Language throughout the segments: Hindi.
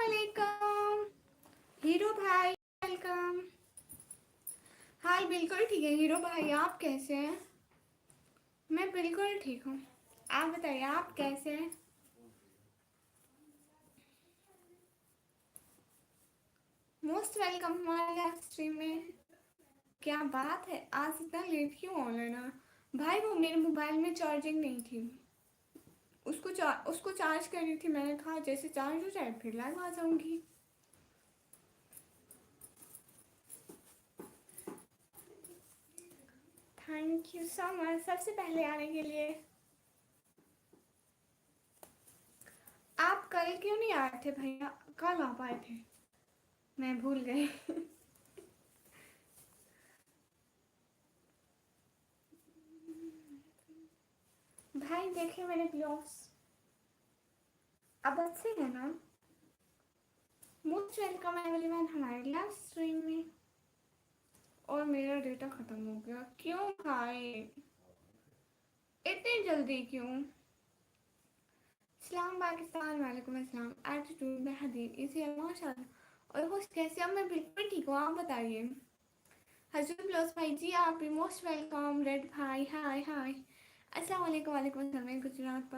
वालेकुम हीरो भाई, वेलकम। हाल बिल्कुल ठीक है हीरो भाई, आप कैसे हैं? मैं बिल्कुल ठीक हूँ। आप बताइए आप कैसे हैं? मोस्ट वेलकम हमारे लाइव स्ट्रीम में। क्या बात है, आज इतना लेट क्यों ऑन है ना? भाई वो मेरे मोबाइल में चार्जिंग नहीं थी, उसको चार्ज कर रही थी। मैंने कहा जैसे चार्ज हो जाए फिर लाइव आ जाऊंगी। थैंक यू सो मच सबसे पहले आने के लिए। आप कल क्यों नहीं आए थे भैया? कल आप आए थे, मैं भूल गई। भाई देखिए मेरे ब्लॉग्स अब अच्छे है ना? मोस्ट वेलकम एवरीवन हमारे लाइव स्ट्रीम में। और मेरा डेटा खत्म हो गया, क्यों भाई? इतनी जल्दी क्यों? सलाम पाकिस्तान, वालेकुम अस्सलाम। एटीट्यूड में हदीर इसी माशाल्लाह। और होस्ट कैसे? अब मैं बिल्कुल ठीक हूँ, आप बताइए। हजूर ब्लॉस भाई जी आप भी मोस्ट वेलकम। रेड भाई हाय हाय। अस्सलाम वालेकुम। वालेकुम अस्सलाम। मैं गुजरात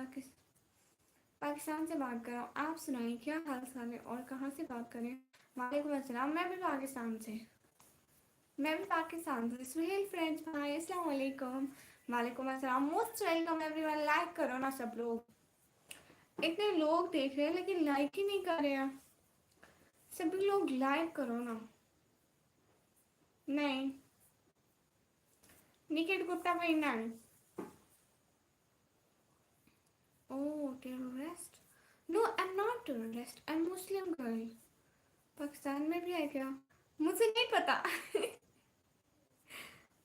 पाकिस्तान से बात कर रहा हूँ। आप सुनाइए क्या हाल चाल है और कहाँ से बात करें? वालेकुम अस्सलाम। मैं भी पाकिस्तान से। सुहेल फ्रेंड्स भाई अस्सलाम वालेकुम। वालेकुम अस्सलाम। Most welcome everyone. लाइक करो ना सब लोग। इतने लोग देख रहे हैं लेकिन लाइक ही नहीं कर रहे हैं। सभी लोग लाइक करो ना। नहीं, निकेट गुप्ता भाई नहीं। Oh terrorist? No I am not terrorist, I am Muslim girl. Pakistan में भी है क्या? मुझे नहीं पता।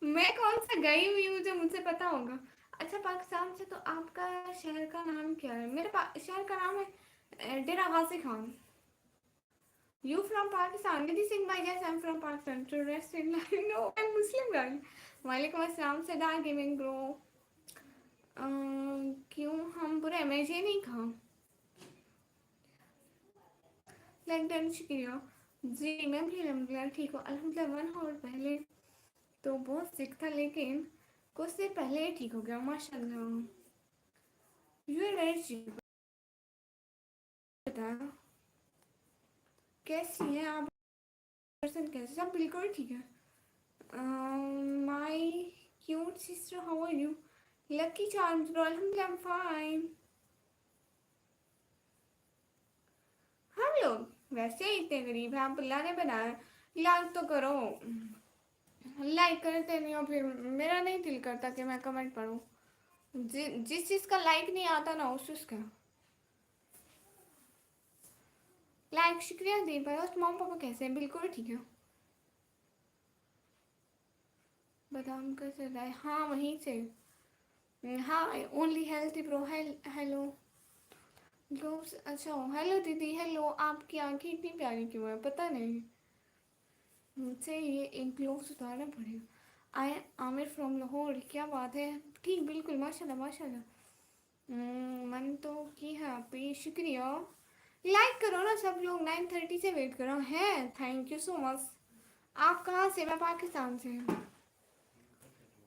मैं कौन सा गई हुई हूँ जो मुझे पता होगा? अच्छा पाकिस्तान से तो आपका शहर का नाम क्या है? मेरे शहर का नाम है डेरा Ghazi Khan. You from Pakistan? Did you sing my yes? I'm from Pakistan. To rest in life. No, I'm Muslim girl. वालेकुम अस्सलाम सदा गेमिंग ब्रो। क्यों हम बुरे? मैं ये नहीं कहा। लाइक डन शुक्रिया। जी मैं भी अल्हम्दुलिल्लाह ठीक हूँ। अल्हम्दुलिल्लाह 1 आवर पहले तो बहुत सिक था लेकिन कुछ देर पहले ही ठीक हो गया माशाल्लाह। You are very chill. बताया कैसी हैं आप? पर्सन कैसे? सब बिल्कुल ठीक है। My cute sister how are you? Lucky charms bro अल्हम्दुलिल्लाह आई एम फाइन। हम लोग वैसे ही इतने गरीब हैं, आप अल्लाह ने बनाया। लाइक तो करो। लाइक करते नहीं हो फिर मेरा नहीं दिल करता कि मैं कमेंट पढूं। जिस चीज़ का लाइक नहीं आता ना उस उसका लाइक। शुक्रिया दी पर उस मॉम पापा कैसे हैं? बिल्कुल ठीक है। बादाम का चल रहा है हाँ वहीं से। हाँ only healthy bro. Hello gloves. अच्छा हेलो दीदी। हेलो, आपकी आंखें इतनी प्यारी क्यों है पता नहीं। मुझे ये एक ग्लोव्स उतारना पड़ेगा। आई आमिर फ्रॉम लाहौर। क्या बात है? ठीक बिल्कुल माशाल्लाह माशाल्लाह। मन तो की है आप ही। शुक्रिया। लाइक करो ना सब लोग। 9:30 से वेट कर रहा हूँ है। Thank you so much. आप कहाँ से? मैं पाकिस्तान से।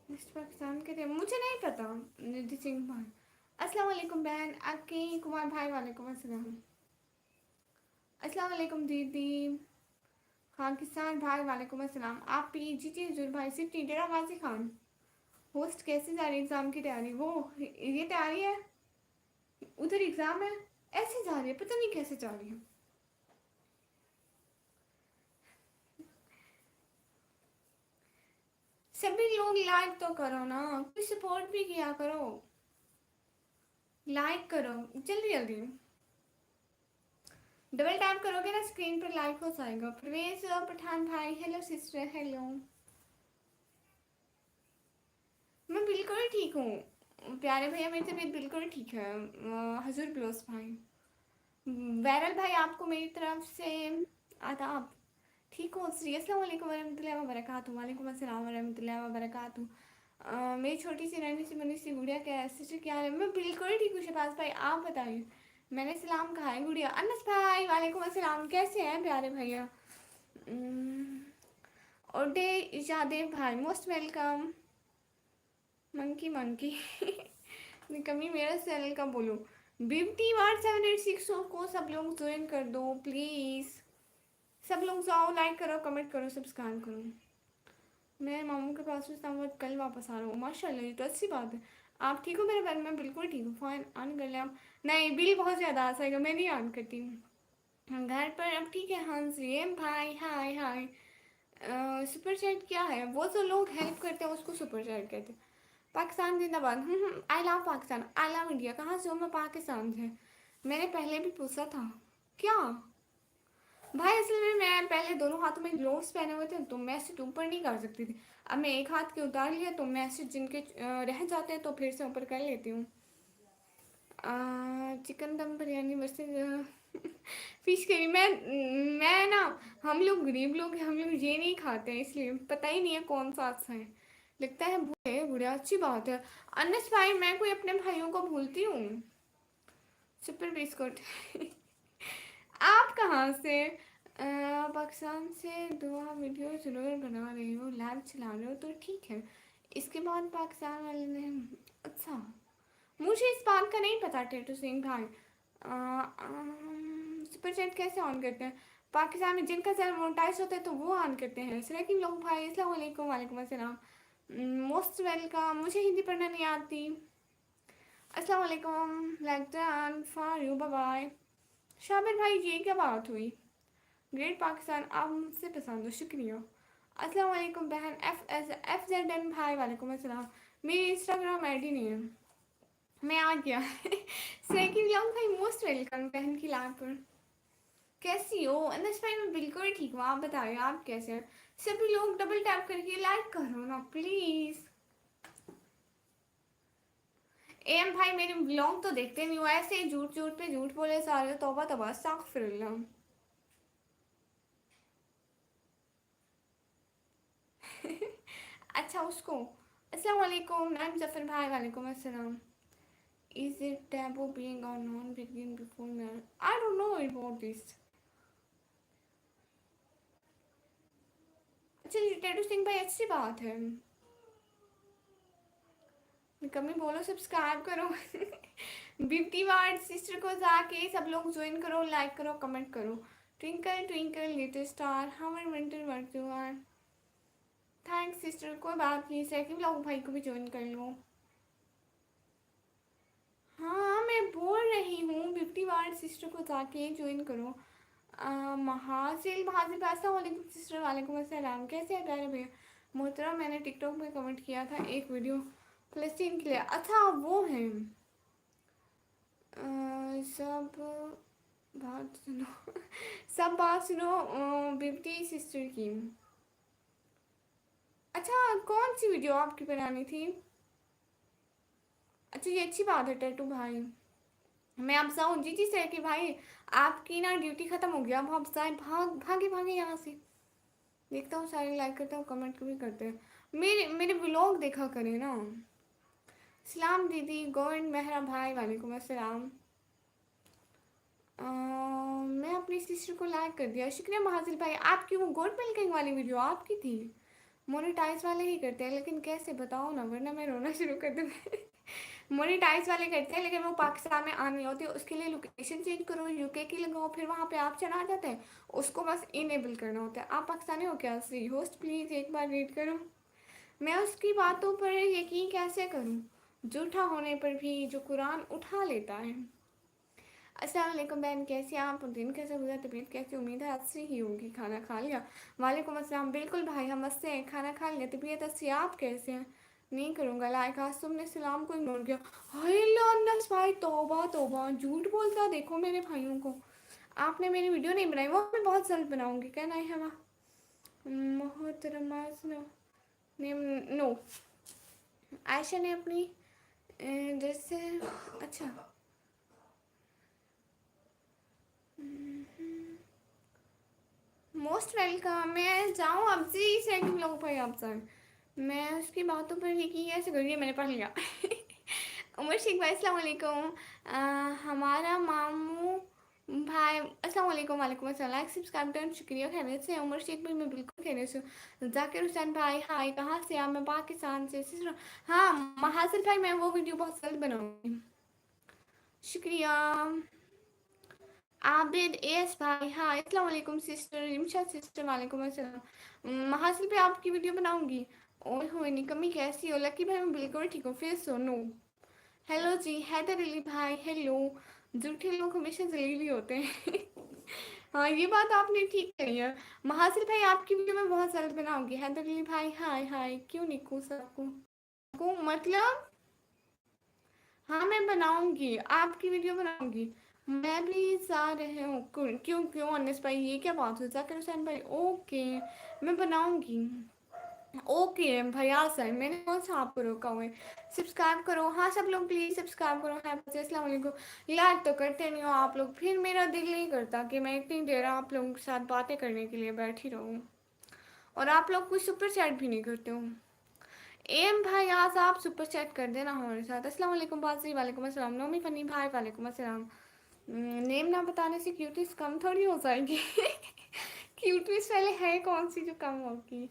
वेस्ट पाकिस्तान के थे मुझे नहीं पता। निधि सिंह भाई अस्सलाम वालेकुम। बहन अकी कुमार भाई वालेकुम अस्सलाम। अस्सलाम वालेकुम दीदी। पाकिस्तान भाई वालेकुम अस्सलाम। आप पी जी टी हजूर भाई सिर्फ डेरा गाजी खान। होस्ट कैसे जा रही एग्ज़ाम की तैयारी? वो ये तैयारी है, उधर एग्ज़ाम है, ऐसे जा रही है पता नहीं कैसे जा रही है। सभी लोग लाइक तो करो ना, कोई सपोर्ट भी किया करो। लाइक करो जल्दी जल्दी। डबल टैप करोगे ना स्क्रीन पर लाइक हो जाएगा। परवेज पठान भाई हेलो सिस्टर हेलो। मैं बिल्कुल ठीक हूँ प्यारे भैया, मेरी तबीयत बिल्कुल ठीक है। हजूर ब्लोस भाई, बैरल भाई आपको मेरी तरफ से आदाब। ठीक हो? श्री अस्सलाम वालेकुम वरहमतुल्लाहि वबरकातुहू। वालेकुम अस्सलाम वरहमतुल्लाहि वबरकातुहू। मेरी छोटी सी नन्ही सी मुन्नी सी गुड़िया क्या है? सिस्टर क्या है? मैं बिल्कुल ठीक हूँ शहबाज भाई, आप बताइए। मैंने सलाम कहा है गुड़िया। अनस भाई वालेकुम अस्सलाम, कैसे हैं प्यारे भैया? ओडे इजादेव भाई मोस्ट वेलकम। मंकी मंकी कमी मेरा चैनल का बोलो। ब्यूटी वार्ड 786 को सब लोग ज्वाइन कर दो प्लीज़। सब लोग जाओ, लाइक करो, कमेंट करो, सब्सक्राइब करो। मैं मामू के पास में था, कल वापस आ रहा हूँ। माशाल्लाह, ये तो अच्छी बात है। आप ठीक हो मेरे बहन? मैं बिल्कुल ठीक हूँ। फ़ोन ऑन कर लिया आप? नहीं, बिल बहुत ज़्यादा आ जाएगा, मैं नहीं ऑन करती हूँ। घर पर अब ठीक है। हाँ जी भाई, हाय हाय। सुपर चैट क्या है? वो जो लोग हेल्प करते हैं उसको सुपर चैट कहते हैं। पाकिस्तान जिंदाबाद। I love Pakistan, I love India. कहाँ से हो? मैं पाकिस्तान से। मैंने पहले भी पूछा था क्या भाई? असल में मैं पहले दोनों हाथों में ग्लोव्स पहने हुए थे तो मैसेज ऊपर नहीं कर सकती थी। अब मैं एक हाथ के उतार लिया तो मैसेज जिनके रह जाते हैं तो फिर से ऊपर कर लेती हूँ। चिकन दम बिरयानी वर्सेस फिश करी। मैं ना, हम लोग गरीब लोग हैं, हम लोग ये नहीं खाते हैं, इसलिए पता ही नहीं है कौन सा अच्छा है। लगता है बूढ़े बूढ़े, अच्छी बात है। अनस भाई, मैं कोई अपने भाइयों को भूलती हूँ? सुपर बिस्कुट आप कहाँ से? पाकिस्तान से। दुआ वीडियो ज़रूर बना रही हो, लैब चला रहे हो तो ठीक है। इसके बाद पाकिस्तान वाले ने, अच्छा, मुझे इस बात का नहीं पता टेटू सिंह भाई। सुपर चैट कैसे ऑन करते हैं? पाकिस्तान में जिनका चैनल मोनेटाइज होता है तो वो ऑन करते हैं। लेकिन लोग भाई, अस्सलाम वालेकुम। वालेकुम अस्सलाम, मोस्ट वेलकम। मुझे हिंदी पढ़ना नहीं आती। अस्सलाम वालेकुम, like done for you, bye bye. Shabir भाई, ये क्या बात हुई? ग्रेट पाकिस्तान, आप मुझसे पसंद हो, शुक्रिया। अस्सलाम वालेकुम बहन। एफ जेड एन भाई, वालेकुम अस्सलाम। मेरी इंस्टाग्राम आईडी नहीं है, मैं आ गया सेकंड लॉन्ग भाई, मोस्ट वेलकम बहन की लाइव पर। कैसी हो अनस भाई? मैं बिल्कुल ठीक हूँ, आप बताइए आप कैसे हैं? सभी लोग डबल टैप करके लाइक करो ना प्लीज़। एम भाई, मेरे ब्लॉग तो देखते नहीं हो, ऐसे ही झूठ झूठ पे झूठ बोले सारे। तौबा तौबा, अस्तगफिरुल्लाह। अच्छा, उसको अस्सलाम वालेकुम। नाम जफर भाई, वालेकुम अस्सलाम। Is it taboo being or non-begin before marriage? I don't know about this. अच्छा, टेटू सिंह भाई, अच्छी बात है। कमी बोलो, सब्सक्राइब करो ब्यूटी वार्ड सिस्टर को जाके सब लोग ज्वाइन करो, लाइक करो, कमेंट करो। Twinkle twinkle little star, how I wonder वर्क यू आर। थैंक्स सिस्टर, कोई बात नहीं। सेकंड लोग भाई को भी ज्वाइन कर लो। हाँ, मैं बोल रही हूँ ब्यूटी वार्ड सिस्टर को जाके ज्वाइन करो। महासिल भाजी पासा, वालेकुम सिस्टर, वालेकुम अस्सलाम। कैसे है प्यारे भैया? मोहतरम, मैंने टिकटॉक में कमेंट किया था एक वीडियो फ़लस्तीन के लिए। अच्छा, वो है। सब बात सुनो सब बात सुनो ब्यूटी सिस्टर की। अच्छा, कौन सी वीडियो आपकी बनानी थी? अच्छा, ये अच्छी बात है टैटू भाई। मैं अब जाऊँ? जी जी सर कि भाई, आपकी ना ड्यूटी ख़त्म हो गया, अब आप जाए, भागे भागे यहाँ से। देखता हूँ, सारे लाइक करता हूँ, कमेंट भी करते हैं। मेरे मेरे व्लॉग देखा करें ना। सलाम दीदी। गोविंद मेहरा भाई, वालेकुम अस्सलाम। मैं अपनी सिस्टर को लाइक कर दिया, शुक्रिया महाजिल भाई। आपकी वो गोल्ड मिल्किंग वाली वीडियो आपकी थी? मोनेटाइज वाले ही करते हैं, लेकिन कैसे बताओ ना, वरना मैं रोना शुरू कर दूँगी मोनेटाइज वाले करते हैं, लेकिन वो पाकिस्तान में आ नहीं होती। उसके लिए लोकेशन चेंज करो, यूके की लगाओ, फिर वहाँ पे आप चला जाते हैं। उसको बस इनेबल करना होता है। आप पाकिस्तानी हो क्या? सी होस्ट प्लीज़ एक बार रीड करो। मैं उसकी बातों पर यकीन कैसे करूं, झूठा होने पर भी जो कुरान उठा लेता है। अस्सलाम वालेकुम बहन, कैसे आप? दिन कैसे गुजरा? तबीयत कैसी? उम्मीद है अच्छी ही होगी। खाना खा लिया? वालेकुम अस्सलाम। बिल्कुल भाई, हम अच्छे हैं, खाना खा लिया, तबीयत अच्छी है। आप कैसे हैं? नहीं करूँगा लाइक, आज तुमने सलाम को इग्नोर किया। हाय लानत भाई, तौबा तौबा, झूठ बोलता देखो मेरे भाइयों को। आपने मेरी वीडियो नहीं बनाई, वो मैं बहुत जल्द बनाऊँगी। कहना है हवा मोहतरमा सुनो। नो, आयशा ने अपनी जैसे, अच्छा, मोस्ट वेलकम। मैं जाऊँ अब जी सेकंड लोग भाई आप सर। मैं उसकी बातों पर यकीन कैसे करिए, मैंने पढ़ लिया उमर शेख भाई अस्सलाम वालेकुम। हमारा मामू भाई अस्सलाम वालेकुम। वालेकुम अस्सलाम। लाइक सब्सक्राइब करना शुक्रिया। खैरियत से उमर शेख भाई, मैं बिल्कुल खैरियत से हूँ। जाकिर हुसैन भाई हाय, कहाँ से आप? मैं पाकिस्तान से। हाँ महासिल भाई, मैं वो वीडियो बहुत जल्द बनाऊंगी। शुक्रिया। आबिद एस भाई हाय, अस्सलाम वालेकुम सिस्टर रिमशा सिस्टर, वालेकुम अस्सलाम। महासिल पे आपकी वीडियो बनाऊंगी। ओए होए निकम्मी कैसी हो? लकी भाई मैं बिल्कुल ठीक हूँ। फिर सुनो। हेलो जी हैदर अली भाई हेलो। झूठे लोग हमेशा जलीली होते हैं। हाँ ये बात आपने ठीक कही है। महासिल भाई आपकी वीडियो मैं बहुत जल्द बनाऊंगी। हैदर अली भाई हाय हाय, क्यों निकू सबको को मतलब। हाँ मैं बनाऊंगी, आपकी वीडियो बनाऊंगी। मैं भी जा रहे हूँ। क्यों क्यों अनिस भाई, ये क्या बात हुई? जाकिर हुसैन भाई ओके, मैं बनाऊंगी। ओके भैया सर, मैंने कौन सा आपको रोका हुआ है? सब्सक्राइब करो। हाँ सब लोग प्लीज सब्सक्राइब करो। है अस्सलाम वालेकुम। लाइक तो करते नहीं हो आप लोग, फिर मेरा दिल नहीं करता कि मैं इतनी देर आप लोगों के साथ बातें करने के लिए बैठी रहूँ। और आप लोग कुछ सुपर चैट भी नहीं करते हो। एम भाई आज आप सुपर चैट कर देना हमारे साथ। अस्सलाम वालेकुम बाजी, वालेकुम अस्सलाम। नोमी फनी भाई वालेकुम अस्सलाम। नेम ना बताने से क्यूटीज कम थोड़ी हो जाएगी। क्यूटीज पहले है कौन सी जो कम होगी?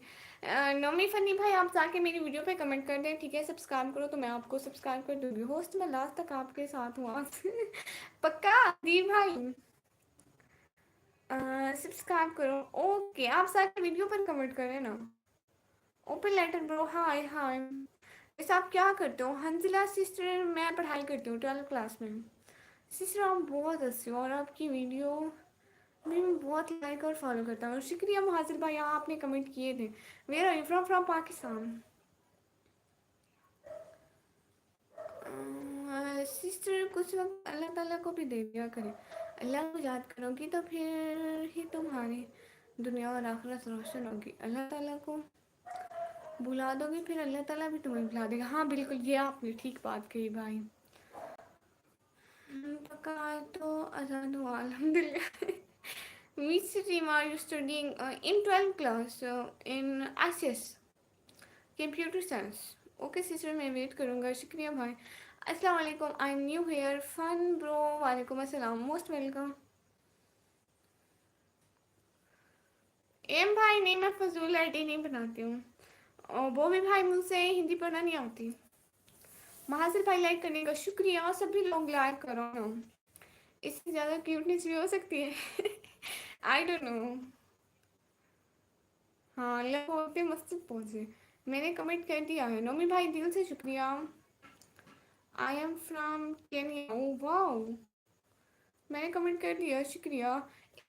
नोमी फनी भाई आप जाके मेरी वीडियो पे कमेंट कर दें, ठीक है? सब्सक्राइब करो तो मैं आपको सब्सक्राइब कर दूंगी। होस्ट मैं लास्ट तक आपके साथ हूँ आज। पक्का दी भाई। सब्सक्राइब करो। ओके आप जाके वीडियो पर कमेंट करें ना। ओपन लेटर ब्रो हाय हाय। वैसे आप क्या करते हो? हंजिला सिस्टर मैं पढ़ाई करती हूँ 12th क्लास में। सिस्टर आप बहुत अच्छे हो और आपकी वीडियो भी मैं बहुत लाइक और फॉलो करता हूँ। शुक्रिया महाजिर भाई, आपने कमेंट किए थे। Where are you from? From Pakistan. Sister कुछ वक्त अल्लाह ताला को भी दे दिया करें। अल्लाह को याद करोगी तो फिर ही तुम्हारी दुनिया और आखिरत रोशन होगी। अल्लाह ताला को भुला दोगे फिर अल्लाह ताला भी तुम्हें भुला देगा। हाँ बिल्कुल, ये आपने ठीक बात कही भाई। पक्का तो आज़ाद हुआ अल्हम्दुलिल्लाह। Which stream are you studying in 12th class in ICS computer science? Okay sister मैं वेट करूँगा। शुक्रिया भाई। अस्सलाम वालेकुम, I am new here. Fun bro वालेकुम अस्सलाम, मोस्ट वेलकम। एम भाई नहीं, मैं फजूल आईडी नहीं बनाती हूँ। और वो भी भाई मुझसे हिंदी पढ़ना नहीं आती। महासिर भाई लाइक करने का शुक्रिया। सभी लोग लाइक करो ना, इससे ज़्यादा क्यूटनेस भी हो सकती है। आई डोंट नो। हाँ लोग होते मस्त पहुँचे। मैंने कमेंट कर दिया है। नोमी भाई दिल से शुक्रिया। आई am from Kenya. Oh wow, मैंने कमेंट कर दिया शुक्रिया।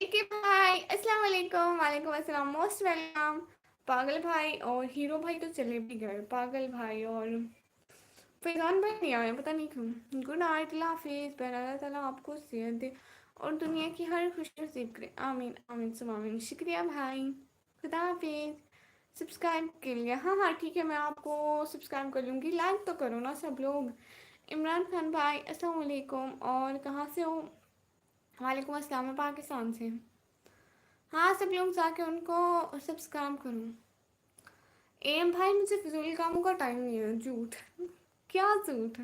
इके भाई अस्सलाम वालेकुम। वालेकुम अस्सलाम, मोस्ट वेलकम। पागल भाई और हीरो भाई तो चले भी गए। पागल भाई और फैजान भाई नहीं आए, पता नहीं क्यों। गुड नाइट, अल्लाह हाफिज़। अल्लाह ताला आपको सेहत दे और दुनिया की हर खुशी नसीब करे। आमीन आमीन सुम आमीन। शुक्रिया भाई, खुदा हाफिज़। सब्सक्राइब के लिए हाँ हाँ ठीक है, मैं आपको सब्सक्राइब कर लूँगी। लाइक तो करो ना सब लोग। इमरान खान भाई अस्सलाम वालेकुम। और कहाँ से हो? वालेकुम अस्सलाम, मैं पाकिस्तान से। हाँ सब लोग जाके उनको सब्सक्राइब करो। एम भाई मुझे फिजूल कामों का टाइम नहीं है। झूठ, क्या झूठ?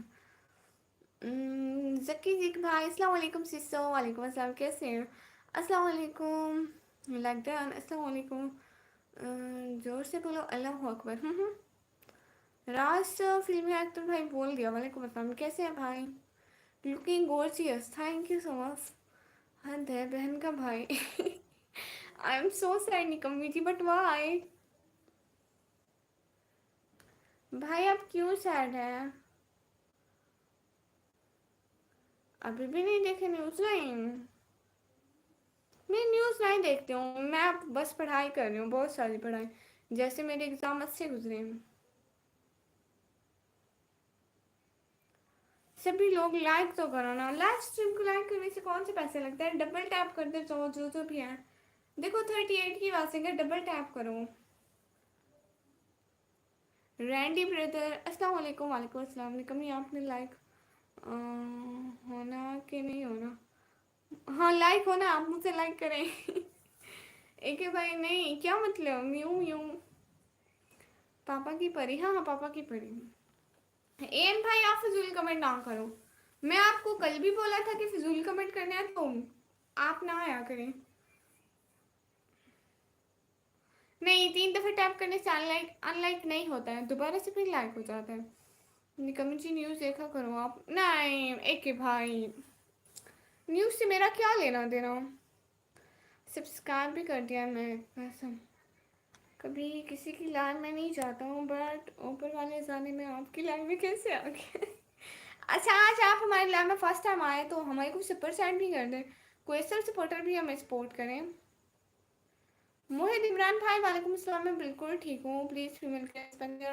जकी जी भाई अस्सलाम वालेकुम। सिस्टो वालेकुम अस्सलाम, कैसे हैं? अस्सलाम वालेकुम लगदान, अस्सलाम वालेकुम। जोर से बोलो अल्लाह अकबर। राज फिल्मी एक्टर भाई बोल दिया। वालेकुम अस्सलाम, कैसे हैं भाई? Looking gorgeous, thank you so much. हद है बहन का भाई। आई एम सो सैड निकम्मी जी, बट वाई? भाई आप क्यों सैड है? अभी भी नहीं देखे न्यूज़? नहीं मैं न्यूज़ नहीं देखती हूँ। मैं बस पढ़ाई कर रही हूँ, बहुत सारी पढ़ाई। जैसे मेरे एग्ज़ाम अच्छे गुजरे हैं। सभी लोग लाइक तो करो ना। लाइव स्ट्रीम को लाइक करने से कौन से पैसे लगते हैं? डबल टैप कर दे तो जो भी है। देखो 38 की वासिंग है, डबल टैप करो। रैंडी ब्रदर अस्सलाम वालेकुम। वालेकुम अस्सलाम। निकम्मी आपने लाइक होना कि नहीं होना? हाँ लाइक होना, आप मुझसे लाइक करें। एक है भाई नहीं, क्या मतलब? यूं यूं पापा की परी। हाँ हाँ पापा की परी। एम भाई आप फिजूल कमेंट ना करो। मैं आपको कल भी बोला था कि फिजूल कमेंट करने हैं तो आप ना आया करें। नहीं, 3 दफे टैप करने से अनलाइक अनलाइक नहीं होता है, दोबारा से फिर लाइक हो जाता है। निकम्मी न्यूज़ देखा करो आप। नहीं एक ही भाई, न्यूज़ से मेरा क्या लेना देना। सब्सक्राइब भी कर दिया मैं कसम। कभी किसी की लाइन में नहीं जाता हूँ, बट ऊपर वाले जाने में आपकी लाइन में कैसे आ गए। अच्छा आज आप हमारी लाइन में फर्स्ट टाइम आए तो हमारे को सुपर साइड भी कर दें, क्वेश्चन सपोर्टर भी हमें सपोर्ट करें। मोहित इमरान भाई वालेकुम अस्सलाम, मैं बिल्कुल ठीक हूँ। प्लीज़ फीमेल के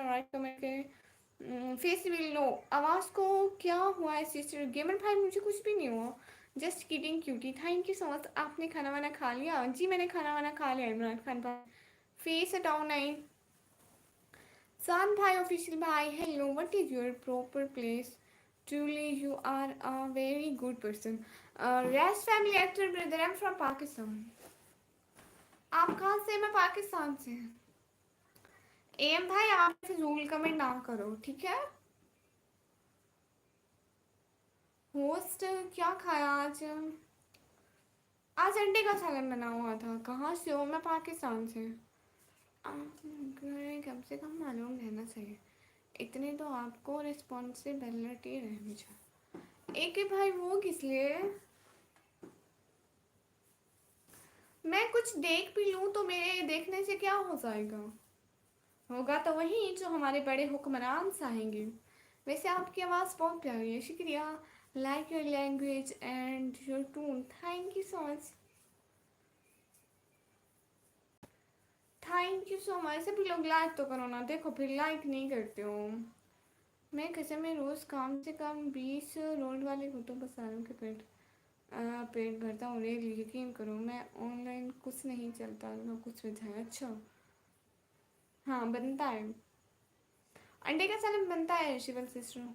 राइट कमेंट करें। फेस विल नो, आवाज़ को क्या हुआ है सिस्टर। गेमर भाई मुझे कुछ भी नहीं हुआ, just kidding cutie. Thank you so much. आपने खाना वाना खा लिया? जी मैंने खाना वाना खा लिया इमरान खान भाई। फेस हटाओ नहीं। San Bhai official bhai, hello, what is your proper place? Truly, you are a very good person. Ras family actor brother, I'm from Pakistan. आप कहाँ से? मैं पाकिस्तान से। एम भाई आप फिजूल कमेंट ना करो ठीक है। होस्ट क्या खाया आज? आज अंडे का सालन बना हुआ था। कहाँ से हो? मैं पाकिस्तान से। कम से कम मालूम रहना चाहिए, इतने तो आपको रिस्पॉन्सिबिलिटी रहनी चाहिए। एक ही भाई वो किस लिए? मैं कुछ देख भी लूँ तो मेरे देखने से क्या हो जाएगा? होगा तो वही जो हमारे बड़े हुक्मरान चाहेंगे। वैसे आपकी आवाज़ बहुत प्यारी है, शुक्रिया। Like your language and your tune, thank you so much. Thank you so much. सभी लोग लाइक तो करो ना, देखो फिर लाइक नहीं करते हो। मैं कसम में रोज़ कम से कम 20 रोड वाले कुत्तों पर सारों के पेट भरता हूँ। रियली यकीन करो, मैं ऑनलाइन कुछ नहीं चलता ना कुछ वजह है। अच्छा हाँ बनता है, अंडे का सालन बनता है शिवल सिस्टर।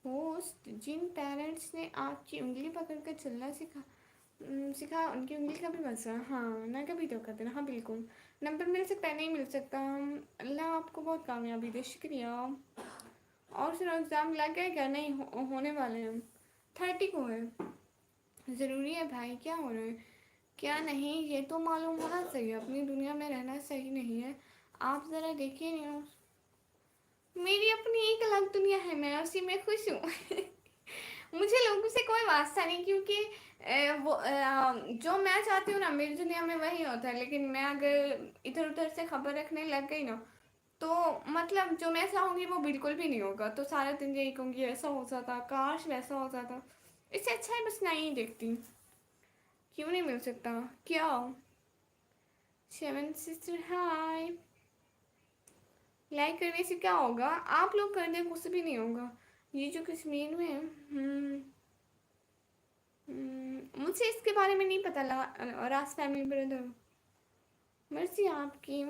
होस्ट जिन पेरेंट्स ने आपकी उंगली पकड़कर चलना सिखा उनकी उंगली का भी मजा। हाँ ना कभी तो कहते ना। हाँ बिल्कुल, नंबर मिल सकता है, नहीं मिल सकता। अल्लाह आपको बहुत कामयाबी दे, शुक्रिया। और फिर एग्ज़ाम लग गए क्या? नहीं होने वाले हैं, 30 को है। ज़रूरी है भाई, क्या हो रहा है क्या नहीं ये तो मालूम होना चाहिए। अपनी दुनिया में रहना सही नहीं है। आप ज़रा देखिए न्यूज़। मेरी अपनी एक अलग दुनिया है, मैं उसी में खुश हूँ। मुझे लोगों से कोई वास्ता नहीं, क्योंकि जो मैं चाहती हूँ ना मेरी दुनिया में वही होता है। लेकिन मैं अगर इधर उधर से खबर रखने लग गई ना तो मतलब जो मैं चाहूँगी वो बिल्कुल भी नहीं होगा। तो सारा दिन यही कहूँगी ऐसा हो जाता, काश वैसा हो जाता। इससे अच्छा है बस नहीं देखती। क्यों नहीं मिल सकता क्या? सेवन सिस्टर हाय। लाइक करने से क्या होगा? आप लोग कर दें कुछ भी नहीं होगा। ये जो कश्मीर में है मुझे इसके बारे में नहीं पता लगा। राज फैमिली ब्रदर, मर्जी आपकी।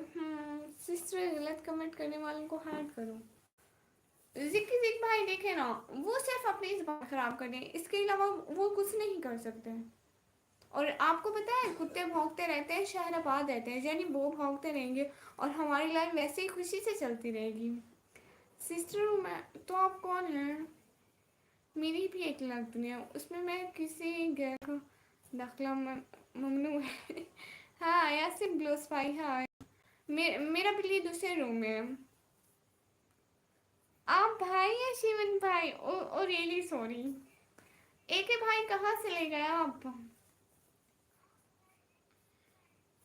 सिस्टर गलत कमेंट करने वालों को हाइड करो। जिक जिक भाई देखे ना, वो सिर्फ अपनी ज़बान खराब कर दें, इसके अलावा वो कुछ नहीं कर सकते। और आपको पता है कुत्ते भौंकते रहते हैं, शहर आबाद रहते हैं, यानी वो भौंकते रहेंगे और हमारी लाइफ वैसे ही खुशी से चलती रहेगी। सिस्टर हूँ मैं तो आप कौन हैं? मेरी भी एक लाख दुनिया, उसमें मैं किसी गैर को दाखिला ममनू है। हाँ यासिर ब्लोस भाई हाँ। मेरा बिल्ली दूसरे रूम में है। आप भाई या शिवन भाई? Oh really sorry. एक ही भाई कहाँ से ले गया आप?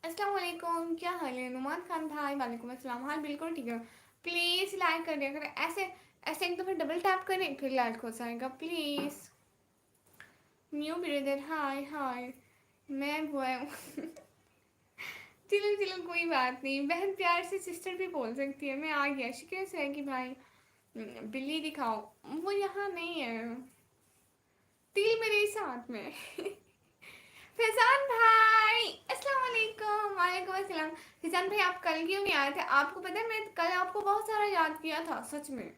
अस्सलाम वालेकुम, क्या हाल है? नुमान खान भाई वालेकुम अस्सलाम। हाँ बिल्कुल ठीक है। प्लीज़ लाइक कर दिया करें, ऐसे ऐसे एक दफ़ा डबल टैप करें फिर लाइक हो जाएगा प्लीज़। न्यू ब्रदर हाय हाय। मैं वो हूँ। चलो चलो कोई बात नहीं, बहन प्यार से सिस्टर भी बोल सकती है। मैं आ गया, शिकायत है कि भाई बिल्ली दिखाओ। वो यहाँ नहीं है, तिल मेरे ही साथ में। फैजान भाई अस्सलाम वालेकुम। वालेकुम अस्सलाम। फैजान भाई आप कल क्यों नहीं आए थे? आपको पता है मैं कल आपको बहुत सारा याद किया था सच में,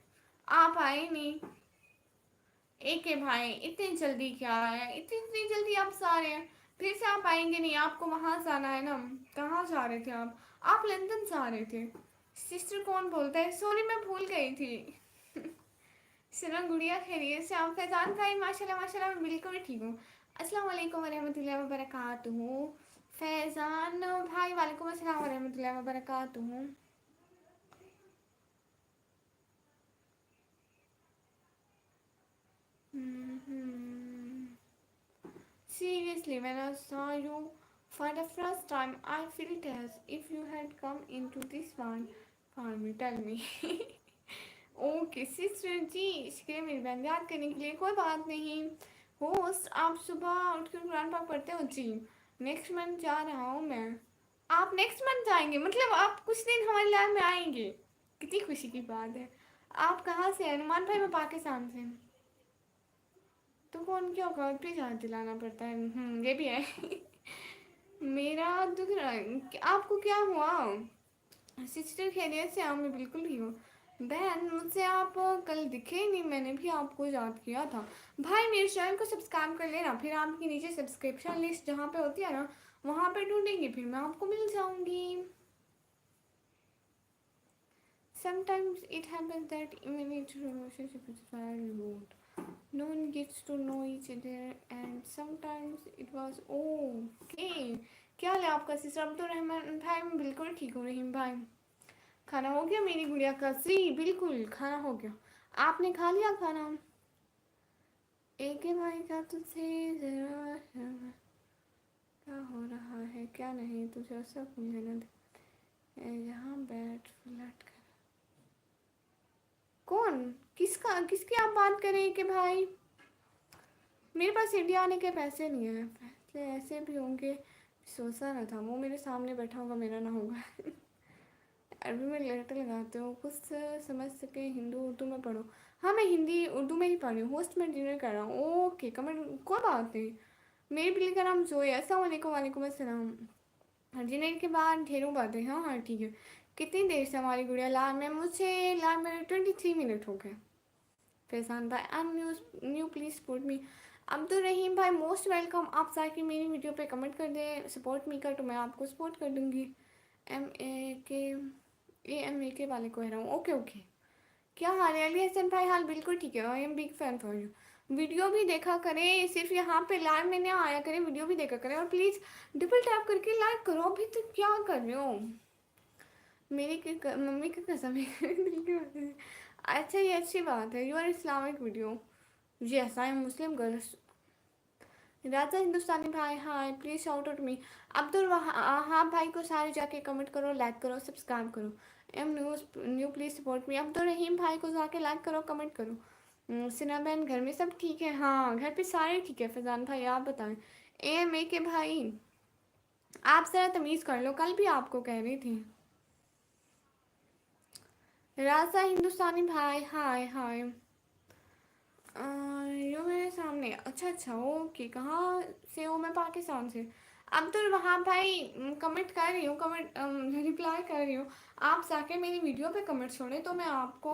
आप आए नहीं। एक है भाई, इतनी जल्दी क्या है? इतनी इतनी जल्दी आप सारे हैं, फिर से आप आएंगे नहीं? आपको वहां जाना है ना, कहाँ जा रहे थे आप? आप लंदन से आ रहे थे। सिस्टर कौन बोलता है? सॉरी मैं भूल गई थी। सुनो गुड़िया खैरियत से? आप फैजान भाई? माशाल्लाह माशाल्लाह मैं बिल्कुल ठीक हूँ। अस्सलाम वालेकुम वरहमतुल्लाहि वबरकातुहू। फैजान भाई वालेकुम अस्सलाम वरहमतुल्लाहि वबरकातुहू। Seriously, when I saw you for the first time, I felt as if you had come into this one for me. Tell me. Okay sister जी, शुक्रिया मेरी बहन याद करने के लिए। कोई बात नहीं। होस्ट आप सुबह उठ कर कुरान पाक पढ़ते हो? जी नेक्स्ट मंथ जा रहा हूँ मैं। आप नेक्स्ट मंथ जाएंगे? मतलब आप कुछ दिन हमारे लाइफ में आएंगे? कितनी खुशी की बात है। आप कहाँ से हैं? नुमान भाई मैं पाकिस्तान से। तो कौन क्या होगा, प्लीज हाथ दिलाना पड़ता है। ये भी है। मेरा दुख रहा है आपको क्या हुआ? सिस्टर खैरियत से? हाँ मैं बिल्कुल ही हूँ। बहन मुझसे आप कल दिखे ही नहीं, मैंने भी आपको याद किया था। भाई मेरे चैनल को सब्सक्राइब कर लेना, फिर आपकी नीचे सब्सक्रिप्शन लिस्ट जहाँ पे होती है ना, वहाँ पे ढूंढेंगे, फिर मैं आपको मिल जाऊंगी। Sometimes it happens that even if a relationship is very remote, no one gets to know each other, and sometimes it was okay. क्या हाल है आपका सिस्टर अब्दुल रहमान भाई? मैं बिल्कुल ठीक हूँ रहीम भाई। खाना हो गया मेरी गुड़िया का? जी बिल्कुल खाना हो गया। आपने खा लिया खाना? एक ही भाई का तुझसे जरा क्या हो रहा है क्या नहीं तुझे सब मुझे न यहाँ बैठ फ्लैट कर। कौन? किसका किसकी आप बात कर रहे हैं कि भाई? मेरे पास इंडिया आने के पैसे नहीं है। पैसे ऐसे भी होंगे, सोचा ना था। वो मेरे सामने बैठा होगा, मेरा ना होगा। अरबी में लेटर लगाते हो, कुछ समझ सके हिंदू उर्दू में पढ़ो। हाँ मैं हिंदी उर्दू में ही पढ़ रही हूँ। होस्ट में डिनर कर रहा हूँ। ओके कमेंट कोई बात नहीं। मेरे बिल्ली का नाम जोया। अस्सलाम वालेकुम। वालेकुम अस्सलाम। डिनर के बाद ढेरों बातें। हाँ हाँ ठीक है। कितनी देर से हमारी गुड़िया लाल में? मुझे लाल में 23 मिनट हो गए। फैजान भाई I am new please support me. Abdul Rahim भाई मोस्ट वेलकम। आप जाके मेरी वीडियो पे कमेंट कर दें सपोर्ट मी कर, तो मैं आपको सपोर्ट कर दूंगी। एम ए के वाले को कह रहा हूँ। Okay okay. क्या हाल है अली हसन भाई? हाल बिल्कुल ठीक है। I am big fan for you. Video भी देखा करें, सिर्फ यहाँ पे लाइव में ना आया करें, वीडियो भी देखा करें। और प्लीज़ डबल टैप करके लाइक करो। अभी तक क्या कर रहे हो? मेरी मम्मी की कसम है। दिल की बात है। अच्छा ये अच्छी बात है। You are Islamic video. Yes I am Muslim girl. Raja Hindustani भाई hi please shout out me. Abdul हाँ भाई को सारे जाके कमेंट करो, लाइक करो, सब्सक्राइब करो। Am new please support me. Abdul Rahim भाई को जाके लाइक करो, कमेंट करो। सिना बहन घर में सब ठीक है? हाँ घर पे सारे ठीक है। फैजान भाई आप बताएं। ए के भाई आप ज़रा तमीज़ कर लो, कल भी आपको कह रही थी। राजा हिंदुस्तानी भाई हाय हाय। यो मेरे सामने। अच्छा अच्छा ओके। कहाँ से हो? मैं पाकिस्तान से। अब्दुल वहाँ भाई कमेंट कर रही हूँ, कमेंट रिप्लाई कर रही हूँ। आप जाके मेरी वीडियो पे कमेंट छोड़े तो मैं आपको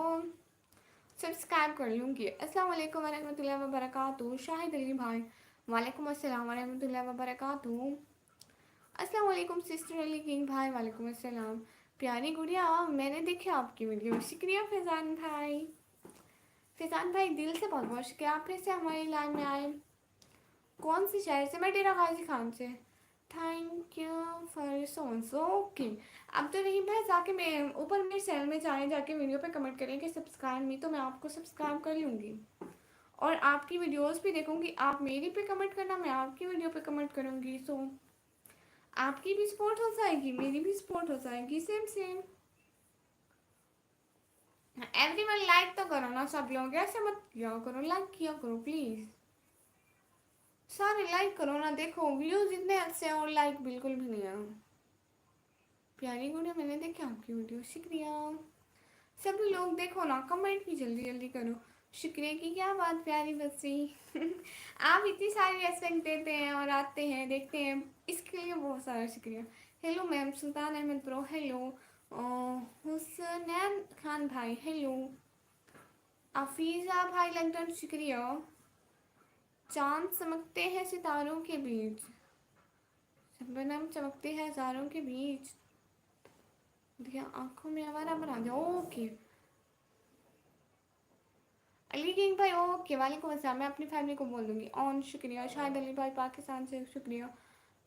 सब्सक्राइब कर लूँगी। अस्सलाम वालेकुम वरहमतुल्लाहि वबरकातुहू। शाहिद अली भाई वालेकुम अस्सलाम वरहमतुल्लाहि वबरकातुहू। अस्सलाम वालेकुम सिस्टर अली किंग भाई वालेकुम अस्सलाम। प्यारी गुड़िया मैंने देखी आपकी वीडियो। शुक्रिया फैजान भाई। फैजान भाई दिल से बहुत बहुत शुक्रिया, आप कैसे हमारी लाइन में आए? कौन सी शहर से? मैं डेरा गाजी खान से। Thank you for sons. Okay अब तो नहीं भाई जाके मैं ऊपर मेरे चैनल में जाएँ, जाके वीडियो पे कमेंट करें कि सब्सक्राइब मी, तो मैं आपको सब्सक्राइब कर लूँगी और आपकी वीडियोस भी देखूँगी। आप मेरी पे कमेंट करना, मैं आपकी वीडियो पे कमेंट करूँगी। सो आपकी भी सपोर्ट हो जाएगी, मेरी भी सपोर्ट हो जाएगी। Same same. एवरीवन लाइक तो करो ना सब लोग, ऐसे मत किया करो, लाइक किया करो प्लीज। सारे लाइक करो ना। देखो व्यूज इतने अच्छे हैं और लाइक बिल्कुल भी नहीं है। प्यारी गुड़िया मैंने देखी आपकी वीडियो। शुक्रिया। सभी लोग देखो ना, कमेंट भी जल्दी जल्दी करो। शुक्रिया की क्या बात प्यारी बच्ची। आप इतनी सारी रेस्पेक्ट देते हैं और आते हैं देखते हैं, इसके लिए बहुत सारा शुक्रिया। हेलो मैम सुल्तान अहमद ब्रो। हेलो हुसनैन खान भाई। हेलो अफीज़ा भाई लंदन। शुक्रिया। चांद चमकते हैं सितारों के बीच, शबनम चमकते हैं हजारों के बीच। दिया आंखों में हमारा बना दिया। ओके अली किंग भाई, ओके वालेकुम अस्सलाम। मैं अपनी फैमिली को बोल दूंगी ऑन। शुक्रिया शाहिद अली भाई पाकिस्तान से, शुक्रिया।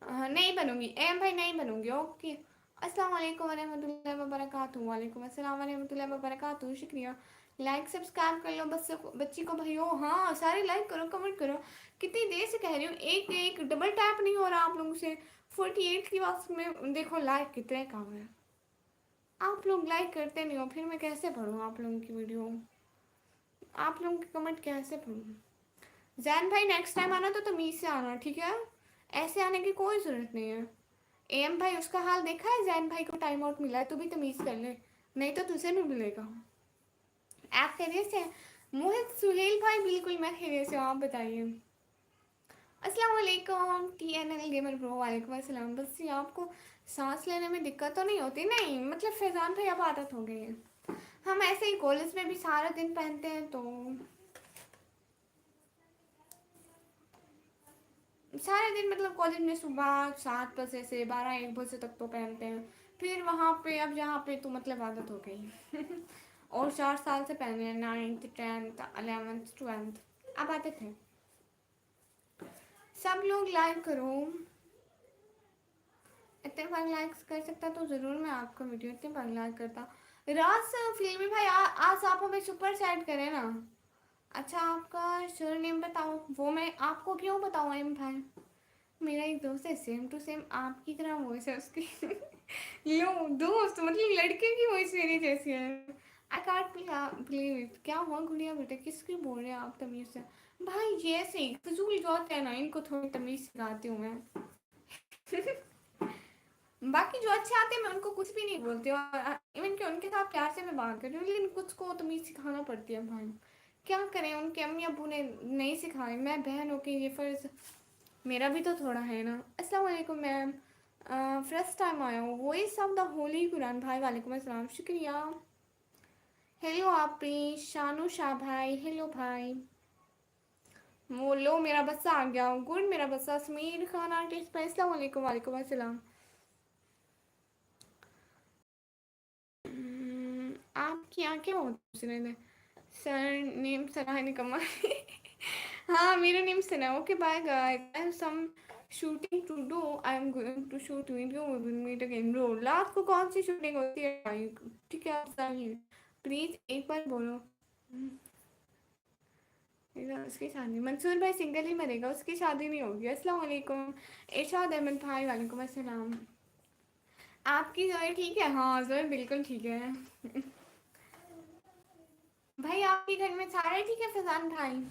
नहीं बनूंगी एम भाई, नहीं बनूंगी। ओके अस्सलाम वालेकुम वरहमतुल्लाहि वबरकातुहू। वालेकुम अस्सलाम वरहमतुल्लाहि वबरकातुहू। शुक्रिया। लाइक सब्सक्राइब कर लो बस बच्ची को भाई। हो हाँ सारे लाइक करो कमेंट करो। कितनी देर से कह रही हूँ, एक एक डबल टैप नहीं हो रहा आप लोगों से। 48 की बात में देखो लाइक कितने कम है। आप लोग लाइक करते नहीं हो, फिर मैं कैसे पढ़ूँ आप लोगों की वीडियो, आप लोगों के कमेंट कैसे पढ़ूँ। जैन भाई नेक्स्ट टाइम आना तो तमीज़ से आना, ठीक है। ऐसे आने की कोई ज़रूरत नहीं है। एम भाई उसका हाल देखा है, जैन भाई को टाइम आउट मिला है, तू भी तमीज़ कर ले, नहीं तो तुझे भी मिलेगा। आप खैरियत से? मोहित सुहेल भाई बिल्कुल मैं खैरियत से हूँ, आप बताइए। अस्सलाम वालेकुम TNL गेमर ब्रो। वालेकुम अस्सलाम। बस ये आपको सांस लेने में दिक्कत तो नहीं होती? नहीं मतलब फैजान भाई अब आदत हो गई है, हम ऐसे ही कॉलेज में भी सारा दिन पहनते हैं, तो सारे दिन मतलब कॉलेज में सुबह 7 बजे से 12-1 बजे तक तो पहनते हैं, फिर वहाँ पे अब जहाँ पे तो मतलब आदत हो गई। और 4 साल से पहने हैं, 9th 10th 11th 12th, अब आदत है। सब लोग लाइक करो, इतने बार लाइक्स कर सकता तो ज़रूर मैं आपका वीडियो इतने बार लाइक करता। राज फिल्मी भाई आज आप हमें सुपर चैट करें ना। अच्छा आपका सर नेम बताओ, वो मैं आपको क्यों बताऊँ एम भाई। मेरा एक दोस्त है सेम टू सेम आपकी तरह वॉइस है उसकी। लो दोस्त मतलब लड़के की वॉइस मेरी जैसी है। I can't believe it. क्या हुआ गुड़िया बेटा, किसकी बोल रहे हैं आप तमीज से। भाई ये ऐसे फजूल जो होते हैं ना, इनको थोड़ी तमीज सिखाती हूँ मैं। बाकी जो अच्छे आते हैं मैं उनको कुछ भी नहीं बोलती, और इवन कि उनके साथ प्यार से मैं बात कर रही हूँ, लेकिन कुछ को तमीज सिखाना पड़ती है भाई। क्या करें, उनके अम्मी अबू ने नहीं सिखाए, मैं बहन होके ये फर्ज मेरा भी तो थोड़ा है ना। अस्सलाम वालेकुम मैम, फर्स्ट टाइम आया हूँ। Voice of the Holi Quran भाई, वालेकुम अस्सलाम, शुक्रिया। हेलो आप शानू शाह भाई, हेलो भाई। वो लो मेरा बच्चा आ गया, गुड मेरा बच्चा समीर खान आर्टिस्ट भाई, अस्सलाम वालेकुम। वालेकुम अस्सलाम। आपकी आंखें बहुत खूबसूरत है। सर नेम सराह निकम्मा। हाँ मेरा name Sana. Okay bye guys, I have some shooting to do, I am going to shoot video, we will meet again bro. रात को कौन सी शूटिंग होती है भाई, ठीक है आप बताइए प्लीज एक बार बोलो। उसकी शादी, मंसूर भाई सिंगल ही मरेगा, उसकी शादी नहीं होगी। अस्सलाम वालेकुम इरशाद अहमद भाई, वालेकुम अस्सलाम। आपकी जोए ठीक है? हाँ जोए बिल्कुल ठीक है। भाई आपके घर में सारे ठीक है फैजान भाई?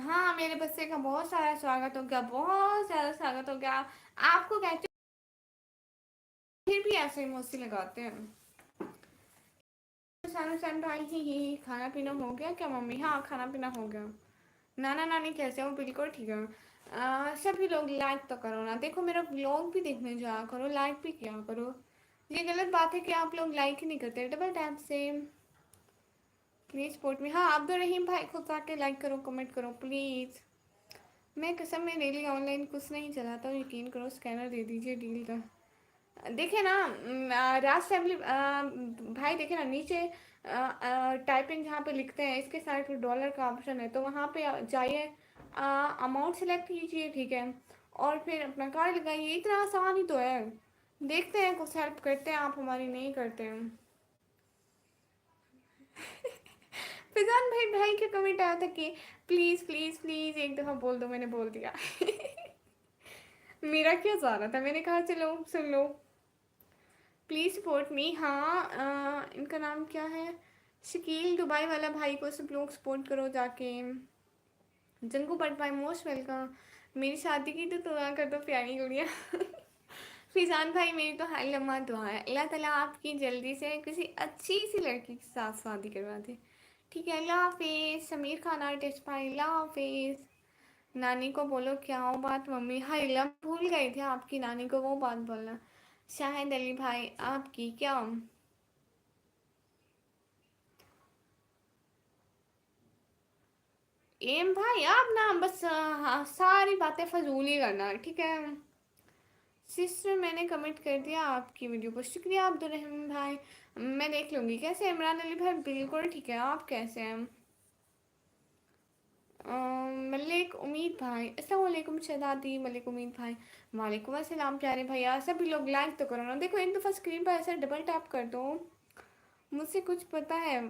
हाँ मेरे बच्चे का बहुत सारा स्वागत हो गया, बहुत ज़्यादा स्वागत हो गया। आपको कहते फिर भी ऐसे इमोजी लगाते हैं। सन सन भाई ही खाना पीना हो गया क्या मम्मी? हाँ खाना पीना हो गया। नाना नानी कैसे हो? बिल्कुल ठीक है। सभी लोग लाइक तो करो ना, देखो मेरा ब्लॉग भी देखने जाया करो, लाइक भी किया करो। ये गलत बात है कि आप लोग लाइक ही नहीं करते, डबल टैप से प्लीज़ सपोर्ट में। हाँ अब्दुल रहीम भाई खुद जाके लाइक करो कमेंट करो प्लीज़। मैं कसम में डेली ऑनलाइन कुछ नहीं चलाता हूँ, यकीन करो, स्कैनर दे दीजिए डील का। देखे ना राज फैमिली भाई, देखे ना नीचे टाइपिंग जहाँ पे लिखते हैं इसके साइड डॉलर का ऑप्शन है, तो वहाँ पे जाइए, अमाउंट सेलेक्ट कीजिए, ठीक है, और फिर अपना कार्ड लगाइए। इतना आसान ही तो है। देखते हैं कुछ हेल्प करते हैं आप हमारी, नहीं करते हैं। फिजान भाई भाई का कमेंट आया था कि प्लीज़ प्लीज़ प्लीज़ एक दफ़ा बोल दो, मैंने बोल दिया। मेरा क्या जा रहा था, मैंने कहा चलो सुन लो, प्लीज़ सपोर्ट मी। हाँ इनका नाम क्या है, शकील दुबई वाला भाई को सब लोग सपोर्ट करो जाके। जंगू बट भाई मोस्ट वेलकम। मेरी शादी की तो दुआ कर दो प्यारी गुड़िया। फिजान भाई मेरी तो हर लम्हा दुआ है, अल्लाह ताला आपकी जल्दी से किसी अच्छी सी लड़की के साथ शादी करवा दे, ठीक है। अल्लाह हाफिज़। समीर खान आर्टिस्ट भाई, अल्लाह हाफिज़। नानी को बोलो क्या हो बात मम्मी, हाँ इला भूल गई थी आपकी नानी को वो बात बोलना। शाहिद अली भाई आपकी क्या एम भाई, आप ना बस हाँ, सारी बातें फजूल ही करना, ठीक है। सिस्टर मैंने कमेंट कर दिया आपकी वीडियो को, शुक्रिया अब्दुल भाई। मैं देख लूँगी। कैसे हैं इमरान अली भाई? बिल्कुल ठीक है, आप कैसे हैं? मलिक उम्मीद भाई, अस्सलाम वालेकुम शहजादी मलिक उम्मीद भाई। वालेकुम अस्सलाम प्यारे भैया। सभी लोग लाइक तो करो ना। देखो एक दफ़ा स्क्रीन पर ऐसे डबल टैप कर दो। मुझसे कुछ पता है,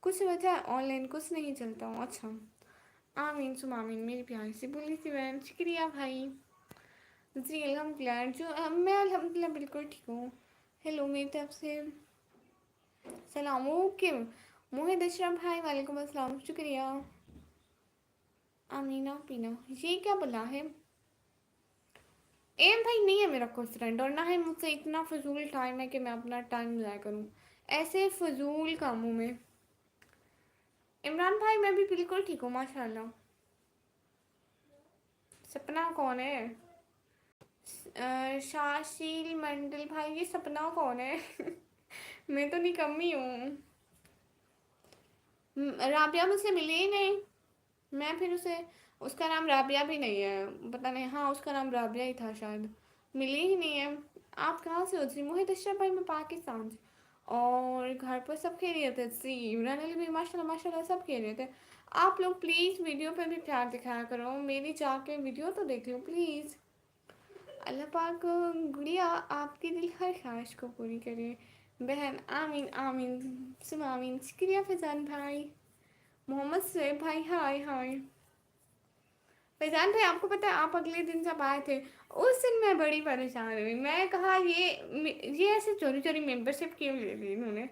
कुछ वजह ऑनलाइन कुछ नहीं चलता हूँ। अच्छा, आमीन सुम आमीन मेरी प्यारी सी बोली सी बहन, शुक्रिया भाई। जी अल्हम्दुलिल्लाह, जो मैं अल्हम्दुलिल्लाह बिल्कुल ठीक हूँ। हेलो मेरी तरफ से सलाम। ओके मोहित अशरफ भाई, वालेकुम अस्सलाम, शुक्रिया। अमीना पीना, ये क्या बोला है? एम भाई नहीं है मेरा कोई फ्रेंड, और ना है मुझसे इतना फजूल टाइम है कि मैं अपना टाइम ज़ाया करूँ ऐसे फजूल कामों में। इमरान भाई मैं भी बिल्कुल ठीक हूँ माशाल्लाह। सपना कौन है? शाशील मंडल भाई, ये सपना कौन है? मैं तो निकम्मी हूँ। राबिया मुझसे मिली ही नहीं। मैं फिर उसे, उसका नाम राबिया भी नहीं है, पता नहीं, हाँ उसका नाम राबिया ही था शायद। मिली ही नहीं है। आप कहाँ से हो जी? मोहित अशरफ भाई मैं पाकिस्तान से। और घर पर सब खेल रहे थे जी, इमरान अली भी माशाल्लाह माशाल्लाह सब खेल रहे थे। आप लोग प्लीज़ वीडियो पे भी प्यार दिखाया करो, मेरी जाके वीडियो तो देख लो प्लीज़। अल्लाह पाक गुड़िया आपकी दिल हर ख्वाहिश को पूरी करे बहन, आमीन आमीन सुम आमीन। शुक्रिया फैजान भाई। मोहम्मद सुहेब भाई, हाय हाय। फैजान भाई आपको पता है, आप अगले दिन जब आए थे उस दिन मैं बड़ी परेशान हुई। मैं कहा ये ऐसे चोरी चोरी मेंबरशिप क्यों ले ली इन्होंने,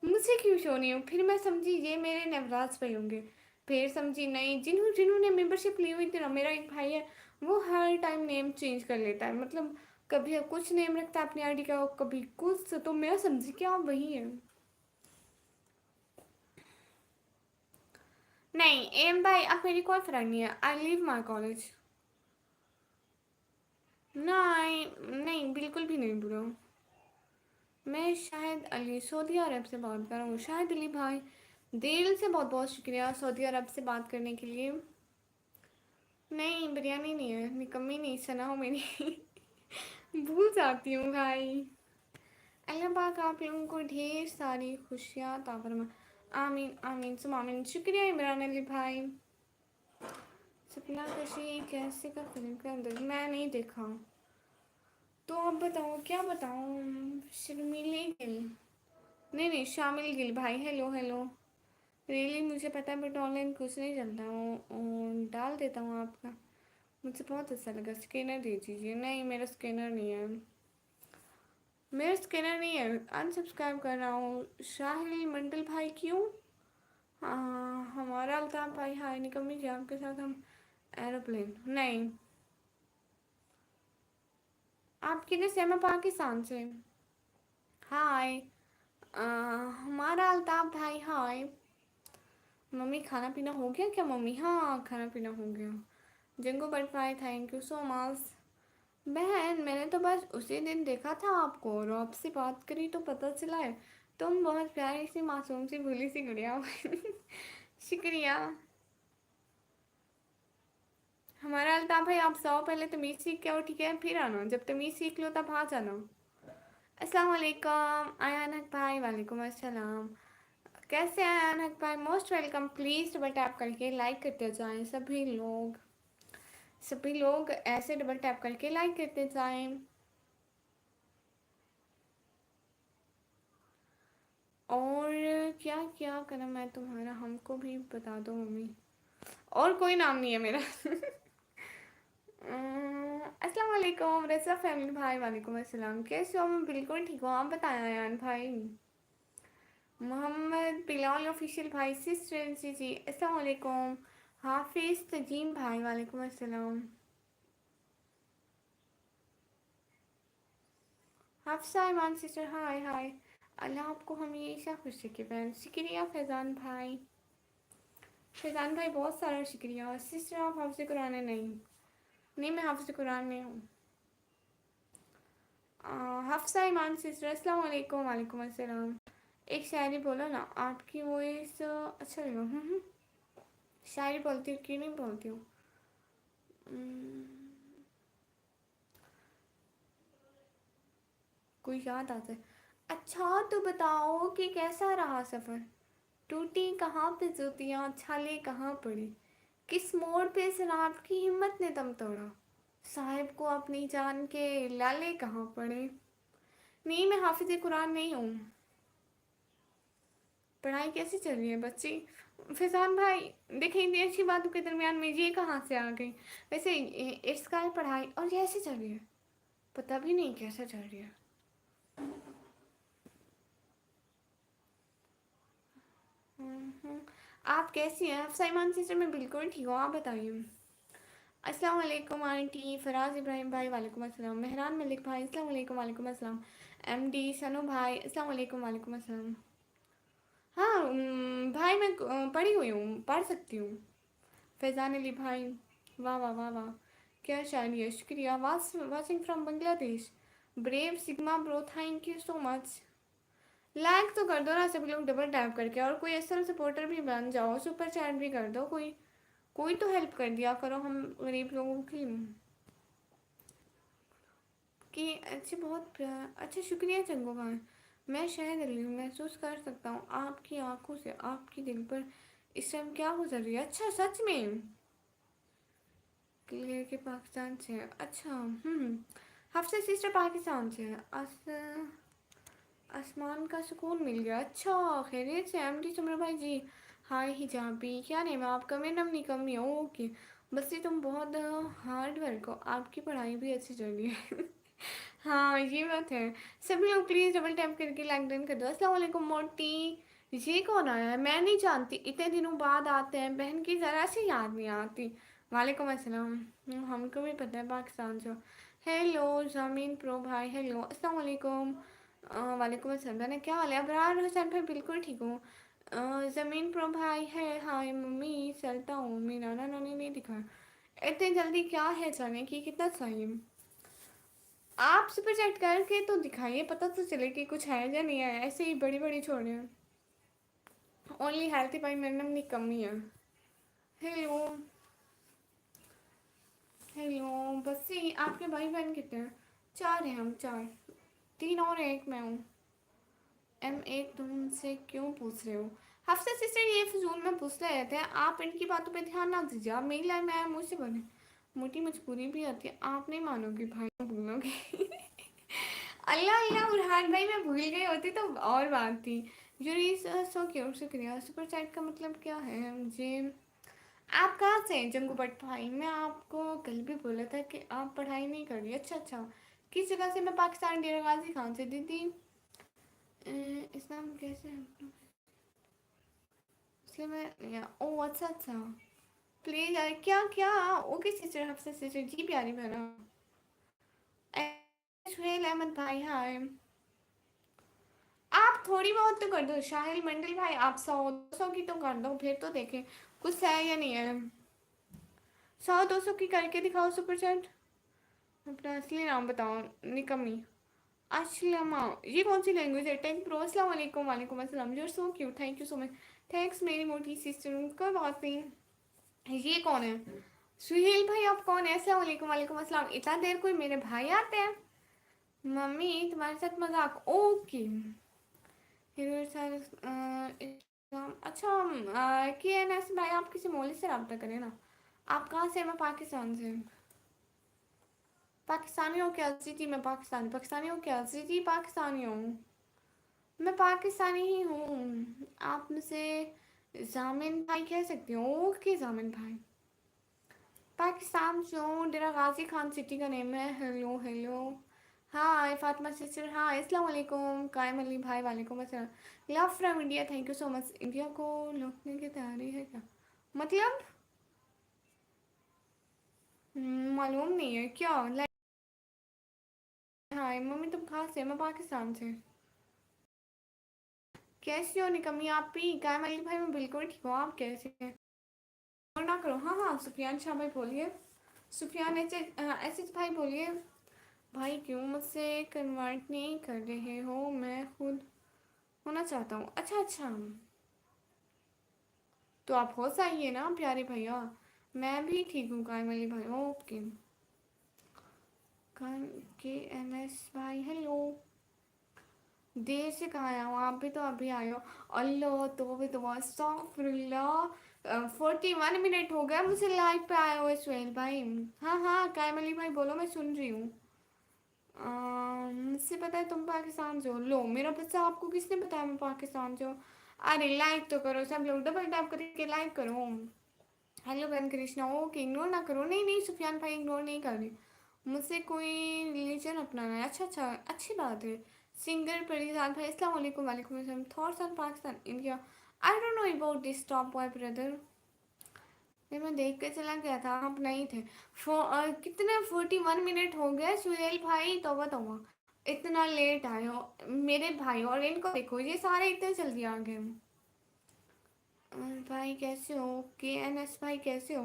मुझे क्यों शो नहीं हो? फिर मैं समझी ये मेरे नवराज भाई होंगे। फिर समझी नहीं, जिन्होंने मेंबरशिप ली हुई थी ना, मेरा एक भाई है, वो हर टाइम नेम चेंज कर लेता है। मतलब कभी कुछ नेम रखता है अपनी आईडी का, कभी कुछ, तो मैं समझी क्या वही है। नहीं एम भाई आप मेरी कोई फ्रेंड नहीं है, आई लीव माई कॉलेज। नहीं नहीं बिल्कुल भी नहीं बुरा। मैं शाहिद अली सऊदी अरब से बात कर रहा हूँ। शाहिद अली भाई दिल से बहुत बहुत शुक्रिया सऊदी अरब से बात करने के लिए। नहीं बिरयानी नहीं है, निकम्मी नहीं सना हो मेरी। भूल जाती हूँ भाई। अल्लाह पाक आप लोगों को ढेर सारी खुशियाँ अता फरमा। आमीन आमीन सुम आमीन। शुक्रिया इमरान अली भाई। सपना कशी कैसे का फिल्म के अंदर मैं नहीं देखा, तो आप बताओ क्या बताऊँ? शर्मीली गिल, नहीं नहीं शामिल गिल भाई, हेलो हेलो। रियली मुझे पता है बट ऑनलाइन कुछ नहीं चलता हूँ, डाल देता हूँ आपका। मुझे बहुत अच्छा लगा, स्कैनर दे दीजिए। नहीं मेरा स्कैनर नहीं है, मेरा स्कैनर नहीं है, अनसब्सक्राइब कर रहा हूँ। शाहिल मंडल भाई क्यों? हाँ हमारा अल्ताफ भाई, हाय निकम्मी जी आपके साथ हम एरोप्लेन नहीं। आप किधर से? मैं पाकिस्तान से। हाय हमारा अल्ताफ भाई, हाय। मम्मी खाना पीना हो गया क्या मम्मी? हाँ खाना पीना हो गया। Ginkgo butterfly thank you so much. बहन मैंने तो बस उसी दिन देखा था आपको और आपसे बात करी तो पता चला है तुम बहुत प्यारी सी मासूम सी भूली सी गुड़िया हो। शुक्रिया। हमारा अल्ताफ भाई आप सौ पहले तमीज़ सीख के आओ ठीक है, फिर आना, जब तमीज़ सीख लो तब आ जाना। अस्सलाम वालेकुम अयान हक भाई, वालेकुम अस्सलाम। कैसे हैं अयान हक भाई? Most welcome. Please double tap करके लाइक करते जाएं सभी लोग, सभी लोग ऐसे डबल टैप करके लाइक करते जाएं। और क्या क्या करना मैं तुम्हारा, हमको भी बता दो मम्मी। और कोई नाम नहीं है मेरा। अस्सलाम वालेकुम रज़ा फैमिली भाई, वालेकुम अस्सलाम। कैसे हो? मैं बिल्कुल ठीक हूँ, आप बताएं यार भाई। मोहम्मद बिलाल ऑफिशियल भाई, सिस्टर जी जी अस्सलाम वालेकुम। हाफिज़ तजीम भाई, वालेकुम अस्सलाम। हाफसा ईमान सिस्टर, हाय हाय। अल्लाह आपको हमेशा खुश रखे बहन। शुक्रिया फैज़ान भाई, फैज़ान भाई बहुत सारा शुक्रिया। सिस्टर आप हाफिज़ कुरान है? नहीं नहीं मैं हाफिज़ कुरान में हूँ। हफ्सा ईमान सिस्टर अस्सलाम वालेकुम, वालेकुम अस्सलाम। एक शायरी बोलो ना, आपकी वॉइस अच्छा लगा। शायरी बोलती हूँ क्यों नहीं बोलती हूँ? कोई याद आता है। अच्छा तो बताओ कि कैसा रहा सफ़र? टूटी कहाँ पे जूतियाँ, छाले कहाँ पड़ी, किस मोड़ पे शराब की हिम्मत ने दम तोड़ा, साहिब को अपनी जान के लाले कहाँ पड़े। नहीं, मैं हाफिज़ कुरान नहीं हूँ। पढ़ाई कैसी चल रही है बच्ची? फैजान भाई, देखें इतनी अच्छी बातों के दरमियान में ये कहाँ से आ गई? वैसे इसका है पढ़ाई और ये ऐसे चल रही है, पता भी नहीं कैसे चल रही है। हम्म, आप कैसी हैं? आप साइमान सिस्टर, मैं बिल्कुल ठीक हूँ, आप बताइए। अस्सलाम वालेकुम आंटी। फराज इब्राहिम भाई वालेकुम अस्सलाम। मेहरान मलिक भाई अस्सलाम वालेकुम वालेकुम अस्सलाम। एमडी सनो भाई अस्सलाम वालेकुम वालेकुम अस्सलाम। हाँ भाई मैं पढ़ी हुई हूँ, पढ़ सकती हूँ। फैज़ान अली भाई, वाह वाह वाह वाह, क्या शायरी है, शुक्रिया। Watching from Bangladesh, brave sigma bro, thank you so much. Like तो कर दो ना सभी लोग डबल टैप करके, और कोई असल सपोर्टर भी बन जाओ, सुपर चैट भी कर दो, कोई कोई तो हेल्प कर दिया करो हम गरीब लोगों की। कि अच्छे बहुत अच्छा, शुक्रिया चंगू भाई। मैं शायद अली हूँ, महसूस कर सकता हूँ आपकी आंखों से आपकी दिल पर इस टाइम क्या गुजर रही है। अच्छा सच में? क्लियर के पाकिस्तान से है। अच्छा हफ्ते सिस्टर पाकिस्तान से है। आसमान का सुकून मिल गया। अच्छा खैरियत से? एमडी सुमर भाई जी, हाय हिजाबी, क्या नेम है आपका? मेरा नाम निकम्मी है। ओके, बस ये तुम बहुत हार्ड वर्क हो, आपकी पढ़ाई भी अच्छी चल रही है। हाँ ये बात है। सभी लोग प्लीज़ डबल टैप करके लाइक डन कर दो। अस्सलाम वालेकुम मोटी, ये कौन आया है? मैं नहीं जानती, इतने दिनों बाद आते हैं, बहन की ज़रा सी याद नहीं आती। वालेकुम अस्सलाम। हमको भी पता है पाकिस्तान से हो। हेलो जामीन प्रो भाई, हेलो अस्सलाम वालेकुम। वालेकुम अस्सलाम। मैंने क्या हाल है? अबरार हुसैन भाई बिल्कुल ठीक हूँ। ज़मीन प्रो भाई है, हाय मम्मी चलता हूँ, मेरा नाना नानी नहीं दिखा। इतनी जल्दी क्या है जाने की, कितना चाहिए? आप सुपर चैट करके तो दिखाइए, पता तो चले कि कुछ है या नहीं है, ऐसे ही बड़ी बड़ी छोड़े। ओनली हेल्थी भाई, मेरा नाम निकम्मी है। Hello hello. बस ही आपके भाई बहन कितने हैं? 4 हैं हम, 4। 3 और हैं, एक मैं हूँ। M1 तुमसे क्यों पूछ रहे हो? हफ्सा सिस्टर ये फजूल में पूछ रहे थे, आप इनकी बातों पे ध्यान ना दीजिए। आप मेरी लाइफ में आए मुझसे बने, मोटी मजबूरी भी आती है, आप नहीं मानोगे भाई, भूलोगे। अल्लाह अल्लाह बुरहान भाई, मैं भूल गई होती तो और बात थी। यूरी सो क्यों, शुक्रिया। सुपर चैट का मतलब क्या है मुझे? आप कहाँ से हैं जंगू भट्ट भाई? मैं आपको कल भी बोला था कि आप पढ़ाई नहीं कर रही। अच्छा अच्छा, किस जगह से? मैं पाकिस्तान, डेरा गाजी खान से। दीदी इस्लाम कैसे है? इसलिए मैं ओ अच्छा अच्छा, प्लीज यार, क्या क्या? ओके सिस्टर, हफ्सा सिस्टर जी, प्यारी बहना। सुहेल अहमद भाई हाय। आप थोड़ी बहुत तो कर दो। शाहिल मंडल भाई, आप 100-200 की तो कर दो, फिर तो देखें कुछ है या नहीं है। 100-200 की करके दिखाओ सुपर चैट। अपना असली नाम बताओ। निकम्मी अशलमा, ये कौन सी लैंग्वेज है? टेक प्रो अस्सलाम वालेकुम। वालेकुम अस्सलाम, you are so cute, thank you so much. Thanks मेरी मोटी सिस्टर। कोई बात नहीं। ये कौन है? सुहेल भाई आप कौन है? अस्सलाम वालेकुम। वालेकुम अस्सलाम। इतना देर कोई मेरे भाई आते हैं? मम्मी तुम्हारे साथ मजाक, ओके। हीरो सर अच्छा के एन एस भाई, आप किसी मौली से रब्ता करें ना। आप कहाँ से? मैं पाकिस्तान से। पाकिस्तानी हो क्या? जी मैं पाकिस्तानी। पाकिस्तानी हो क्या? जी पाकिस्तानी हूँ। मैं पाकिस्तानी ही हूँ। आप मुझसे जामिन भाई कह सकती हो। ओके जामिन भाई। पाकिस्तान से हूँ, डेरा गाजी खान सिटी का नेम है। Hello hello. Hi Fatima sister, hi अस्सलाम वालेकुम। कायम अली भाई वालेकुम अस्सलाम। Love from India, thank you so much. India को लौटने की तैयारी है क्या मतलब? मालूम नहीं है क्या। लाइक हाय मम्मी, तुम कहाँ से? मैं पाकिस्तान से। कैसी हो निकम्मी? आप भी? कायम अली भाई मैं बिल्कुल ठीक हूँ, आप कैसे हैं? और ना करो। हाँ हाँ, सुफियान शाह भाई बोलिए। सुफियान एच एच भाई बोलिए। भाई क्यों मुझसे कन्वर्ट नहीं कर रहे हो? मैं खुद होना चाहता हूँ। अच्छा अच्छा, तो आप हो जाइए ना प्यारे भैया। मैं भी ठीक हूँ कायम अली भाई। ओके। के एन एस भाई हेलो। देर से कहाँ आया हूँ, आप भी तो अभी आए हो। अल्लाह तो भी तो अस्तगफुरुल्लाह, 41 मिनट हो गया मुझे लाइव पे आए हुए सुहेल भाई। हाँ हाँ कायम अली भाई बोलो, मैं सुन रही हूँ। मुझसे पता है तुम पाकिस्तान से हो। लो मेरा बच्चा, आपको किसने बताया मैं पाकिस्तान से हूँ? अरे लाइक तो करो सब लोग, डबल टैप करके लाइक करो। हेलो बहन कृष्णा, ओके इग्नोर ना करो। नहीं नहीं सुफियान भाई इग्नोर नहीं कर रही, मुझसे कोई रिलीजन अपनाना है। अच्छा अच्छा अच्छी बात है। सिंगर परिजान भाई अस्सलाम वालेकुम। वालेकुम अस्सलाम। Thoughts on Pakistan India, I don't know about this top boy brother. नहीं मैं देख के चला गया था, आप नहीं थे। कितने 41 मिनट हो गए सुहेल भाई, तौबा तौबा इतना लेट आए हो मेरे भाई। और इनको देखो ये सारे इतने जल्दी आ गए। और भाई कैसे हो? के एन एस भाई कैसे हो?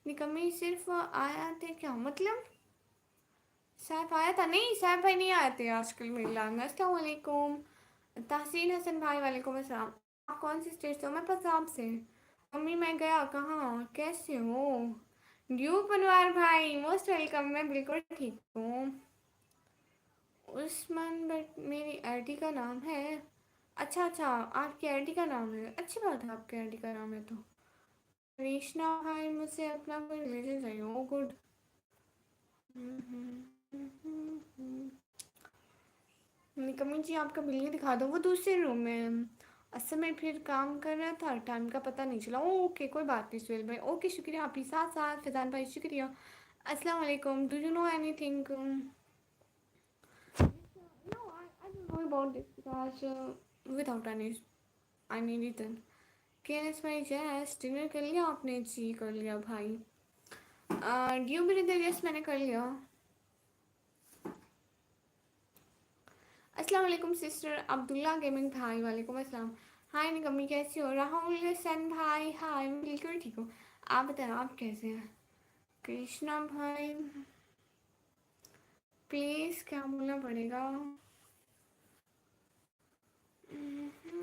निकम्मी सिर्फ आया थे क्या मतलब? सैफ आया था? नहीं सैफ भाई नहीं आए थे आजकल मेरे लाइफ में। अस्सलाम वालेकुम। तहसीन हसन भाई वालेकुम अस्सलाम। आप कौन सी स्टेट से हो? मैं पंजाब से। मम्मी मैं गया कहाँ, कैसे हो? ड्यू पनवार भाई मोस्ट वेलकम, मैं बिल्कुल ठीक हूँ। उस्मान बट मेरी आईडी का नाम है। अच्छा अच्छा आपकी आईडी का नाम है, अच्छी बात है आपकी आईडी का नाम है तो। कृष्णा भाई मुझसे अपना कोई रिलेशन चाहिए, ओ गुड। निकम्मी जी आपका बिल्ली दिखा दो, वो दूसरे रूम में। असल में फिर काम कर रहा था, टाइम का पता नहीं चला। ओके कोई बात नहीं सुहेल भाई, ओके शुक्रिया आपकी। साथ साथ फैजान भाई शुक्रिया। अस्सलाम वालेकुम। Do you know anything? No, I don't know about this because without any reason. KNS भाई यस, डिनर कर लिया आपने? जी कर लिया भाई। ड्यू मेरे इधर, यस मैंने कर लिया। अस्सलाम वालेकुम सिस्टर अब्दुल्ला गेमिंग भाई, वालेकुम अस्सलाम। हाय निकम्मी कैसी हो? राहुल सन भाई हाय, मैं बिल्कुल ठीक हूँ। आप बताएं आप कैसे हैं? कृष्णा भाई प्लीज़ क्या बोलना पड़ेगा?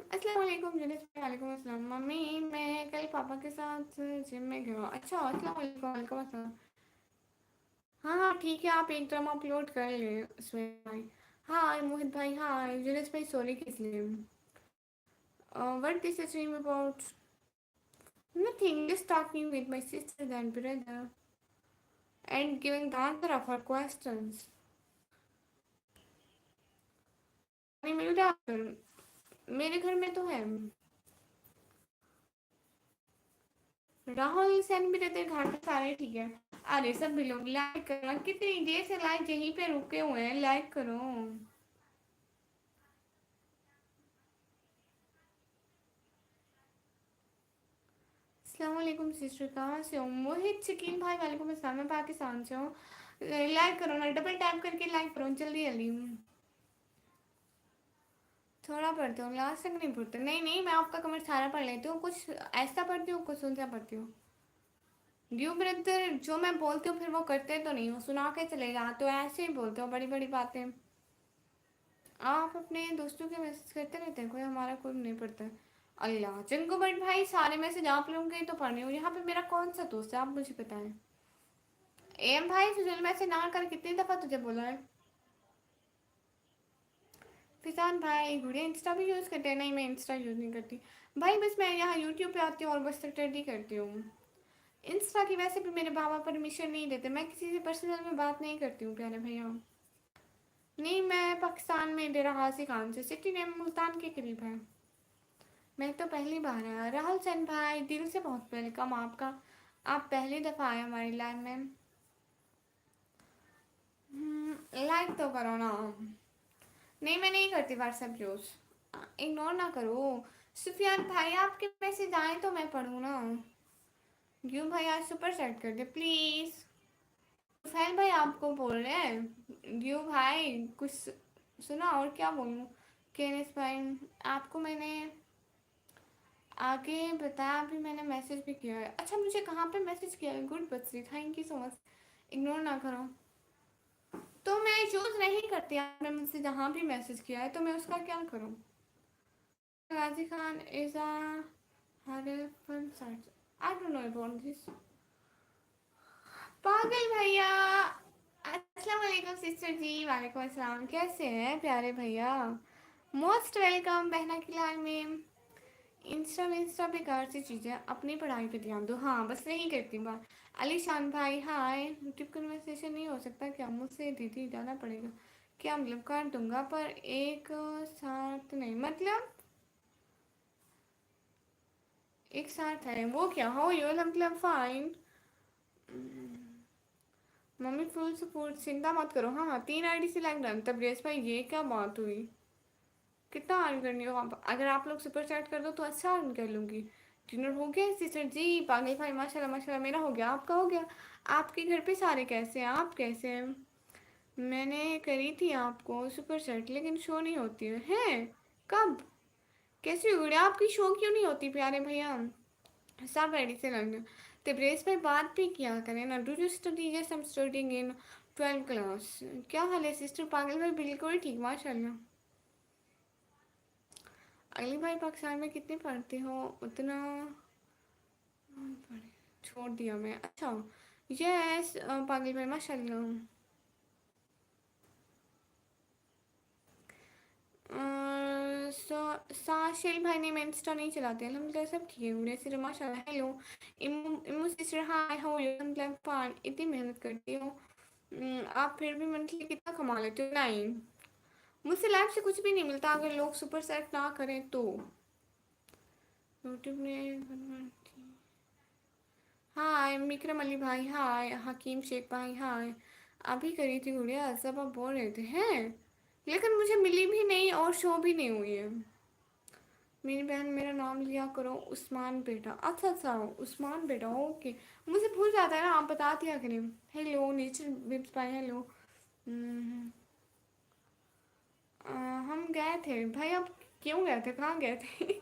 अस्सलाम वालेकुम जुनेद भाई, वालेकुम अस्सलाम। मम्मी मैं कल पापा के साथ जिम में गया। अच्छा अस्सलाम वालेकुम, वालेकुम अस्सलाम। हाँ हाँ ठीक है, आप एक ड्रामा अपलोड कर ले उसमें भाई। हाय मोहित भाई हाय। जुनेद भाई सॉरी किस लिए? What this is dream about? Nothing, just talking with my sister and brother and giving the answer of her questions. नहीं मिल रहा मेरे घर में तो है। राहुल सेन भी रहते घर पे सारे ठीक है। अरे सब भी लोग लाइक करना, कितनी देर से लाइक यहीं पे रुके हुए हैं, लाइक करो। अस्सलाम वालेकुम सिस्टर, कहाँ से हो? मोहित शकील भाई वालेकुम अस्सलाम, मैं पाकिस्तान से हूँ। लाइक करो ना, डबल टैप करके लाइक करो जल्दी जल्दी। थोड़ा पढ़ती हूँ, लास्ट तक नहीं पढ़ती। नहीं नहीं मैं आपका कमेंट सारा पढ़ लेती हूँ, कुछ ऐसा पढ़ती हूँ कुछ उनसा पढ़ती हूँ। ड्यू ब्रदर जो मैं बोलती हूँ फिर वो करते तो नहीं हो, सुना के चले जा तो ऐसे ही बोलते हो बड़ी बड़ी बातें। आप अपने दोस्तों के मैसेज करते रहते हैं, कोई हमारा कोई नहीं पढ़ता है। अल्लाह जिनको बट भाई सारे मैसेज आप लोगों के ही तो पढ़ने हो, यहाँ पे मेरा कौन सा दोस्त है आप मुझे बताएं। एम भाई फिजूल मैसेज ना कर, कितनी दफ़ा तुझे बोला है? फिजान भाई गुड़िया इंस्टा भी यूज़ करते हैं? नहीं मैं इंस्टा यूज़ नहीं करती भाई, बस मैं यहाँ यूट्यूब पे आती हूँ और बस स्टडी करती हूँ। इंस्टा की वैसे भी मेरे बाबा परमिशन नहीं देते, मैं किसी से पर्सनल में बात नहीं करती हूँ प्यारे भैया। नहीं मैं पाकिस्तान में डेरा गाजी खान से, सिटी नेम मुल्तान के करीब है। मैं तो पहली बार आया। राहुल सेन भाई दिल से बहुत वेलकम आपका, आप पहली दफ़ा आए हमारी लाइफ में। लाइक तो करो ना। नहीं मैं नहीं करती व्हाट्सएप यूज़, इग्नोर ना करो। सुफियान भाई आपके मैसेज आए तो मैं पढ़ूँ ना। क्यों भाई आज सुपर सेट कर दे प्लीज़। फैल भाई आपको बोल रहे हैं ड्यू भाई कुछ सुना, और क्या बोलूँ? केनेस भाई आपको मैंने आगे बताया भी, मैंने मैसेज भी किया है। अच्छा मुझे कहाँ पे मैसेज किया है? गुड बच्ची thank you so much, ignore ना करो। तो मैं यूज़ नहीं करती, आपने मुझसे जहाँ भी मैसेज किया है तो मैं उसका क्या करूँ? गाजी खान इज़ अ हरफन site, I don't know about this. पागल भैया अस्सलाम वालेकुम सिस्टर जी, वालेकुम अस्सलाम, कैसे हैं प्यारे भैया? मोस्ट वेलकम बहना की लाइन में। इंस्टा बेकार सी चीज़ है, अपनी पढ़ाई पे ध्यान दो। हाँ बस नहीं करती बात। अलीशान भाई हाय। यूट्यूब कन्वर्सेशन नहीं हो सकता क्या? मुझसे दीदी जाना पड़ेगा क्या? मतलब कर दूंगा पर एक साथ नहीं, मतलब एक साथ है वो क्या हो यो मतलब फाइन। मम्मी फुल सपोर्ट, चिंता मत करो। हाँ हाँ 3 आईडी से लाइक डन। तब रेस भाई ये क्या बात हुई? कितना अर्न करनी हो आप? अगर आप लोग सुपर चैट कर दो तो अच्छा अर्न कर लूँगी। डिनर हो गया सिस्टर जी? पागल भाई माशाल्लाह माशाल्लाह, मेरा हो गया, आपका हो गया? आपके घर पे सारे कैसे हैं? आप कैसे हैं? मैंने करी थी आपको सुपर चैट लेकिन शो नहीं होती है। हैं? कब? कैसे हुई गुड़िया? आपकी शो क्यों नहीं होती प्यारे भैया? सब रेडी से लगना। तिब्रेज पे बात भी किया करें ना। Do you study? Yes I am studying in 12th class. क्या हाल है सिस्टर? पागल भाई बिल्कुल ठीक माशाल्लाह। अगली भाई पाकिस्तान में कितने पढ़ते हो? उतना छोड़ दिया मैं। अच्छा यस पागल भाई माशाल्लाह। साशिल भाई ने मैं इंस्टा नहीं चलाते अलहमदिल्ला, सब ठीक है। गुड़िया सिस्टर माशाल्लाह। हेलो इमू इमू sister hi how are you? अलहमदिल्ला फाइन। इतनी मेहनत करती हो। आप फिर भी मंथली कितना कमा लेते हो? नहीं, मुझसे लाइफ से कुछ भी नहीं मिलता अगर लोग सुपर सेट ना करें तो। यूट्यूब ने हाय विक्रम अली भाई हाय। हकीम शेख भाई हाय। अभी करी थी गुड़िया, सब आप बोल रहे थे हैं लेकिन मुझे मिली भी नहीं और शो भी नहीं हुई है। मेरी बहन मेरा नाम लिया करो उस्मान बेटा। अच्छा अच्छा उस्मान बेटा ओके। मुझे भूल जाता है ना, आप बता दिया करें। हेलो नेचर विप्स भाई हेलो। हम्म, हम गए थे भाई। आप क्यों गए थे? कहाँ गए थे?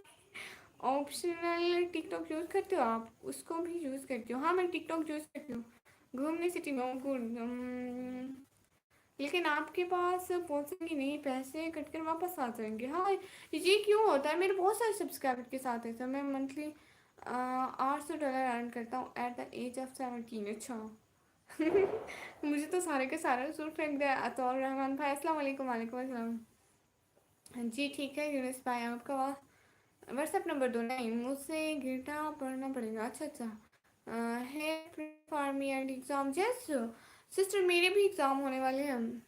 ऑप्शनल टिकटॉक यूज़ करते हो आप? उसको भी यूज़ करती हो? हाँ मैं टिकटॉक यूज़ करती हूँ। घूमने सिटी में हूँ गुड। लेकिन आपके पास पहुँचेंगे नहीं, पैसे कट कर वापस आ जाएंगे। हाँ ये क्यों होता है? मेरे बहुत सारे सब्सक्राइबर के साथ है सर। मैं मंथली $800 अर्न करता हूँ एट द एज ऑफ 17। अच्छा मुझे तो सारे के सारे सूट फेंक दिया। अतौर रहमान भाई अस्सलाम वालेकुम। वालेकुम अस्सलाम। हाँ जी ठीक है यूनिस भाई। आपका व्हाट्सएप नंबर दो। नहीं मुझसे गिरना पढ़ना पड़ेगा। अच्छा अच्छा है for me and exam. Yes sister मेरे भी एग्ज़ाम होने वाले हैं।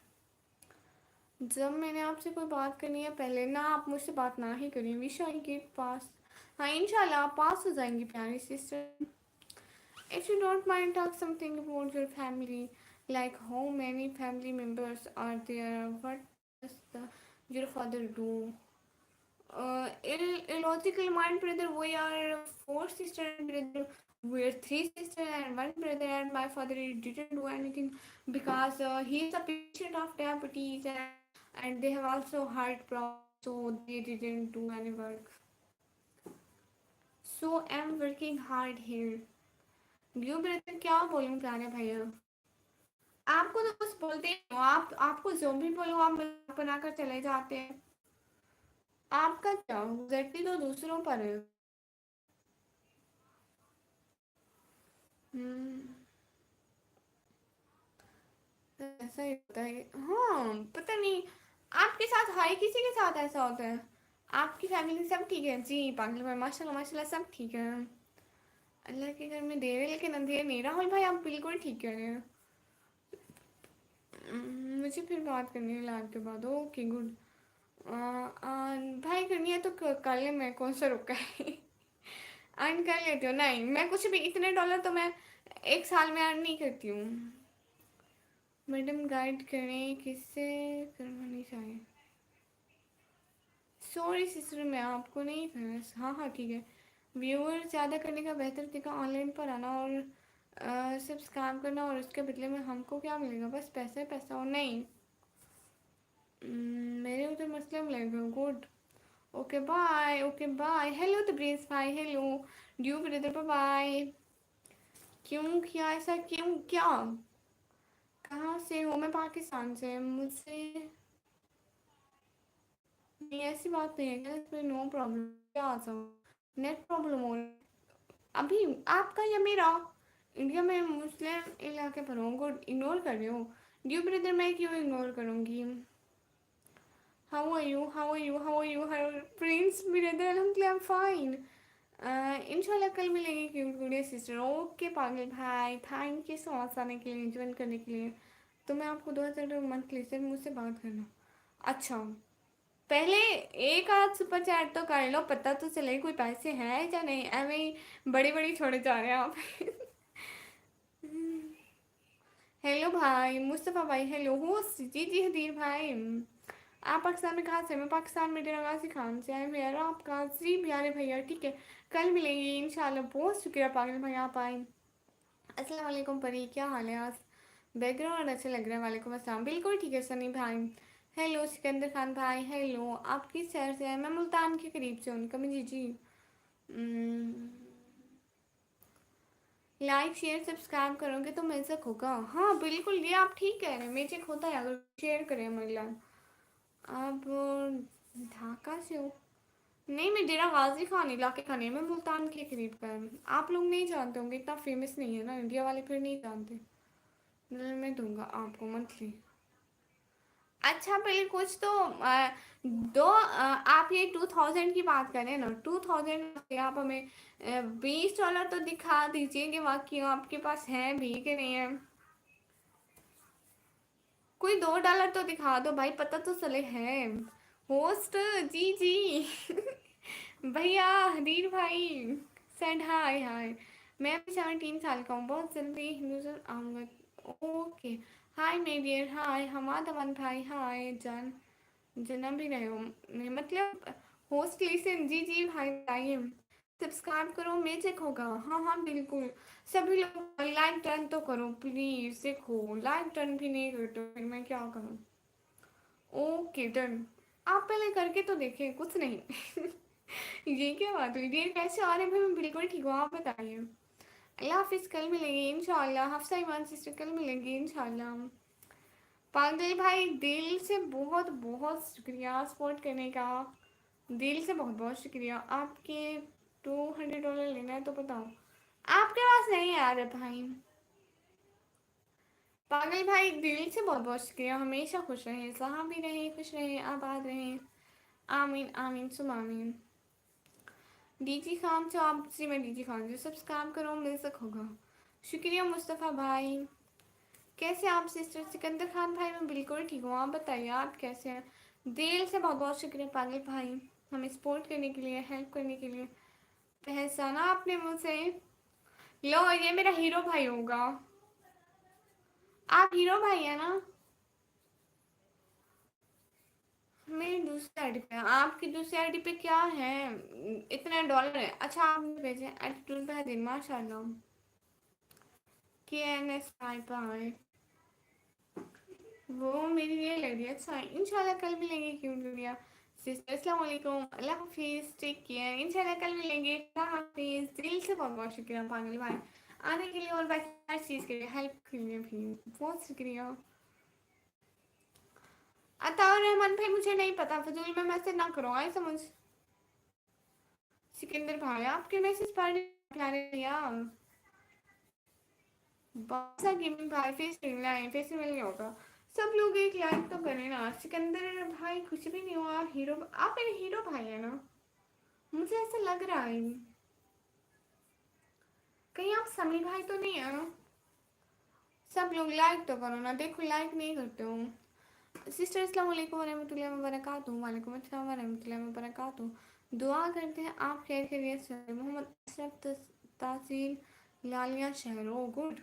जब मैंने आपसे कोई बात करनी है पहले ना आप मुझसे बात ना ही करिए। Wish I get pass. हाँ इंशाल्लाह आप पास हो जाएंगी प्यारी sister. If you don't mind talk something about your family like how many family members are there, what does the your father do? illogical mind brother, we are four sisters and brother. We're three sisters and one brother, and my father didn't do anything because he is a patient of diabetes and they have also heart problems, so they didn't do any work. So I'm working hard here. You brother क्या बोलूं प्यारे भैया? आपको तो बस बोलते ही हो। आप आपको जो भी बोलो आप मजाक बनाकर चले जाते हैं। आपका क्या गलती तो दूसरों पर है। हम्म ऐसा ही होता है। हाँ पता नहीं आपके साथ हाय किसी के साथ ऐसा होता है? आपकी फैमिली सब ठीक है? जी पागल भाई माशाल्लाह माशाल्लाह सब ठीक है। अल्लाह के घर में देर है लेकिन अंधेर नहीं। राहुल भाई आप बिल्कुल ठीक कह रहे हैं। मुझे फिर बात करनी है लाइव के बाद। Okay good. भाई करनी है तो कर ले। मैं कौन सा रुका है अर्न कर लेती हूँ। नहीं मैं कुछ भी इतने डॉलर तो मैं एक साल में अर्न नहीं करती हूँ। मैडम गाइड करें किससे करवानी चाहिए? सॉरी सिस्टर मैं आपको नहीं कर। हाँ हाँ ठीक है। व्यूअर ज़्यादा करने का बेहतर तरीका ऑनलाइन पर आना और सब्सक्राइब करना और उसके बदले में हमको क्या मिलेगा? बस पैसे पैसा और नहीं। मेरे उधर मसला मिलेगा। Good okay bye. Okay bye. Hello Tabrez भाई हेलो। Due brother bye. क्यों किया ऐसा? क्यों क्या? कहाँ से हो? मैं पाकिस्तान से। मुझसे नहीं ऐसी बात नहीं है। क्या इसमें नो प्रॉब्लम? क्या आ जाओ नेट प्रॉब्लम हो रही है अभी आपका या मेरा? इंडिया में मुस्लिम इलाके पर हूँ। गुड इग्नोर कर रहे हो? ड्यू ब्रदर मैं क्यों इग्नोर करूँगी? How are you prince brother? अल्हम्दुलिल्लाह आई एम फाइन। इंशाल्लाह कल मिलेंगे क्यूट गुड़िया सिस्टर। ओके पागल भाई, थैंक यू सो मच आने के लिए, ज्वाइन करने के लिए। तो मैं आपको 2000 मंथली से मुझसे बात करना। अच्छा, पहले एक आध सुपर चैट तो कर लो, पता तो चले कोई पैसे हैं या नहीं। एवं ही बड़ी बड़ी छोड़े जा रहे हैं आप। हेलो भाई मुस्तफ़ा भाई, हेलो हो जी जी हदीर भाई। आप पाकिस्तान में कहाँ से? मैं पाकिस्तान में डरागासी खान से आए भैया। आप कहाँ जी प्यारे भैया? ठीक है, कल मिलेंगे इंशाल्लाह। बहुत शुक्रिया पागल भाई आप आए। अस्सलाम वालेकुम परी, क्या हाल है? आज बैकग्राउंड अच्छा लग रहा है। वालेकुम अस्सलाम, बिल्कुल ठीक है सनी भाई। हेलो सिकंदर खान भाई, हेलो। आप किस शहर से हैं? मैं मुल्तान के करीब से हूँ। कमी जी जी। लाइक शेयर सब्सक्राइब करोगे तो मेजक होगा। हाँ बिल्कुल, ये आप ठीक कह रहे हैं, मेजक होता है अगर शेयर करें। मतलब आप ढाका से हो? नहीं, मैं डेरा गाजी खान इलाके का नहीं, मैं मुल्तान के करीब का है। आप लोग नहीं जानते होंगे, इतना फेमस नहीं है ना इंडिया वाले, फिर नहीं जानते। मैं दूंगा आपको मंथली। अच्छा पहले कुछ तो दो आप ये 2000 की बात करें ना, 2000 आप हमें $20 तो दिखा दीजिए कि वाकई आपके पास है भी कि नहीं है। कोई $2 तो दिखा दो भाई, पता तो चले है। होस्ट जी जी। भैया हदीर भाई सेंड हाय हाय। मैं भी 17 साल का हूँ, बहुत जल्दी हिंदुस्तान आऊँगा। ओके, हाय मेरी डियर, हाय हमाद अमन भाई, हाय जान। जन्म भी रहे हो मतलब होस्ट लिसन जी जी भाई आइए। सब्सक्राइब करो, मैजिक होगा। हाँ हाँ बिल्कुल, सभी लोग लाइक टर्न तो करो प्लीज। देखो लाइक टर्न भी नहीं करते हो, फिर मैं क्या करूँ? Okay done. आप पहले करके तो देखें, कुछ नहीं। ये क्या बात हुई? ये कैसे आ रहे हैं भाई? मैं बिल्कुल ठीक हूँ, आप बताइए। अल्लाह हाफिज, कल मिलेंगे इंशाल्लाह। हफ्सा ईमान सिस्टर कल मिलेंगे इंशाल्लाह। पागल भाई दिल से बहुत बहुत शुक्रिया सपोर्ट करने का। दिल से बहुत बहुत शुक्रिया। आपके $200 लेना है तो बताओ। आपके पास नहीं है यार भाई। पागल भाई दिल से बहुत बहुत शुक्रिया। हमेशा खुश रहें, सहा भी रहें, खुश रहें, आबाद रहें। आमीन आमीन सुम आमीन। डीजी खान से आप जी, मैं डीजी खान जो सब्सक्राइब करो मिल सक होगा। शुक्रिया मुस्तफ़ा भाई। कैसे आप सिस्टर? सिकंदर खान भाई मैं बिल्कुल ठीक हूँ, आप बताइए आप कैसे हैं? दिल से बहुत बहुत शुक्रिया पागल भाई, हमें सपोर्ट करने के लिए, हेल्प करने के लिए। पहचाना आपने मुझे? लो ये मेरा हीरो भाई होगा। आप हीरो भाई है ना? मेरी दूसरी आईडी पे, आपकी दूसरी आईडी पे क्या है? इतना डॉलर है? अच्छा आपने भेजे एटीट्यूड पे दिन माशाल्लाह। के एन एस आई पाए वो मेरी ये लग रही है। अच्छा इंशाल्लाह कल मिलेंगे क्यों दुनिया सिस्टर। अस्सलाम वालेकुम, अल्लाह हाफिज, टेक केयर। इंशाल्लाह कल मिलेंगे, अल्लाह हाफिज। दिल से बहुत बहुत शुक्रिया पागल भाई आने के लिए और बाकी हर चीज़ के लिए, हेल्प के लिए भी बहुत शुक्रिया। अताउर रहमान भाई मुझे नहीं पता, फजूल में मैसेज ना करो, आए समझ। सिकंदर भाई आपके मैसेज पढ़ प्यारे भैया। बादशाह गेमिंग भाई फेस मिलना है, फेस मिल गया होगा। सब लोग एक लाइक तो करें ना। सिकंदर भाई कुछ भी नहीं हुआ, हीरो आप मेरे हीरो भाई है ना? मुझे ऐसा लग रहा है। कहीं आप समी भाई तो नहीं है ना? सब लोग लाइक तो करो ना, देखो लाइक नहीं करते हो। सिस्टर अस्सलाम वालेकुम वरहमतुल्लाहि वबरकातुहू। वालेकुम अस्सलाम वरहमतुल्लाहि वबरकातुहू। दुआ करते हैं आप खैर खैरियत से। मोहम्मद अशरफ तासील लालिया शहर, ओ गुड।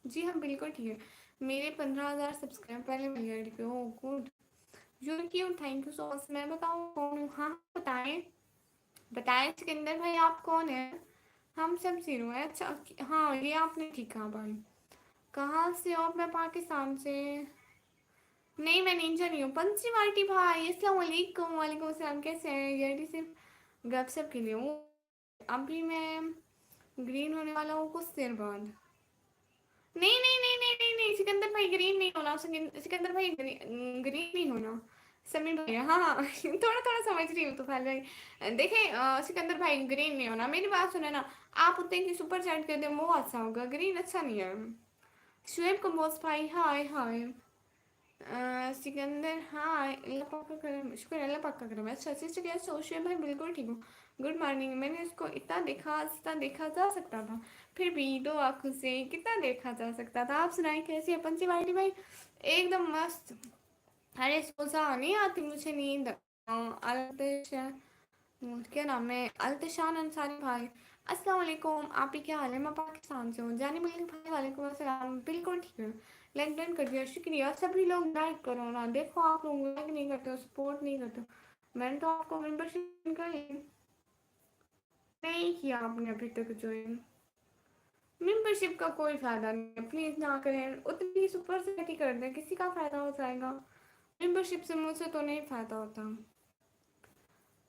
जी हाँ बिल्कुल ठीक है। मेरे 15,000 सब्सक्राइब पहले मेरी आईडी पे, ओ गुड। यू क्यों, थैंक यू सो मच। मैं बताऊँ कौन हूँ? हाँ बताएं, बताएं सिकंदर भाई आप कौन है? हम सब जीरो है। अच्छा हाँ ये आपने ठीक कहा भाई। कहाँ से हो आप? मैं पाकिस्तान से। नहीं मैं निंजा नहीं हूँ। पंची मार्टी भाई अस्सलाम वालेकुम। वालेकुम अस्सलाम, कैसे हैं? ये सिर्फ गपशप के लिए हूँ। अभी मैं ग्रीन होने वाला हूँ कुछ देर बाद। नहीं नहीं नहीं नहीं नहीं नहीं, सिकंदर भाई ग्रीन नहीं होना। सिकंदर भाई ग्रीन नहीं होना। समी भैया हाँ हाँ। थोड़ा थोड़ा समझ रही हूँ तो पहले देखें। सिकंदर भाई ग्रीन नहीं होना, मेरी बात सुने ना। आप उतने की सुपर चैट कर दे वो अच्छा होगा, ग्रीन अच्छा नहीं है। शुएब कम्बोज भाई हाय हाय। सिकंदर, हाँ अल्लाह पाक का करम, शुक्र अल्लाह पाक का करम है। अच्छा सिस्टर क्या सोच रहे हैं? भाई बिल्कुल ठीक हूँ। Good morning. मैंने इसको इतना देखा जा सकता था, फिर भी दो आंखों से कितना देखा जा सकता था। आप सुनाए कैसी है पंची वाली भाई? एकदम मस्त। अरे सोचा नहीं आती मुझे नींद। अल्तिश, क्या नाम है, अल्तिशान अंसारी भाई, अस्सलाम वालेकुम। आप ही क्या हाल है? मैं पाकिस्तान से हूँ। जानी मलिक भाई वालेकुम अस्सलाम, बिल्कुल ठीक है। लाइक डन कर दिया, शुक्रिया। सभी लोग लाइक करो ना, देखो आप लोग लाइक नहीं करते हो, सपोर्ट नहीं करते हो। मैंने तो आपको मेंबरशिप कर ली, नहीं किया आपने अभी तक ज्वाइन। मेंबरशिप का कोई फायदा नहीं है, प्लीज ना करें। उतनी सुपर सेट ही कर दें, किसी का फायदा हो जाएगा। मेंबरशिप से मुझसे तो नहीं फायदा होता।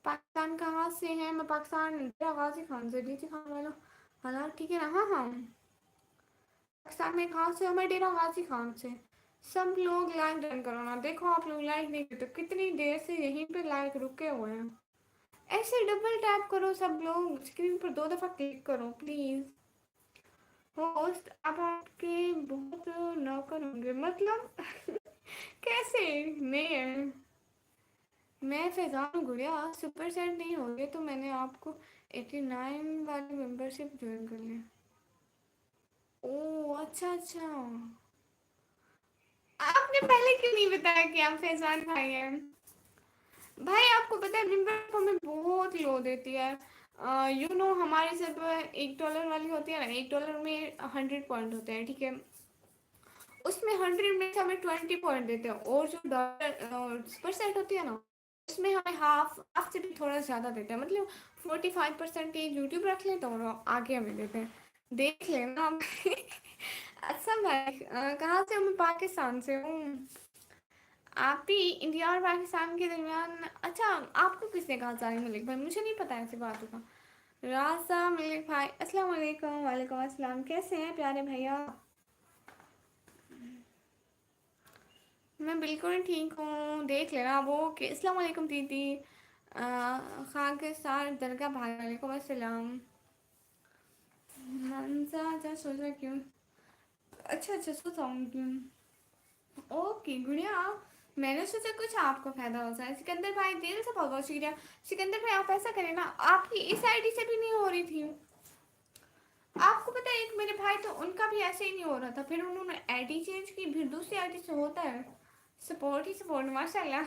पाकिस्तान कहाँ से हैं? मैं पाकिस्तान गाजी खान से, डीजी खान वाला हालात ठीक है ना? हाँ हाँ, पाकिस्तान में कहाँ से? मैं डेरा गाजी खान से। सब लोग लाइक डन करो ना, देखो आप लोग लाइक नहीं करते, कितनी देर से यहीं पे लाइक रुके हुए हैं। ऐसे डबल टैप करो, सब लोग स्क्रीन पर 2 दफ़ा क्लिक करो प्लीज। होस्ट अब आपके बहुत नौकर होंगे मतलब? कैसे? नहीं है, मैं फैजान गुड़िया, सुपर सेट नहीं हो गए तो मैंने आपको 89 वाली मेंबरशिप ज्वाइन कर ली। ओह अच्छा अच्छा, आपने पहले क्यों नहीं बताया कि आप फैजान भाई हैं? भाई आपको पता है मेंबरशिप हमें बहुत लो देती है। यू नो हमारी सब $1 वाली होती है ना, $1 में 100 पॉइंट होते हैं, ठीक है? उसमें 100 में से हमें 20 पॉइंट देते हैं, और जो परसेंट होती है ना, उसमें हमें हाफ हाफ से भी थोड़ा ज़्यादा देते हैं, मतलब 45% यूट्यूब रख लेते हैं और आगे हमें देते हैं। देख लेना आप। अच्छा भाई, कहाँ से? मैं पाकिस्तान से हूँ। आप ही इंडिया और पाकिस्तान के दरमियान। अच्छा, आपको किसने कहा जाने मलिक भाई? मुझे नहीं पता ऐसी बातों का। राजा मलिक भाई अस्सलाम वालेकुम। वालेकुम अस्सलाम, कैसे हैं प्यारे भैया? मैं बिल्कुल ठीक हूँ, देख लेना वो कि अस्सलाम वालेकुम दीदी। खान के साथ दरगाह भाई वालेकुम अस्सलाम। हमजा जा सोचा क्यों? अच्छा अच्छा, सोचा हूँ क्यों? ओके गुड़िया, मैंने सोचा कुछ आपको फायदा हो जाए। सिकंदर भाई दिल से बहुत बहुत शुक्रिया। सिकंदर भाई आप ऐसा करें ना, आपकी इस आईडी से भी नहीं हो रही थी। आपको पता है एक मेरे भाई, तो उनका भी ऐसे ही नहीं हो रहा था, फिर उन्होंने आईडी चेंज की, फिर दूसरी आईडी से होता है। सपोर्ट ही सपोर्ट, माशाल्लाह।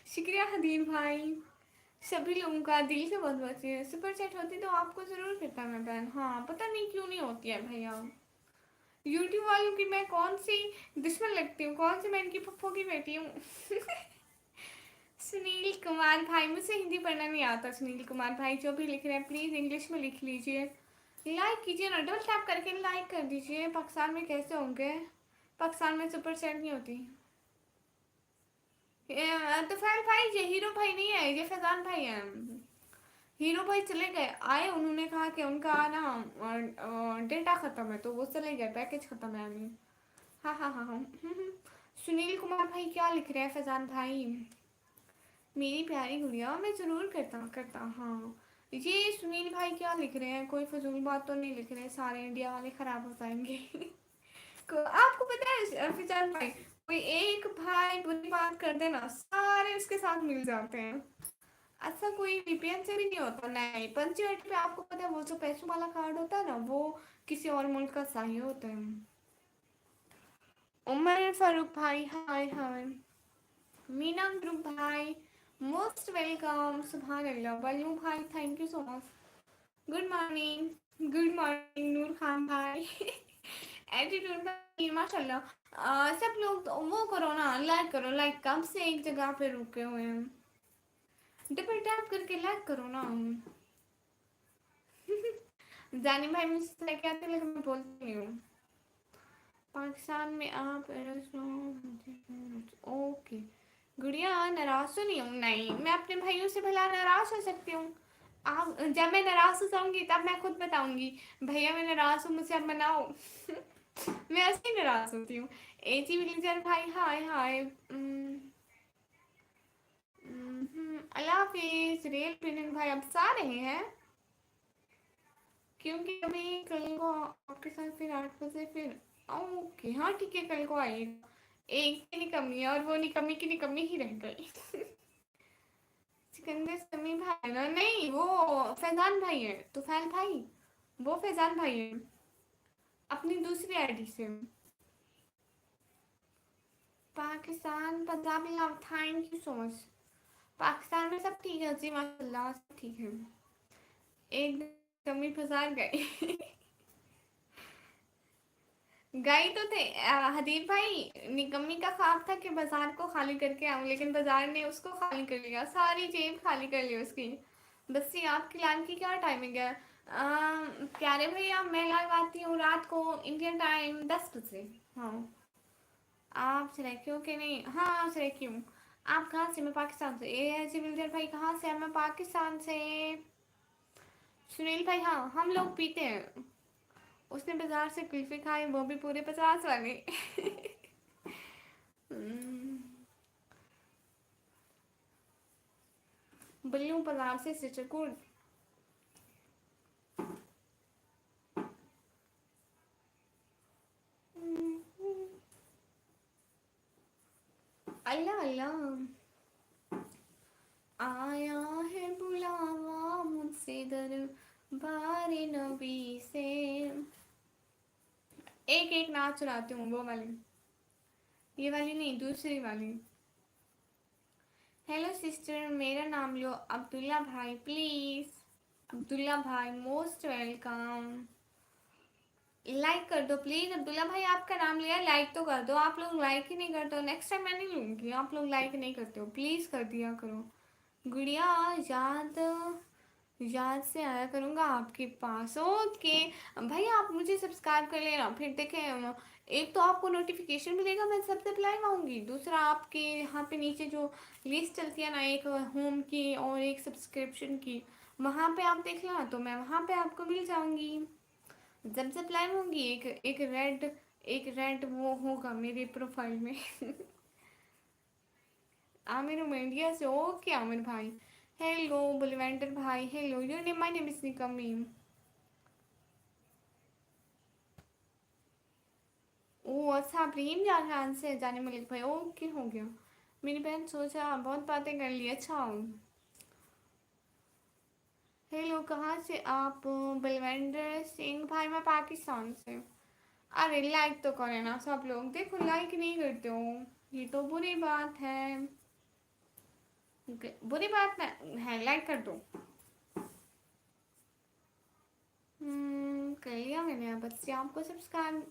शुक्रिया हदीन भाई। सभी लोगों का दिल से बहुत बहुत शुक्रिया। सुपर चैट होती तो आपको जरूर करता मैं बहन। हाँ पता नहीं क्यों नहीं होती है भैया। यूट्यूब वालों की मैं कौन सी दुश्मन लगती हूँ? कौन सी मैं इनकी पप्पो की बेटी हूँ? सुनील कुमार भाई, मुझसे हिंदी पढ़ना नहीं आता। सुनील कुमार भाई जो भी लिख रहे हैं प्लीज़ इंग्लिश में लिख लीजिए। लाइक कीजिए ना, डबल टैप करके लाइक कर दीजिए। पाकिस्तान में कैसे होंगे? पाकिस्तान में सुपर सेट नहीं होती। तो फैल भाई ये हीरो भाई नहीं है, ये फैजान भाई है। हीरो भाई चले गए, आए उन्होंने कहा कि उनका ना डेटा ख़त्म है, तो वो चले गए, पैकेज ख़त्म है अभी। हाँ हाँ हाँ हाँ। सुनील कुमार भाई क्या लिख रहे हैं फैजान भाई? मेरी प्यारी गुड़िया, मैं ज़रूर करता करता हाँ। ये सुनील भाई क्या लिख रहे हैं? कोई फजूल बात तो नहीं लिख रहे? सारे इंडिया वाले ख़राब हो जाएंगे। आपको पता है फैजान भाई, कोई एक भाई बुरी बात कर देना, सारे उसके साथ मिल जाते हैं। अच्छा, कोई वीपीएन से भी नहीं होता? नहीं, पंचवटी पे आपको पता है वो जो पैसों वाला कार्ड होता है ना, वो किसी और मुल्क का चाहिए होता है। उमर फारूक भाई हाय हाय। मीना ग्रुप भाई मोस्ट वेलकम। सुभान अल्लाह। बल्लू भाई thank you so much. Good morning. Good morning Noor Khan भाई। एटीट्यूड भाई माशाल्लाह। सब लोग तो वो करो ना, लाइक करो, लाइक कम से एक जगह पे रुके हुए हैं, डबल टैप करके लाइक करो ना। जानी भाई मुझसे क्या थे, लेकिन मैं बोलती नहीं हूँ। पाकिस्तान में आप ओके गुड़िया, नाराज तो नहीं हूँ? नहीं, मैं अपने भाइयों से भला नाराज हो सकती हूँ? आप जब मैं नाराज हो जाऊंगी तब मैं खुद बताऊंगी, भैया मैं नाराज हूँ, मुझसे अब मनाओ। मैं ऐसे ही नाराज होती हूँ। एजी विलेजर भाई हाय हाय। अल्लाह हाफिज। रियल प्रिंट भाई अब आ रहे हैं, क्योंकि अभी कल को आपके साथ फिर 8 बजे फिर। ओके हाँ ठीक है, कल को आइएगा। एक की निकम्मी है और वो निकम्मी की निकम्मी ही रह गई। सिकंदर समी भाई है ना? नहीं, वो फैजान भाई है, तुफैल भाई, वो फैजान भाई है अपनी दूसरी आईडी से। Pakistan Punjab love, thank you so much. Pakistan में सब ठीक है जी, माशाल्लाह सब ठीक है। एक दिन कमी बाजार गई। गई तो थे हदीब भाई, निकम्मी का ख्वाब था कि बाजार को खाली करके आऊं, लेकिन बाजार ने उसको खाली कर लिया, सारी जेब खाली कर ली उसकी। बस ये आपकी लाइन की क्या टाइमिंग है? प्यारे भैया मैं लाइव आती हूँ रात को इंडियन टाइम 10 बजे। हाँ, आप सिलेक्ट हो कि नहीं? हाँ सिलेक्ट हूँ। आप कहाँ से? मैं पाकिस्तान से। ए है सिविलर भाई कहाँ से? मैं पाकिस्तान से। सुनील भाई हाँ, हम लोग पीते हैं। उसने बाजार से कुल्फी खाई, वो भी पूरे 50 वाली। हम्म, बल्लू बाजार से सिस्टर। अल्लाह अल्लाह, आया है बुलावा मुझसे दर बारे नबी से। एक एक नाच चुराती हूँ, वो वाली, ये वाली नहीं, दूसरी वाली। हेलो सिस्टर, मेरा नाम लो अब्दुल्ला भाई प्लीज। अब्दुल्ला भाई मोस्ट वेलकम। लाइक कर दो प्लीज। अब्दुल्ला भाई आपका नाम लिया, लाइक तो कर दो। आप लोग लाइक ही नहीं करते हो, नेक्स्ट टाइम मैं नहीं लूंगी। आप लोग लाइक नहीं करते हो, प्लीज कर दिया करो। गुड़िया, याद याद से आया करूँगा आपके पास। ओके भाई, आप मुझे सब्सक्राइब कर लेना, फिर देखें। एक तो आपको नोटिफिकेशन मिलेगा, मैं सबसे पहले आऊँगी। दूसरा, आपके यहाँ पे नीचे जो लिस्ट चलती है ना, एक होम की और एक सब्सक्रिप्शन की, वहाँ पे आप देख लेना, तो मैं वहाँ पे आपको मिल जाऊँगी। जब जब लाइव होंगी, एक रेड वो होगा मेरे प्रोफाइल में। आमिर, हूँ इंडिया से। ओके आमिर भाई, हेलो बुलवेंडर भाई, hello, your name, my name is निकमी। ओ अच्छा, आप रहीम जान से जाने मलिक भाई, ओके हो गया। मेरी बहन सोचा बहुत बातें कर ली, अच्छा। हेलो, कहाँ से आप? बलविंदर सिंह भाई, मैं पाकिस्तान से। अरे लाइक तो करें ना सब लोग, देखो लाइक नहीं करते हो, ये तो बुरी बात है। बुरी बात है, लाइक कर दो। कर लिया मैंने, अब बस आपको सब्सक्राइब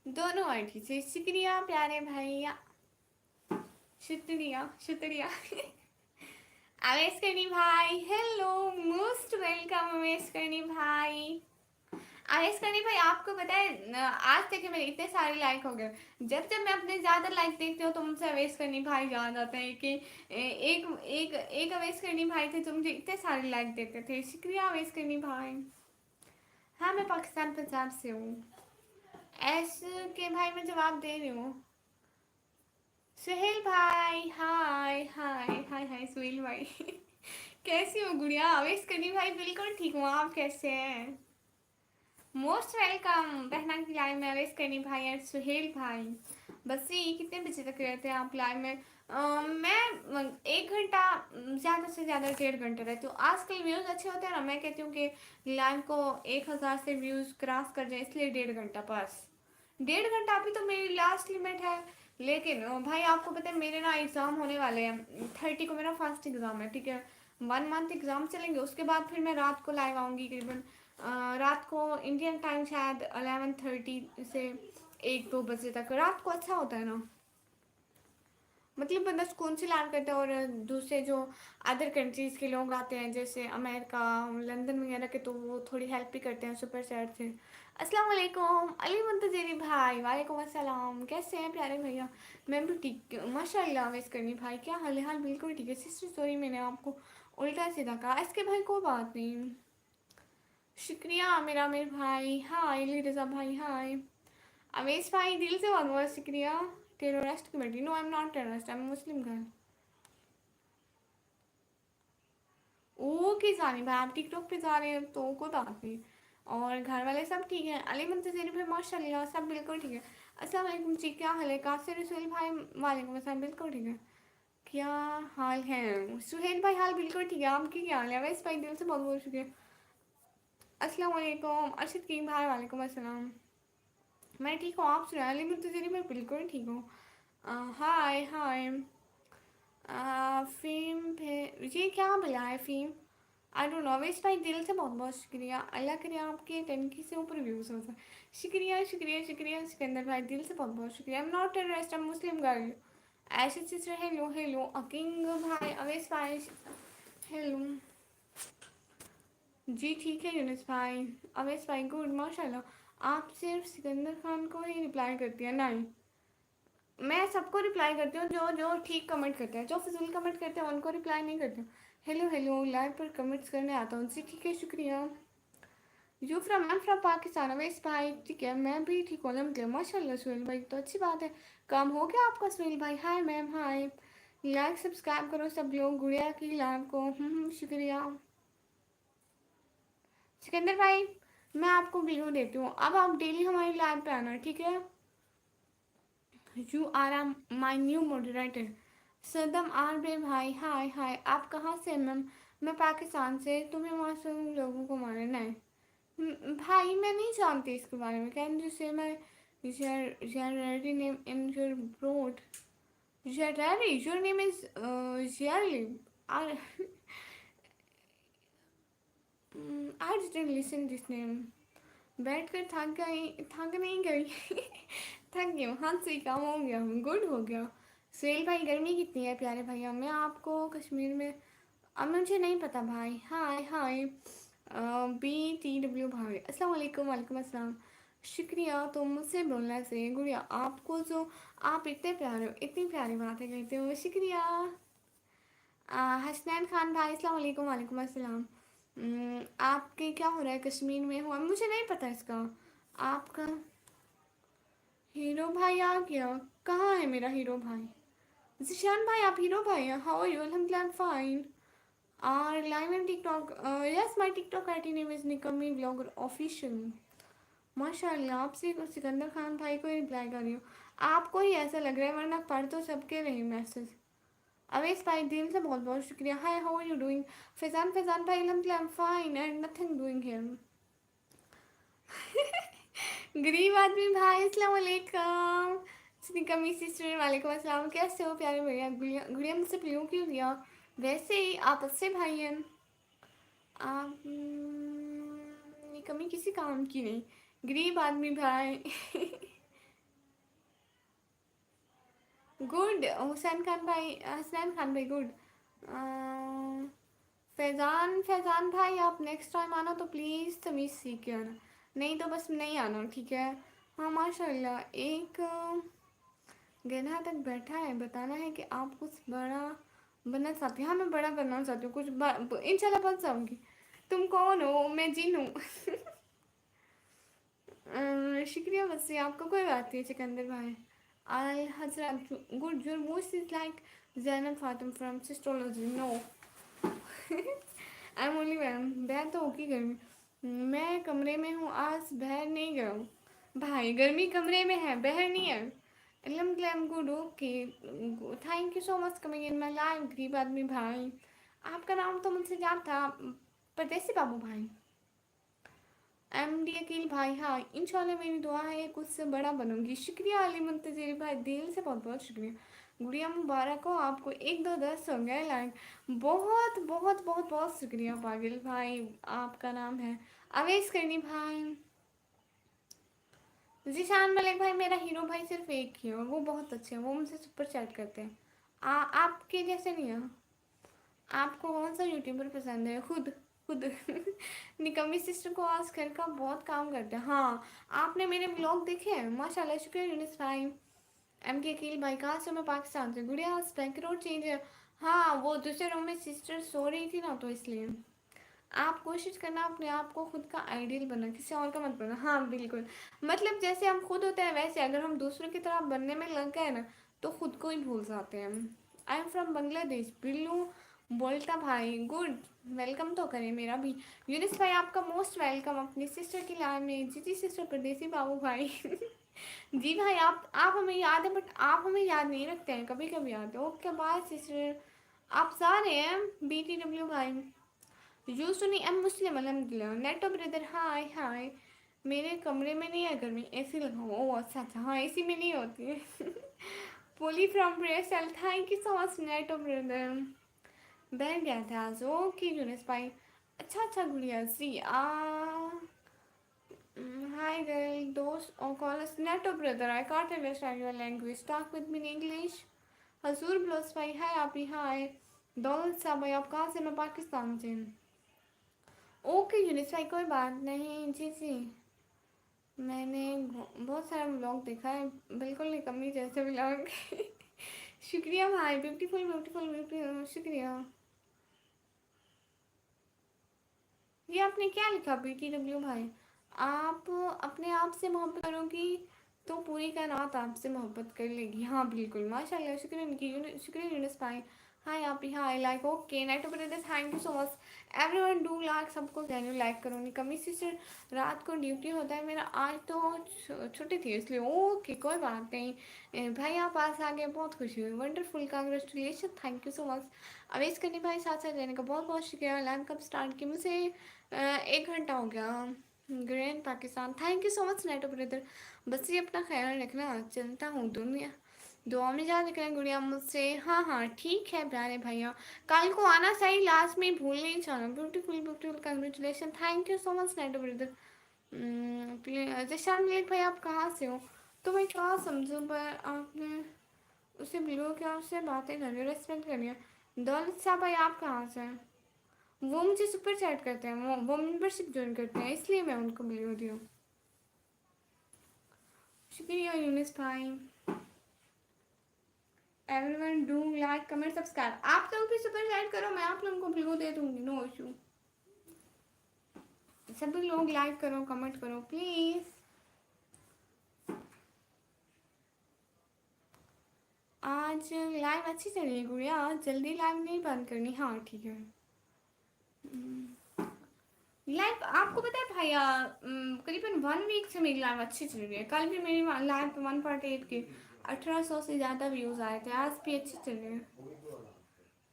दोनों आईडी से। शुक्रिया प्यारे भैया, शुक्रिया शुक्रिया। अवेश करनी भाई, हेलो, मोस्ट वेलकम अवेश करनी भाई। अवेश करनी भाई, आपको पता है आज तक के मेरे इतने सारे लाइक हो गए। जब जब मैं अपने ज़्यादा लाइक देखती हूँ तो मुझसे अवेश करनी भाई याद आता है कि एक एक एक अवेश करनी भाई थे जो मुझे इतने सारे लाइक देते थे। शुक्रिया अवेश करनी भाई। हाँ, मैं पाकिस्तान पंजाब से हूँ। एस के भाई मैं जवाब दे रही हूँ। सुहेल भाई, हाय हाय हाय हाय सुहेल भाई। कैसी हो गुड़िया? अवेश करी भाई, बिल्कुल ठीक हूँ, आप कैसे हैं? मोस्ट वेलकम बहना की लाइव में, अवेश करनी भाई और सुहेल भाई। बस ये कितने बजे तक रहते हैं आप लाइव में? मैं 1 घंटा, ज़्यादा से ज़्यादा 1.5 घंटा रहती हूँ। आजकल व्यूज़ अच्छे होते हैं ना, मैं कहती हूँ कि लाइव को 1000 से व्यूज़ क्रॉस कर जाए, इसलिए 1.5 घंटा बस। 1.5 घंटा अभी तो मेरी लास्ट लिमिट है। लेकिन भाई आपको पता है मेरे ना एग्ज़ाम होने वाले हैं, 30 को मेरा फर्स्ट एग्ज़ाम है, ठीक है। 1 मंथ एग्ज़ाम चलेंगे, उसके बाद फिर मैं रात को लाइव आऊँगी करीबन रात को इंडियन टाइम शायद 11:30 से 1-2 बजे तक। रात को अच्छा होता है ना, मतलब बंदा सुकून से लैंड करता है। और दूसरे जो अदर कंट्रीज़ के लोग आते हैं, जैसे अमेरिका, लंदन वगैरह के, तो वो थोड़ी हेल्प भी करते हैं सुपर चैट से। अस्सलाम वालेकुम अली मुंतजरी भाई, वालेकुम अस्सलाम, कैसे हैं प्यारे भैया? मैं भी ठीक माशाल्लाह। वेस करनी भाई, क्या हाल है? हाल बिल्कुल ठीक है सिस्टर, सॉरी मैंने आपको उल्टा सीधा कहा। इसके भाई कोई बात नहीं। शुक्रिया मेरा मेरे भाई, हाय अली रज़ा भाई, हाय अवेश भाई, दिल से बहुत बहुत शुक्रिया। Terrorist committee? No I am not terrorist, I am Muslim girl. Okay Jani भाई, आप टिकटॉक पे जा रहे हैं तो कोई बात नहीं। और घर वाले सब ठीक हैं? अली मुंतज़िर भाई माशाल्लाह सब बिल्कुल ठीक है। अस्सलाम वालेकुम जी, क्या हाल है? कासिर रसूल भाई वालेकुम अस्सलाम, बिल्कुल ठीक है। क्या हाल है? सुहेल भाई हाल बिल्कुल ठीक है, आपकी क्या हाल है? वैसे भाई दिल से बहुत बहुत शुक्रिया। अस्सलाम वालेकुम अर्शद की भाई वालेकुम अस्सलाम। मैं ठीक हूँ, आप सुनाए? अली मुंतज़िर मैं बिल्कुल ठीक हूँ। हाय हाय। फ़ीम पे ये क्या मिला है फ़ीम? I don't know. वेस्ट भाई दिल से बहुत बहुत शुक्रिया, अल्लाह करे आपके 10K से ऊपर व्यूज़ हो जाए। शुक्रिया शुक्रिया शुक्रिया सिकंदर भाई, दिल से बहुत बहुत शुक्रिया। आई am not terrorist, I am Muslim girl. ऐसे सिस्टर हेलो हेलो अकिंग भाई अवेश भाई हेलो जी, ठीक है यूनिस भाई अवेश भाई गुड माशाल्लाह। आप सिर्फ सिकंदर खान को ही रिप्लाई करती हैं? नहीं, मैं सबको रिप्लाई करती हूँ, जो जो ठीक कमेंट करते हैं, जो फिजूल कमेंट करते हैं उनको रिप्लाई नहीं करती हूँ। हेलो हेलो लाइव पर कमेंट्स करने आता हूँ जी, ठीक है शुक्रिया। You from I am from Pakistan Avesh भाई, ठीक है मैं भी ठीक हूँ अलहमदुलिल्लाह माशाल्लाह। सुहेल भाई तो अच्छी बात है, काम हो गया आपका सुहेल भाई? Hi ma'am hi. Like subscribe करो सब लोग गुड़िया की लाइव को। शुक्रिया सिकंदर भाई। मैं आपको वीडियो देती हूँ, अब आप डेली हमारी लाइव पे आना, ठीक है? You are my new moderator. सदम आर बे भाई हाय हाय। आप कहाँ से मैम? मैं पाकिस्तान से। तुम्हें मासूम लोगों को मारना है? भाई मैं नहीं जानती इसके बारे में। कैन यू से माई Jerry name in your broad? Jerry, your name is Jerry. I I didn't listen this name. बैठ कर थक नहीं गई थक गई हूँ, हाथ से काम हो गया, गुड हो गया। सुहेल भाई गर्मी कितनी है प्यारे भैया? मैं आपको कश्मीर में अब मुझे नहीं पता भाई। हाय हाय BTW भाई अस्सलाम वालेकुम वालेकुम अस्सलाम। शुक्रिया तो मुझसे बोलने से गुड़िया, आपको जो आप इतने प्यारे हो, इतनी प्यारी बातें कहते हो, शुक्रिया। हसनैन खान भाई अस्सलाम वालेकुम वालेकुम अस्सलाम। आपके क्या हो रहा है? कश्मीर में हुआ मुझे नहीं पता इसका। आपका हीरो भाई आ गया? कहाँ है मेरा हीरो भाई? जिशान भाई आप हीरो भाई हैं? How are you? अल्हम्दुलिल्लाह fine. Are live in TikTok? Yes my TikTok ID name is निकमी ब्लॉगर ऑफिशियल। माशाल्लाह आपसे सिकंदर खान भाई को रिप्लाई कर रही हूँ, आपको ही ऐसा लग रहा है, वरना पढ़ तो सबके रही मैसेज। अवेश भाई दिल से बहुत बहुत शुक्रिया। Hi how are you doing? Faizan Faizan भाई अल्हम्दुलिल्लाह I am fine and nothing doing here. गरीब आदमी भाई अस्सलाम वालेकुम। कमी सिस्टर वालेकुम अस्सलाम, कैसे हो प्यारे भैया? गुड़िया गुड़िया मुझसे प्रियो क्यों दिया? वैसे ही आप अच्छे भाई हैं आप। ये कमी किसी काम की नहीं। गरीब आदमी भाई गुड हुसैन खान भाई हसनैन खान भाई गुड। फैज़ान फैज़ान भाई आप नेक्स्ट टाइम आना तो प्लीज़ तमीज़ सीख के आना, नहीं तो बस नहीं आना, ठीक है? हाँ माशाल्लाह एक घंटा तक बैठा है, बताना है कि आप कुछ बड़ा बनना चाहती हैं। हाँ मैं बड़ा बनना चाहती हूँ, कुछ इंशाल्लाह बन जाऊँगी। तुम कौन हो? मैं जिन हूँ शुक्रिया वैसे आपका, कोई बात नहीं सिकंदर भाई। Al Hazrat, good. Your voice is like Zainab Fatim from Sistology. No, I'm only ma'am बहन तो होगी गर्मी। मैं कमरे में हूँ, आज बाहर नहीं गया हूँ। भाई गर्मी कमरे में है, बाहर नहीं है। एलम good okay. Thank you so much coming in my life गरीब आदमी भाई। आपका नाम तो मुझसे याद था, परदेसी बाबू भाई। MD अकील भाई हाँ इंशाल्लाह मेरी दुआ है कुछ से बड़ा बनूंगी। शुक्रिया अली मुंतज़िर भाई, दिल से बहुत बहुत शुक्रिया। गुड़िया मुबारक हो आपको, 1 2 10 हो गए लाइक। बहुत बहुत बहुत बहुत शुक्रिया पागिल भाई, आपका नाम है अवेश करनी भाई। जीशान मलिक भाई मेरा हीरो भाई सिर्फ एक ही है और वो बहुत अच्छे हैं, वो मुझसे सुपर चैट करते हैं। आपके जैसे नहीं है। आपको कौन सा यूट्यूबर पसंद है? खुद खुद निकम्मी सिस्टर को आज घर का बहुत काम करते हैं। हाँ आपने मेरे ब्लॉग देखे हैं? माशाल्लाह शुक्रिया यूनिस भाई। MK अकील भाई कहाँ से? मैं पाकिस्तान से। गुड़िया स्टैक रोड चेंज है। हाँ वो दूसरे रूम में सिस्टर सो रही थी ना, तो इसलिए। आप कोशिश करना अपने आप को खुद का आइडियल बनना, किसी और का मत बनना। हाँ बिल्कुल, मतलब जैसे हम खुद होते हैं वैसे अगर हम दूसरों की तरह बनने में लग गए ना तो खुद को ही भूल जाते हैं। आई एम फ्रॉम बांग्लादेश। बिल्लू बोलता भाई गुड, वेलकम तो करें मेरा भी। यूनिस भाई आपका मोस्ट वेलकम अपनी सिस्टर की लाइन में। जी जी सिस्टर परदेसी बाबू भाई। जी भाई आप हमें याद है, बट आप हमें याद नहीं रखते हैं, कभी कभी याद है। Okay bye sister. आप सारे हैं BTW भाई। यूसुनी एम मुस्लिम अलहमदिल्ला। नेटो ब्रदर हाय हाय। मेरे कमरे में नहीं है, घर में AC लगा। ओ अच्छा अच्छा, हाँ AC में नहीं होती है। पोली from Brussels, thank you so much नेटो ब्रदर। बैठ गया था आज। ओके यूनिस भाई। अच्छा अच्छा गुड़िया सी hi girl, those or call us NATO brother. I can't understand your language. Talk with me in English. Hazur blows भाई हाय आप ही हाय। दौलत साहब भाई आप कहाँ से? मैं पाकिस्तान से। ओके यूनिस भाई कोई बात नहीं। जी जी मैंने बहुत सारा व्लॉग देखा है, बिल्कुल निकम्मी जैसे व्लॉग। शुक्रिया भाई, ब्यूटीफुल ब्यूटीफुल ब्यूटीफुल शुक्रिया। ये आपने क्या लिखा BTW भाई? आप अपने आप से मोहब्बत करोगी तो पूरी कायनात आपसे मोहब्बत कर लेगी। हाँ बिल्कुल माशाल्लाह, शुक्रिया उनकी, शुक्रिया यूनिस भाई। हाय आप ही hi like okay night brother thank you so much. Everyone do like, सबको कहने लाइक करो। नहीं कमी सिस्टर रात को ड्यूटी होता है मेरा, आज तो छुट्टी थी इसलिए। ओके कोई बात नहीं। भाई आप पास आ गए, बहुत खुशी हुई। Wonderful congratulation, thank you so much. Avesh करनी भाई साथ साथ रहने का बहुत बहुत शुक्रिया। लाइव कब स्टार्ट की? मुझे 1 घंटा हो गया। Grand Pakistan, thank you so much नेटो ब्रदर। बस ये अपना ख्याल रखना, चलता हूँ दुनिया दुआ में याद रखना गुड़िया मुझसे। हाँ हाँ ठीक है प्यारे भैया, कल को आना सही, लास्ट में भूल नहीं जाना। Beautiful beautiful congratulation, thank you so much नेटो ब्रदर। जशान मलिक भाई आप कहाँ से हो? तो मैं क्या समझूँ, पर आपने उसे बिलो क्या, उससे बातें करिए, रेस्पेक्ट करिए। दौलत साहब भाई आप कहाँ से हैं? वो मुझे सुपर चैट करते हैं, वो मेंबरशिप ज्वाइन करते हैं, इसलिए मैं उनको मिली होती हूँ। शुक्रिया यूनिस भाई। Everyone do like comment subscribe. आप लोग भी सुपर चैट करो, मैं आप लोगों को बिलो दे दूँगी, नो इशू। सभी लोग लाइक करो कमेंट करो प्लीज़। आज लाइव अच्छी चली है गुड़िया, जल्दी लाइव नहीं बंद करनी। हाँ ठीक है। लाइव आपको पता है भैया, करीबन 1 वीक से मेरी लाइव अच्छी चल रही है। कल भी मेरी लाइव 1.8 के 1800 से ज़्यादा व्यूज़ आए थे, आज भी अच्छी चल रही है।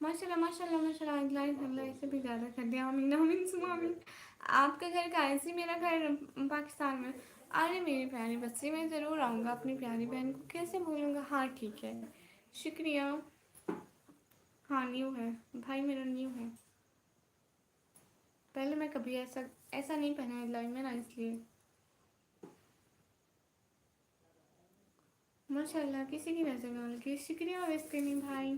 माशाल्लाह माशाल्लाह माशाल्लाह। लाइव अल्लाह इससे भी ज़्यादा कर दिया। आमीन आमीन सुमा आमीन। आपका घर कहाँ है? जी मेरा घर पाकिस्तान में। अरे मेरी प्यारी बच्ची, मैं ज़रूर आऊँगा, अपनी प्यारी बहन को कैसे भूलूँगा। हाँ ठीक है शुक्रिया। हाँ न्यू है भाई, मेरा न्यू है। पहले मैं कभी ऐसा ऐसा नहीं पहना है लाइव में ना, इसलिए। माशाल्लाह किसी की नज़र ना लगी, शुक्रिया वैसे नहीं भाई।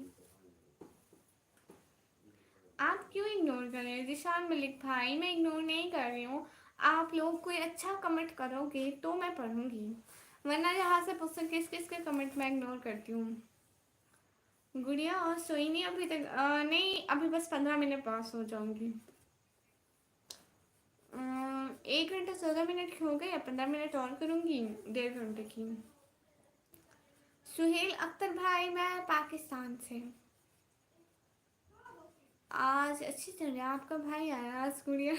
आप क्यों इग्नोर कर रहे हैं जिशान मलिक भाई? मैं इग्नोर नहीं कर रही हूँ। आप लोग कोई अच्छा कमेंट करोगे तो मैं पढ़ूंगी, वरना यहाँ से पूछो किस किस के कमेंट मैं इग्नोर करती हूँ। गुड़िया और सोई नहीं अभी तक? नहीं अभी बस 15 मिनट पास हो जाऊंगी। 1 घंटा 14 मिनट हो गए, 15 मिनट और करूँगी, 1.5 घंटे की। सुहेल अख्तर भाई मैं पाकिस्तान से। आज अच्छी चल रही है, आपका भाई आया आज गुड़िया।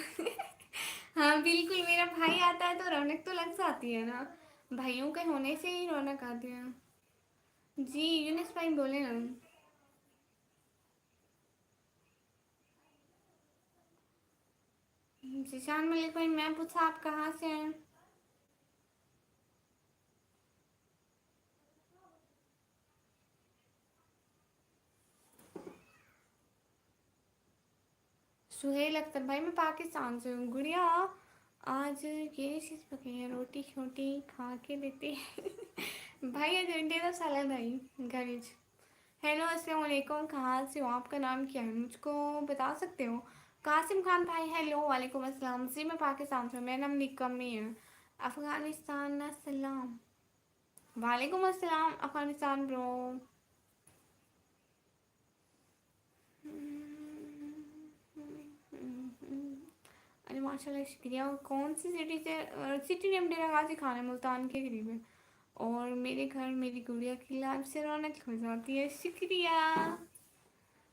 हाँ बिल्कुल, मेरा भाई आता है तो रौनक तो लग जाती है ना, भाइयों के होने से ही रौनक आती है। जी यूनिस भाई बोले ना। जिशान मलिक भाई मैं पूछा आप कहाँ से हैं? सुहेल अख्तर भाई मैं पाकिस्तान से हूँ। गुड़िया आज ये चीज़ पकी है, रोटी छोटी खा के देते हैं। भाई आज अंडे का सालन भाई घर। हेलो अस्सलाम वालेकुम, कहाँ से हो? आपका नाम क्या है मुझको बता सकते हो? कासिम खान भाई हेलो वालेकुम अस्सलाम। जी मैं पाकिस्तान से हूँ, मेरा नाम निकम्मी है। अफ़गानिस्तान अस्सलाम। वालेकुम अस्सलाम अफ़गानिस्तान ब्रो। अरे माशाल्लाह शुक्रिया। कौन सी सिटी से? सिटी नेम डेरा गाजी खान है, मुल्तान के करीब है। और मेरे घर मेरी गुड़िया की लाइफ से रौनक हो जाती है, शुक्रिया।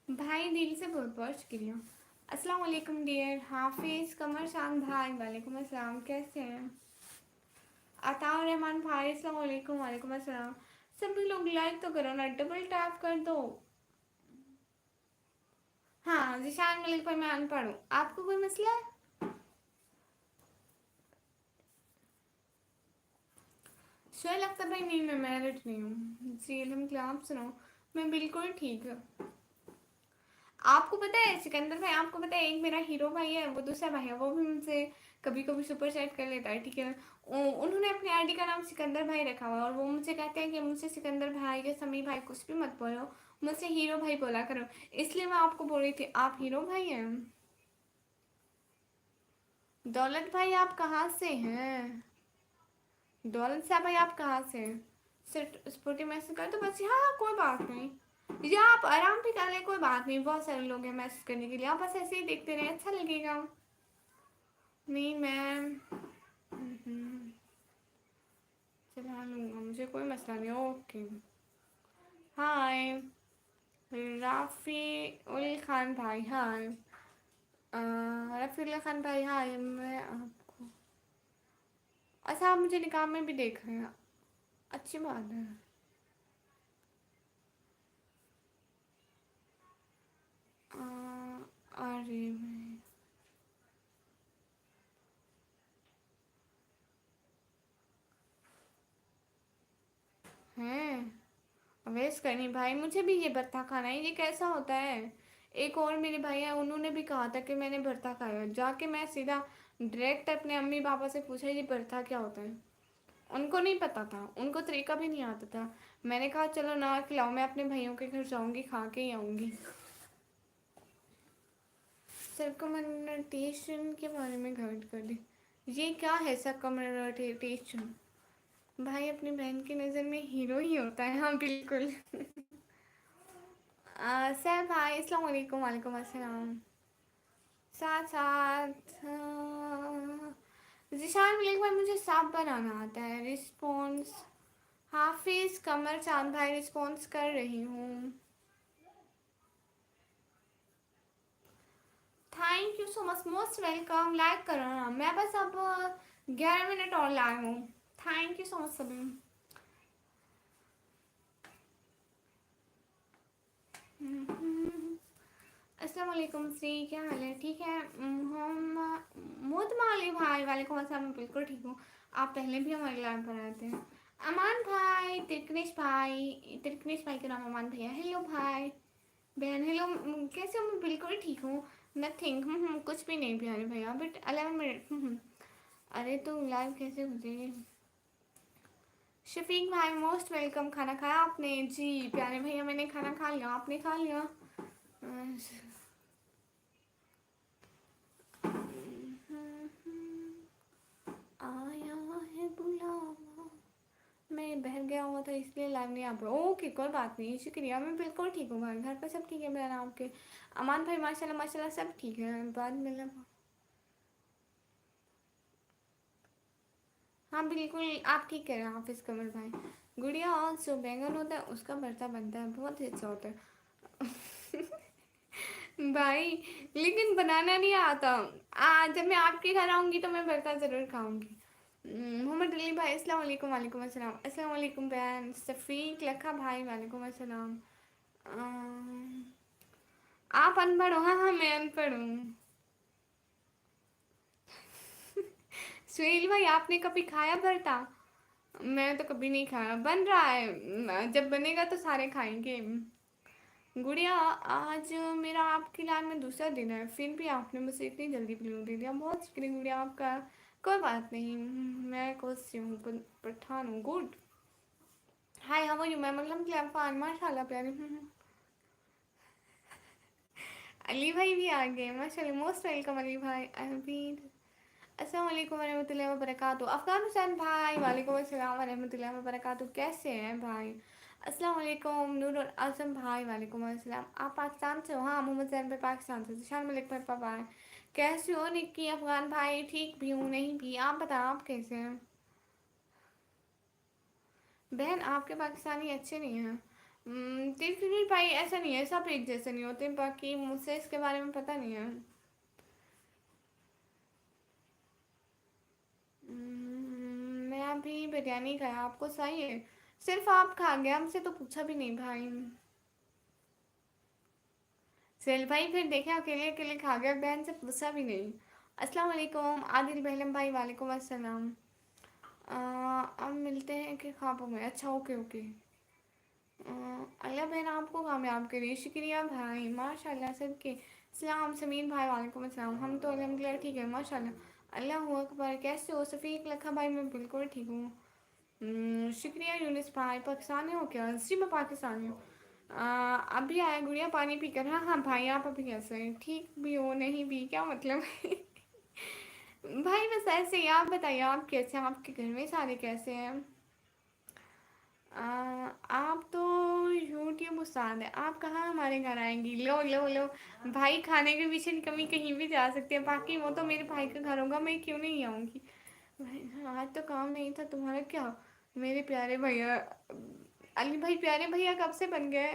भाई दिल से बहुत बहुत शुक्रिया। अस्सलाम वालेकुम डियर हाफिज कमर शान भाई, वालेकुम अस्सलाम, कैसे हैं? अताउर रहमान भाई अस्सलाम वालेकुम, वालेकुम अस्सलाम। सभी लोग लाइक तो करो ना, डबल टैप कर दो। हाँ जिशान मलिक पर मैं अनपढ़ हूँ, आपको कोई मसला है? शोएब अख्तर भाई नहीं, मैं मैरिड नहीं हूँ जी अलहम्दुलिल्लाह, आप सुनाओ? मैं बिल्कुल ठीक हूँ। आपको पता है सिकंदर भाई, आपको पता है एक मेरा हीरो भाई है, वो दूसरा भाई है, वो भी मुझसे कभी कभी सुपर चैट कर लेता है, ठीक है। उन्होंने अपने आईडी का नाम सिकंदर भाई रखा हुआ है, और वो मुझसे कहते हैं कि मुझसे सिकंदर भाई या समी भाई कुछ भी मत बोलो, मुझसे हीरो भाई बोला करो। इसलिए मैं आपको बोल रही थी, आप हीरो भाई हैं। दौलत भाई आप कहाँ से हैं? दौलत साहब भाई आप कहाँ से हैं? सिर्फ स्पोर्टी मैसेज कर तो बस, हाँ कोई बात नहीं, या आप आराम भी कर लें, कोई बात नहीं, बहुत सारे लोग हैं मैसेज करने के लिए, आप बस ऐसे ही देखते रहे, अच्छा लगेगा। नहीं मैम, चला लूँगा, मुझे कोई मसला नहीं, ओके। हाय राफ़ी उल खान भाई, हाय रफ़ी उल खान भाई, हाय। मैं आपको, अच्छा आप मुझे निकाह में भी देख रहे हैं, अच्छी बात है। अरे हैं वेस्ट करनी भाई, मुझे भी ये भरता खाना है, ये कैसा होता है? एक और मेरे भाई हैं, उन्होंने भी कहा था कि मैंने भरता खाया, जाके मैं सीधा डायरेक्ट अपने अम्मी पापा से पूछा ये भरता क्या होता है। उनको नहीं पता था, उनको तरीका भी नहीं आता था। मैंने कहा चलो ना खिलाओ, मैं अपने भाइयों के घर जाऊंगी, खा के ही आऊंगी। सर्कमटेशन के बारे में गाइड कर दी, ये क्या है सर्कमटेशन? भाई अपनी बहन की नज़र में हीरो ही होता है, हाँ बिल्कुल। सर भाई अस्सलाम वालेकुम, वालेकुम अस्सलाम। साथ साथ जिशान मलिक भाई मुझे सांप बनाना आता है, रिस्पॉन्स। हाफिज कमर चांद भाई रिस्पॉन्स कर रही हूँ। Thank you so much, most welcome, like करो ना, मैं बस अब 11 मिनट और लाए हूँ। थैंक यू सो मच सभी। अस्सलाम वालेकुम श्री, क्या हाल है? ठीक है। हम मोतमाली भाई, वालेकुम अस्सलाम, मैं बिल्कुल ठीक हूँ। आप पहले भी हमारे लाइव पर आए थे। अमान भाई, तिरकनेश भाई का नाम अमान भैया, हेलो भाई। बहन हेलो, कैसे हो? मैं बिल्कुल ठीक हूँ। नथिंग, कुछ भी नहीं प्यारे भैया, बट 11 मिनट। अरे तो लाइव कैसे हो जाएगी? शफीक भाई मोस्ट वेलकम, खाना खाया आपने? जी प्यारे भैया मैंने खाना खा लिया, आपने खा लिया? आया है बुलावा, मैं बहर गया हुआ था इसलिए लाइव नहीं आ पाया, ओके कोई बात नहीं, शुक्रिया, मैं बिल्कुल ठीक हूँ भाई, घर पर सब ठीक है बहन आपके? अमान भाई माशाल्लाह माशाल्लाह सब ठीक है, बाद में हाँ बिल्कुल आप ठीक कह रहे हैं हाफिज कमर भाई। गुड़िया और जो बैंगन होता है उसका भरता बनता है, बहुत ही अच्छा होता है। भाई लेकिन बनाना नहीं आता। जब मैं आपके घर आऊंगी तो मैं भरता जरूर खाऊंगी। मोहम्मद अली भाई अस्सलाम वालेकुम, वालेकुम अस्सलाम, अस्सलाम वालेकुम बहन सफ़ीक लखा भाई, वालेकुम अस्सलाम। अम, आप अनपढ़ हो? हाँ हाँ मैं अनपढ़ हूँ। सुहेल भाई आपने कभी खाया भरता? मैं तो कभी नहीं खाया, बन रहा है, जब बनेगा तो सारे खाएंगे। गुड़िया आज मेरा आपकी लाइन में दूसरा दिन है, फिर भी आपने मुझे इतनी जल्दी ब्लू दे दिया, बहुत शुक्रिया गुड़िया आपका। कोई बात नहीं, मैं कोच हूँ, पठान हूँ, good. Hi how are you? मैं मतलब कि आप माशाल्लाह प्यारे। अली भाई भी आ गए माशाल्लाह, मोस्ट वेलकम अली भाई, आई हैव बीन। अस्सलाम वालेकुम वरहमतुल्लाहि वबरकातुहू, अफगानिस्तान भाई वालेकुम अस्सलाम वरहमतुल्लाहि वबरकातुहू, कैसे हैं भाई? अस्सलाम वालेकुम नूरुल आजम भाई, वालेकुम अस्सलाम, आप पाकिस्तान से हो? हाँ मोहम्मद जैन भाई पाकिस्तान से, शान मलिक भाई पापा है। कैसे हो निक्की अफगान भाई? ठीक भी हूँ, नहीं भी, आप बताओ आप कैसे हैं? बहन आपके पाकिस्तानी अच्छे नहीं हैं। तीर भाई ऐसा नहीं है, सब एक जैसे नहीं होते, बाकी मुझसे इसके बारे में पता नहीं है। मैं अभी बिरयानी खाया, आपको सही है? सिर्फ आप खा गया, हमसे तो पूछा भी नहीं भाई। सेल भाई फिर देखे अकेले अकेले खा गया, बहन से पूछा भी नहीं। अस्सलाम वालेकुम आदिल बहलम भाई, वालेकुम अस्सलाम। अब मिलते हैं कि ख्वाबों में, अच्छा ओके ओके। अल्लाह बहन आपको कामयाब करे, शुक्रिया भाई माशाल्लाह सबके। सलाम समीर भाई, वालेकुम अस्सलाम। हम तो अल्हम्दुलिल्लाह ठीक है माशाल्लाह। अल्लाह अकबर, कैसे हो सफ़ीक लखा भाई? मैं बिल्कुल ठीक हूँ। शुक्रिया यूनिस भाई, पाकिस्तानी हो क्या? जी मैं पाकिस्तानी हूँ। अभी आया गुड़िया पानी पी कर। हाँ हाँ भाई, आप अभी कैसे हैं? ठीक भी हो नहीं भी क्या मतलब है? भाई बस ऐसे ही, आप बताइए आप कैसे हैं, आपके घर में सारे कैसे हैं? आ, आप तो यूट्यूब उस्ताद है, आप कहाँ हमारे घर आएंगी? लो लो लो। भाई खाने के पीछे कमी कहीं भी जा सकते हैं, बाकी वो तो मेरे भाई का घर होगा, मैं क्यों नहीं आऊँगी? भाई आज तो काम नहीं था, तुम्हारा क्या? मेरे प्यारे भैया, अली भाई प्यारे भैया कब से बन गए?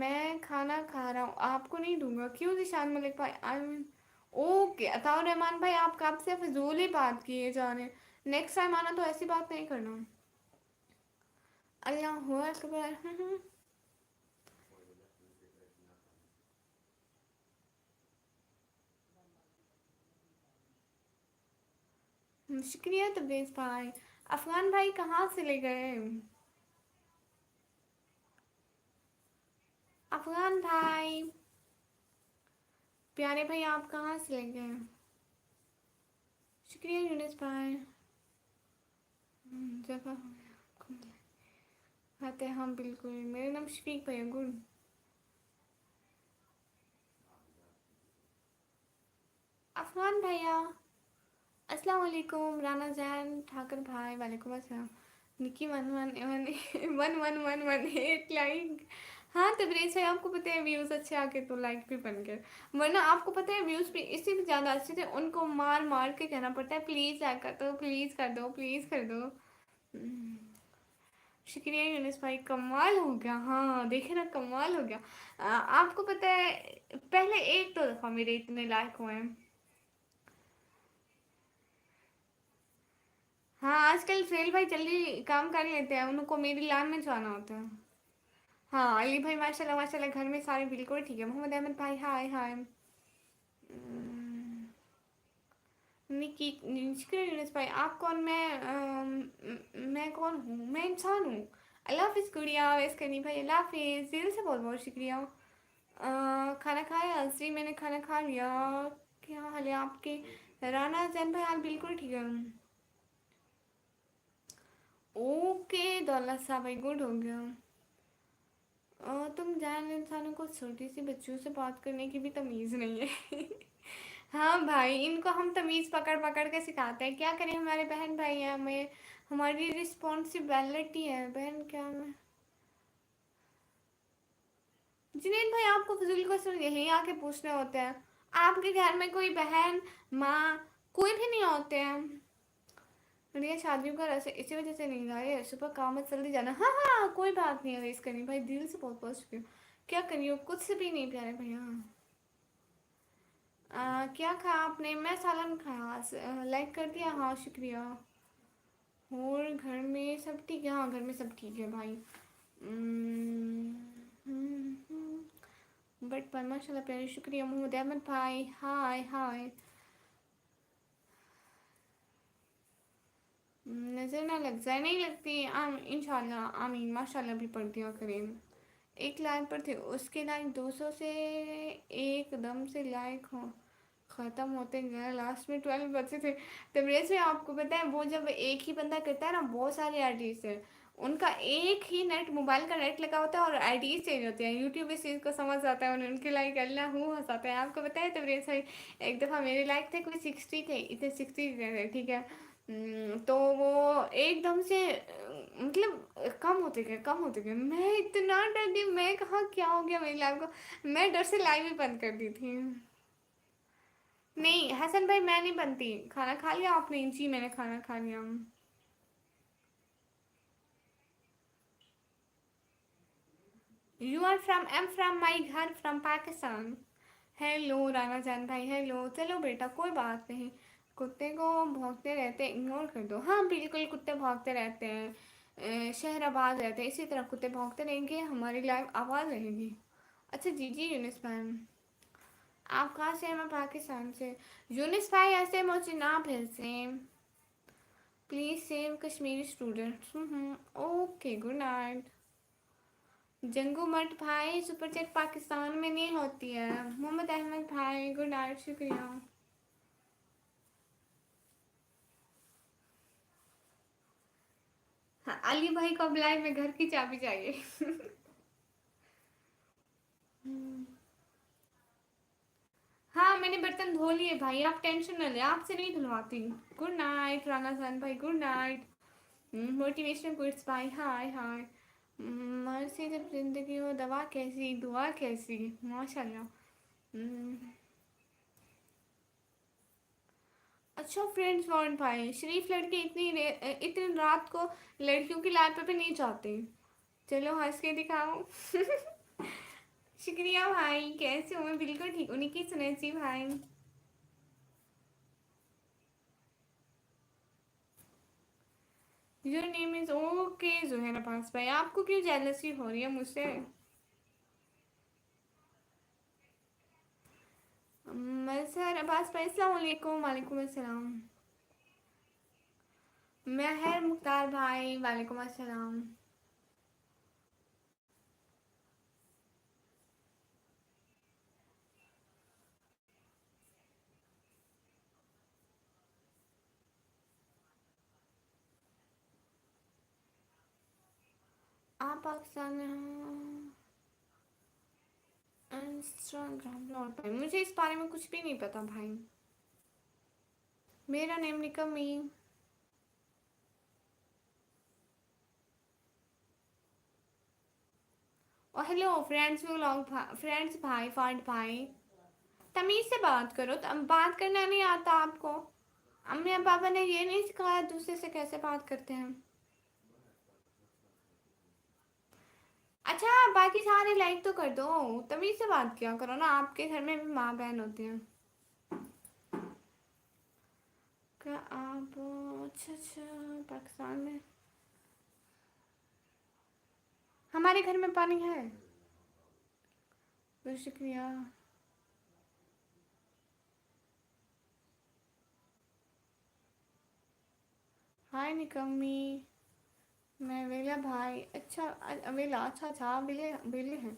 मैं खाना खा रहा हूँ, आपको नहीं दूंगा। क्यों निशान मलिक भाई? I mean okay Ataur Rahman भाई, आप कब से फिजूल ही बात किए जा रहे हैं? नेक्स्ट टाइम आना तो ऐसी बात नहीं करना। अल्लाह अकबर। शुक्रिया तब्रेज़ भाई। अफगान भाई कहाँ से ले गए? अफगान भाई प्यारे भाई, आप कहाँ से ले गए? शुक्रिया यूनिस भाई। जगह आते हैं हम बिल्कुल। मेरा नाम शफीक भाई है, गुड। अफगान भैया अस्सलाम वालेकुम। राना जैन ठाकर भाई, वालेकुम अस्सलाम। Nicky one one one one one one one eight like. हाँ तबरेज़ भाई, आपको पता है व्यूज़ अच्छे आके तो लाइक भी बन गए, वरना आपको पता है व्यूज़ भी इससे भी ज़्यादा अच्छे थे, उनको मार मार के कहना पड़ता है प्लीज़ लाइक कर दो, प्लीज़ कर दो, प्लीज़ कर दो। हम्म, शुक्रिया यूनिस भाई, कमाल हो गया। हाँ देखे ना, कमाल हो गया। आपको पता है पहले एक दो दफ़ा मेरे इतने लाइक हुए हैं। हाँ आजकल सुहेल भाई जल्दी काम कर लेते हैं, उनको मेरी लाइन में जाना होता है। हाँ अली भाई माशाल्लाह माशाल्लाह, घर में सारे बिल्कुल ठीक है। मोहम्मद अहमद भाई हाय हाय। निकी शुक्रिया यूनिस भाई। आप कौन? मैं कौन हूँ? मैं इंसान हूँ। अल्लाह हाफिज़ गुड़िया वेस करनी भाई, अल्लाह हाफिज़, दिल से बहुत बहुत शुक्रिया। खाना खाया जी, मैंने खाना खा लिया। क्या हाल है आपके? राना जैन भाई हाल बिल्कुल ठीक है। ओके दौलत साहब भाई, गुड हो गया। तुम जान इंसानों को छोटी सी बच्चियों से बात करने की भी तमीज़ नहीं है। हाँ भाई, इनको हम तमीज़ पकड़ पकड़ के सिखाते हैं, क्या करें? हमारे बहन भाई हैं, हमें हमारी रिस्पॉन्सिबिलिटी है बहन, क्या मैं। जिनेद भाई आपको फजूल क्वेश्चन यहीं आके पूछने होते हैं? आपके घर में कोई बहन माँ कोई भी नहीं होते हैं? मेरी शादियों का ऐसे इसी वजह से नहीं आ रही, सुबह काम में जल्दी जाना। हाँ हाँ कोई बात नहीं है, रेस करनी भाई, दिल से बहुत बहुत शुक्रिया। क्या करियो, कुछ से भी नहीं प्यारे भैया। क्या खाया आपने? मैं सालन खाया, लाइक कर दिया, हाँ शुक्रिया। और घर में सब ठीक है? हाँ घर में सब ठीक है भाई। बट पर माशाल्लाह प्यारे, शुक्रिया मोहम्मद अहमद भाई हाय हाय। नज़र ना लग जाए, नहीं लगती, आम इंशाल्लाह आमीन, माशाल्लाह भी पढ़ दिया करें। एक लाइन पर थे, उसके लाइन 200 से एकदम से लाइक हो ख़त्म होते गए, लास्ट में 12 बचे थे। तबरेज़ से आपको पता है वो जब एक ही बंदा करता है ना, बहुत सारे आईडीज है, उनका एक ही नेट मोबाइल का नेट लगा होता है और आईडीज चेंज होते हैं, यूट्यूब इस चीज़ को समझ आता है और उनके लाइक अल्लाह हूँ हंसाते हैं। आपको पता है तबरेज़ भाई, एक दफ़ा मेरे लाइक थे कोई 60 थे, इतने 60 थे ठीक है। तो वो एकदम से मतलब कम होते गए कम होते गए, मैं इतना डर गई, मैं कहा क्या हो गया मेरी लाइफ को, मैं डर से लाइव ही बंद कर दी थी। नहीं हसन भाई मैं नहीं बनती। खाना खा लिया आपने? जी मैंने खाना खा लिया। You are from, I am from my घर फ्रॉम पाकिस्तान। हेलो राना जान भाई, हेलो। चलो बेटा कोई बात नहीं, कुत्ते को भौंकते रहते हैं, इग्नोर कर दो। हाँ बिल्कुल, कुत्ते भौंकते रहते हैं, शहर आबाद रहते हैं, इसी तरह कुत्ते भौंकते रहेंगे, हमारी लाइफ आबाद रहेगी। अच्छा जी जी यूनिस मैम, आप कहाँ से हैं? मैं पाकिस्तान से। यूनिस भाई ऐसे मुझे ना भेजते, please save Kashmiri students. Okay good night. Jangu मठ भाई, सुपर चैट पाकिस्तान में नहीं होती है। मोहम्मद अहमद भाई गुड नाइट, शुक्रिया। हाँ, अली भाई को अब लाइव में घर की चाबी चाहिए। हम्म, हाँ मैंने बर्तन धो लिए भाई, आप टेंशन न ले, आपसे नहीं धुलवाती। गुड नाइट राना खान भाई, गुड नाइट। मोटिवेशनल कोट्स भाई, हाय हाय। मर से जब जिंदगी हो दवा कैसी, दुआ कैसी, माशाल्लाह। हम्म, अच्छा फ्रेंड्स वांट भाई, शरीफ लड़के इतनी रात को लड़कियों की लाइफ पे नहीं चाहते। चलो हंस के दिखाओ। शुक्रिया भाई, कैसे हो? मैं बिल्कुल ठीक हूँ, निकी सुनेची भाई। Your name is okay Johor Abbas भाई, आपको क्यों जेलसी हो रही है मुझसे? मजहर अब्बास भाई, अस्सलाम वालेकुम। वालेकुम अस्सलाम। महर मुख्तार भाई, वालेकुम अस्सलाम। आप पाकिस्तान में हो? इंस्टाग्राम लॉट भाई, मुझे इस बारे में कुछ भी नहीं पता भाई। मेरा नेम निकमी। और हेलो फ्रेंड्स व्लॉग फ्रेंड्स भाई, फाट भाई, तमीज से बात करो, बात करना नहीं आता आपको? अम्मी और पापा ने ये नहीं सिखाया दूसरे से कैसे बात करते हैं? अच्छा बाकी सारे लाइक तो कर दो, तमीज से बात किया करो ना, आपके घर में भी माँ बहन होती हैं। क्या आप, अच्छा अच्छा, पाकिस्तान में हमारे घर में पानी है? तो शुक्रिया। हाय निकम्मी। मैं वेला भाई, अच्छा वेला, अच्छा अच्छा, वेले वेले हैं।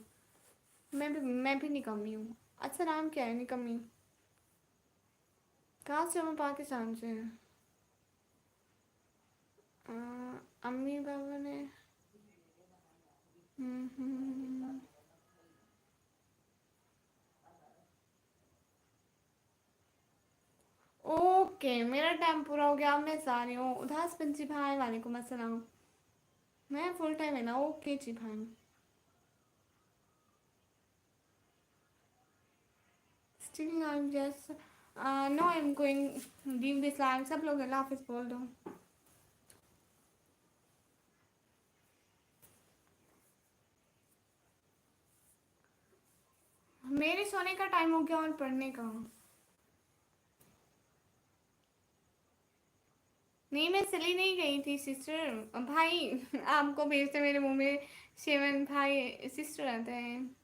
मैं भी निकम्मी हूँ। अच्छा नाम क्या है निकम्मी? कहाँ से हो? मैं पाकिस्तान से। अ, अम्मी बाबा ने, हम्म। ओके मेरा टाइम पूरा हो गया, अब मैं जा रही हूँ। उदास पंची भाई, वालेकुम अस्सलाम। मैं फुल टाइम है ना, ओके जी भाई। Still I am just, no I am going leave this life. सब लोग अल्लाह हाफिज बोल दो। मेरे सोने का टाइम हो गया और पढ़ने का। नहीं मैं चली नहीं गई थी सिस्टर भाई। आपको भेजते मेरे मुंह में शेवन भाई, सिस्टर आते हैं।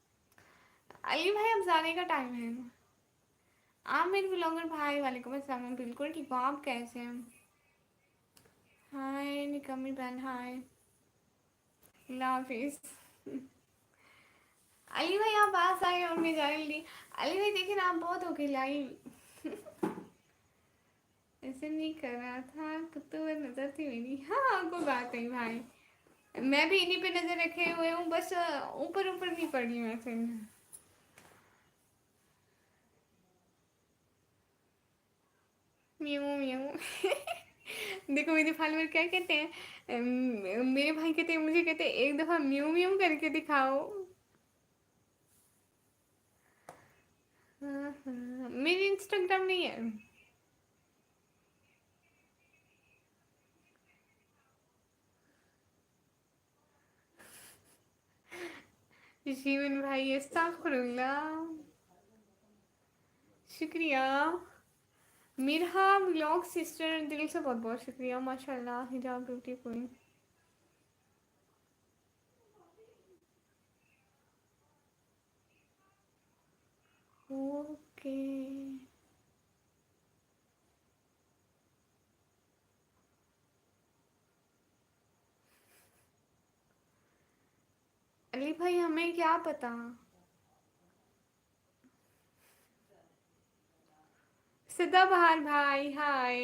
अली भाई अब जाने का टाइम है। आप मेरे ब्लॉगर भाई, वालेकुम अस्सलाम। मैं बिल्कुल ठीक हूँ, आप कैसे हैं? हाय निकम्मी बहन, हाय, अल्लाह हाफिज। अली भाई आप पास आए और मैं जा रही। अली भाई देखिए ना, आप बहुत हो गए लाइव। ऐसे नहीं कर रहा था, कुत्तों पर नजर थी मेरी। हाँ कोई बात नहीं भाई, मैं भी इन्हीं पे नजर रखे हुए हूँ, बस ऊपर ऊपर नहीं पड़ी मैं फिर। Mu mu. देखो मेरे फॉलोअर क्या कहते हैं, मेरे भाई कहते हैं, मुझे कहते हैं एक दफा म्यू म्यू करके दिखाओ। हाँ हाँ, मेरी इंस्टाग्राम नहीं है। जीवन भाई अस्तगफुरुल्लाह, शुक्रिया। मिरहा व्लॉग सिस्टर, दिल से बहुत बहुत शुक्रिया, माशाल्लाह हिजाब ब्यूटीफुल। ओके, अली भाई हमें क्या पता। सदाबहार भाई हाय।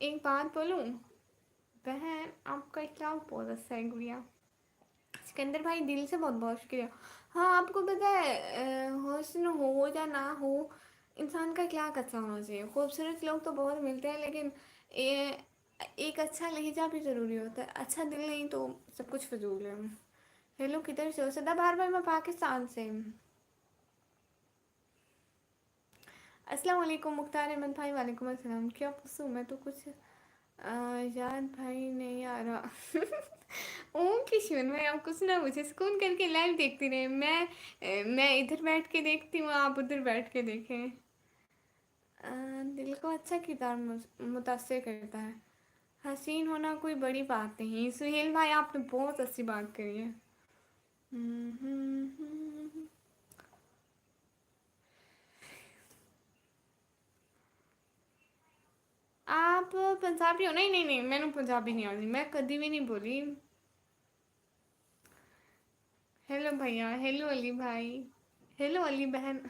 एक बात बोलूं बहन, आपका इख्लाक बहुत अच्छा है गुड़िया। सिकंदर भाई दिल से बहुत बहुत शुक्रिया। हाँ आपको पता है, हुस्न हो या ना हो, इंसान का इख्लाक अच्छा होना चाहिए। खूबसूरत लोग तो बहुत मिलते हैं, लेकिन ये एक अच्छा लहजा भी ज़रूरी होता है। अच्छा दिल नहीं तो सब कुछ फजूल है। हेलो, किधर से हो? सदाबहार भाई मैं पाकिस्तान से। अस्सलाम वालेकुम मुख्तार अहमद भाई, वालेकुम अस्सलाम। क्या पूछूं मैं तो कुछ याद भाई नहीं आ रहा। ओम किशोर भाई आप कुछ ना मुझे सुकून करके लाइव देखती रहे। मैं इधर बैठ के देखती हूँ, आप उधर बैठ के देखें। दिल को अच्छा किरदार मुतासर करता है। हसीन होना कोई बड़ी बात नहीं। सुहेल भाई आपने बहुत अच्छी बात करी है। आप पंजाबी हो? नहीं नहीं नहीं, मैंने पंजाबी नहीं आती, मैं कभी भी नहीं बोली। हेलो भैया, हेलो अली भाई, हेलो अली बहन।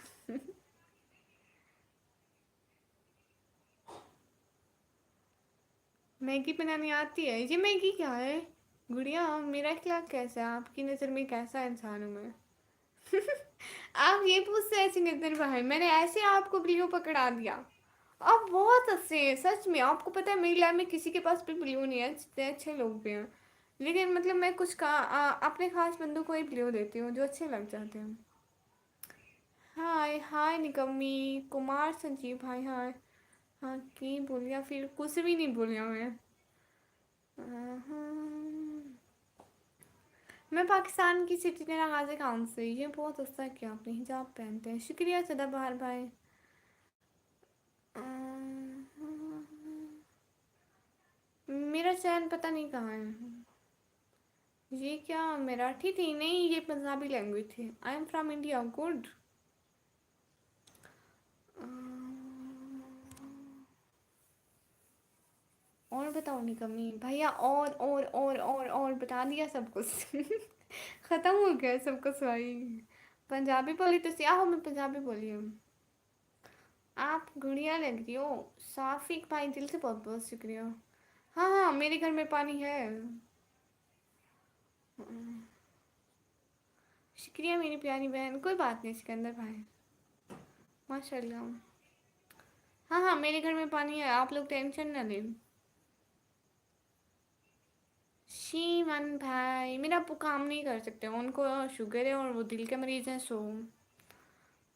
मैगी बनानी आती है? ये मैगी क्या है गुड़िया? मेरा अखलाक कैसा है आपकी नज़र में? कैसा इंसान हूँ मैं? आप ये पूछते हैं सिकंदर भाई, मैंने ऐसे आपको ब्लियो पकड़ा दिया। आप बहुत अच्छे हैं सच में। आपको पता है मेरी लाइफ में किसी के पास भी ब्लियो नहीं है, जितने अच्छे लोग भी हैं। लेकिन मतलब मैं कुछ अपने खास बंदों को ही ब्लियो देती हूँ जो अच्छे लग जाते हैं। हाय हाय निकम्मी, कुमार संजीव भाई हाय। हाँ की बोलिया, फिर कुछ भी नहीं बोलिया मैं। मैं पाकिस्तान की सिटीजन आगाज़ खान से। ये बहुत अच्छा किया आपने, हिजाब पहनते हैं। शुक्रिया सदाबहार भाई। मेरा चैन पता नहीं कहाँ है। ये क्या मराठी थी? नहीं ये पंजाबी लैंग्वेज थी। आई एम फ्रॉम इंडिया, गुड। और बताओ निकम्मी भैया, और बता दिया सब कुछ। ख़त्म हो गया सब कुछ भाई। पंजाबी बोली तो क्या हो, मैं पंजाबी बोली हूँ। आप गुड़िया लग रही हो। साफिक भाई दिल से बहुत बहुत शुक्रिया। हाँ हाँ मेरे घर में पानी है। शुक्रिया मेरी प्यारी बहन। कोई बात नहीं सिकंदर भाई, माशाल्लाह। हाँ हाँ मेरे घर में पानी है, आप लोग टेंशन ना लें। शीमन भाई मेरा अप्पू काम नहीं कर सकते, उनको शुगर है और वो दिल के मरीज हैं, सो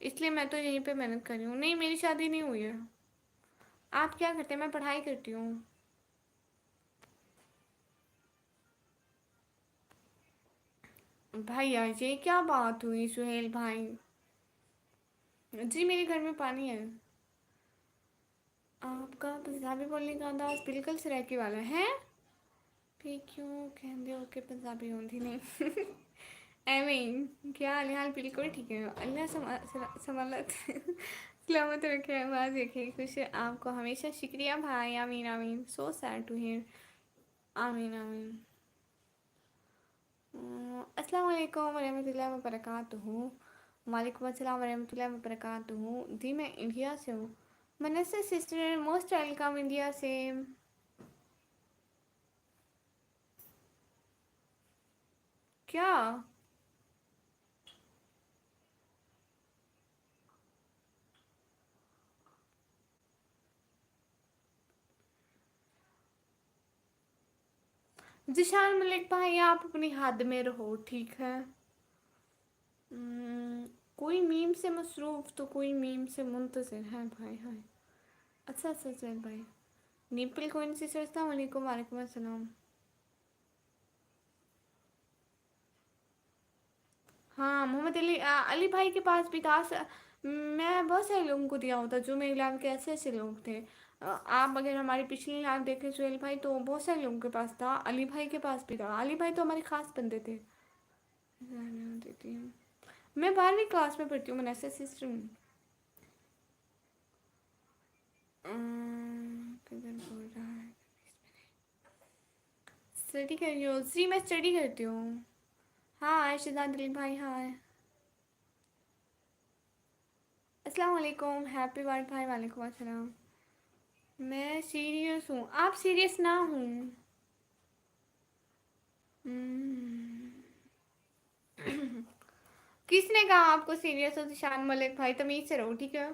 इसलिए मैं तो यहीं पे मेहनत कर रही हूँ। नहीं मेरी शादी नहीं हुई है। आप क्या करते हैं? मैं पढ़ाई करती हूँ। भैया ये क्या बात हुई सुहेल भाई? जी मेरे घर में पानी है। आपका पंजाबी बोलने का अंदाज बिल्कुल सराइकी वाला है। भी क्यों कहते हो कि पंजाबी होती नहीं? एवं ही क्या हाल हाल? बिल्कुल ठीक है, अल्लाह समालत सलामत रखे, आवाज़ रखे खुश आपको हमेशा। शुक्रिया भाई, आमीन आमीन। So sad to hear. आमीन आमीन। अस्सलाम वालेकुम वरहमतुल्लाहि वबरकातुहू। वालेकुम अस्सलाम वरहमतुल्लाहि वबरकातुहू। जी मैं इंडिया से हूँ। मनस्सा सिस्टर मोस्ट वेलकम इंडिया से। क्या? जिशान मलिक भाई आप अपनी हद में रहो, ठीक है? हम्म, कोई मीम से मसरूफ़ तो कोई मीम से मुंतज़िर है भाई हाय। अच्छा अच्छा चल भाई। निपल कौन सी सर? अस्सलाम वालेकुम, वालेकुम अस्सलाम। हाँ, मोहम्मद अली अली भाई के पास भी था। मैं बहुत सारे लोगों को दिया होता जो मेरे लाइफ के ऐसे ऐसे लोग थे। आप अगर हमारी पिछली लाइफ देखें सुहेल भाई, तो बहुत सारे लोगों के पास था। अली भाई के पास भी था। अली भाई तो हमारे खास बंदे थे। मैं देती हूँ। मैं 12वीं क्लास में पढ़ती हूँ, मैं ऐसे सिस्टर हूँ। किधर बोल रहा है? स्टडी कर रही हो जी? मैं स्टडी करती हूँ। हाँ शिदात दिलीप भाई, हाँ। अस्सलाम वालेकुम, हैप्पी बर्थडे भाई। वालेकुम अस्सलाम। मैं सीरियस हूँ, आप सीरियस ना हूँ। हम्म। किसने कहा आपको सीरियस हो शान मलिक भाई? तमीज से रहो, ठीक है?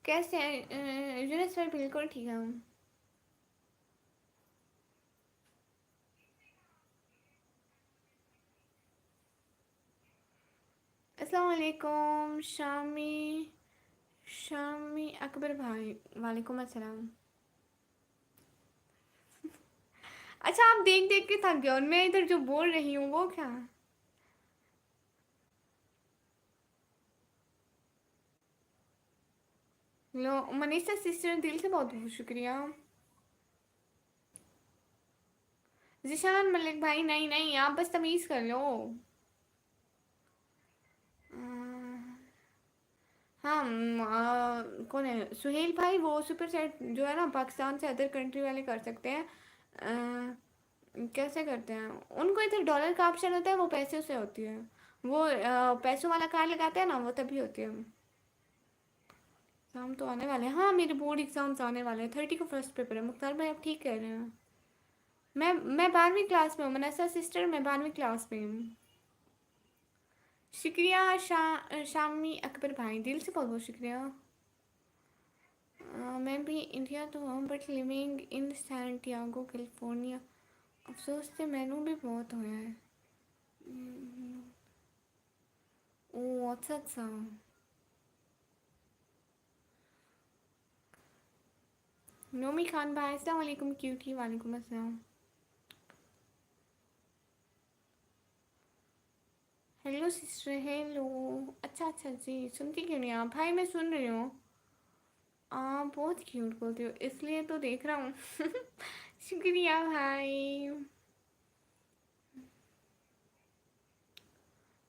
कैसे हैं यूनिस सर? बिल्कुल ठीक है हम। अस्सलाम वालेकुम शामी। शामी अकबर भाई, वालेकुम अस्सलाम। अच्छा, आप देख देख के थक गए और मैं इधर जो बोल रही हूँ वो क्या? लो मनीषा सिस्टर, दिल से बहुत बहुत शुक्रिया। जिशान मलिक भाई, नहीं नहीं, आप बस तमीज़ कर लो। हाँ कौन है सुहेल भाई? वो सुपर चैट जो है ना, पाकिस्तान से अदर कंट्री वाले कर सकते हैं। कैसे करते हैं? उनको इधर डॉलर का ऑप्शन होता है, वो पैसों से होती है। वो पैसों वाला कार्ड लगाते हैं ना, वो तभी होती है। एग्ज़ाम तो आने वाले हैं, हाँ मेरे बोर्ड एग्ज़ाम्स आने वाले हैं। 30 को फर्स्ट पेपर है। मुख्तार भाई आप ठीक कह रहे हैं। मैं 12वीं क्लास में हूँ मनसा सिस्टर, मैं 12वीं क्लास में हूँ। शुक्रिया शामी अकबर भाई, दिल से बहुत बहुत शुक्रिया। मैं भी इंडिया तो हूँ but living in Santiago California. अफसोस से मैनू भी बहुत होया है। हम्म, ओ अच्छा अच्छा। नोमी खान भाई अस्सलाम वालेकुम क्यूटी, वालेकुम अस्सलाम। Hello sister, hello. अच्छा अच्छा जी, सुनती क्यों नहीं आप? भाई मैं सुन रही हूँ। आप बहुत क्यूट बोलते हो, इसलिए तो देख रहा हूँ। शुक्रिया भाई।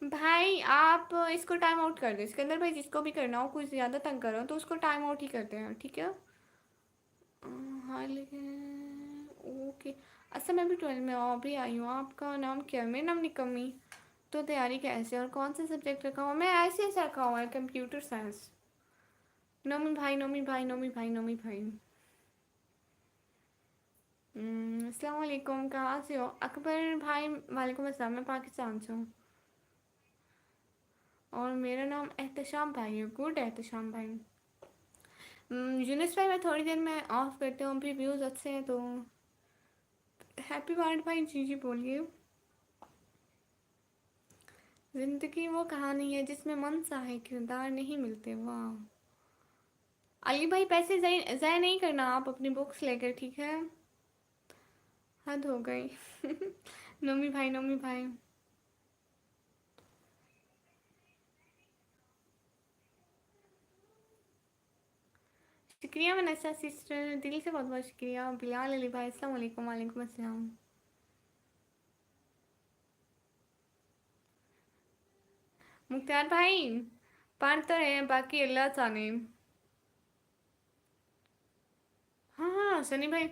भाई आप इसको टाइम आउट कर दो। सिकंदर भाई जिसको भी करना हो, कुछ ज़्यादा तंग करो तो उसको टाइम आउट ही करते हैं, ठीक है? हाँ लेकिन ओके। अच्छा मैं भी 12 में अभी आई हूँ। आपका नाम क्या है? मेरा नाम निकम्मी। तो तैयारी कैसे और कौन सा सब्जेक्ट रखा हुआ? मैं ऐसे ऐसे रखा हुआ है, कंप्यूटर साइंस। नोमी भाई, नोमी भाई, नोमी भाई, नोमी भाई। अस्सलाम वालेकुम, कहाँ से हो? अकबर भाई वालेकुम अस्सलाम, मैं पाकिस्तान से हूँ। और मेरा नाम एहतशाम भाई है। गुड एहतशाम भाई। यूनिस भाई मैं थोड़ी देर में ऑफ करती हूँ, अभी व्यूज़ अच्छे हैं तो। हैप्पी बर्थडे भाई, जी जी बोलिए। जिंदगी वो कहानी है जिसमें मन चाहे किरदार नहीं मिलते, वाह। अली भाई पैसे ज़ाया नहीं करना आप अपनी बुक्स लेकर, ठीक है? हद हो गई। नोमी भाई, नोमी भाई। शुक्रिया मनसा सिस्टर, दिल से बहुत बहुत शुक्रिया। बिलाल अली भाई अस्सलाम वालेकुम, वालेकुम अस्सलाम। मुख्तार भाई पढ़ तो रहे हैं, बाकी अल्लाह जाने। हाँ हाँ सनी भाई।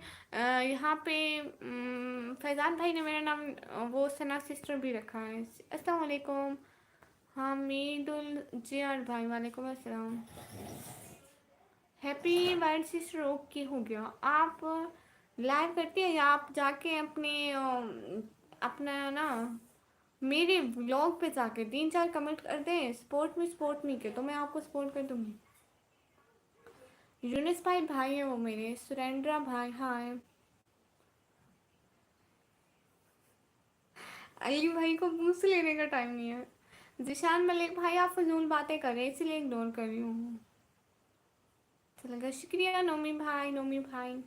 यहाँ पे फैज़ान भाई ने मेरा नाम वो सना सिस्टर भी रखा है। अस्सलाम वालेकुम। हामिदुल जियार भाई, वालेकुम अस्सलाम। हैप्पी बर्थडे सिस्टर, ओके हो गया। आप लाइव करती है या आप जाके अपने अपना ना मेरे व्लॉग पे जाके 3 4 कमेंट कर दें सपोर्ट मी के, तो मैं आपको सपोर्ट कर दूँगी। यूनिस भाई भाई है वो मेरे। सुरेंद्रा भाई हाय। अली भाई को मुँह से लेने का टाइम नहीं है। जिशान मलिक भाई आप फजूल बातें कर रहे हैं इसीलिए इग्नोर कर रही हूँ। चलेगा, शुक्रिया नोमी भाई, नोमी भाई।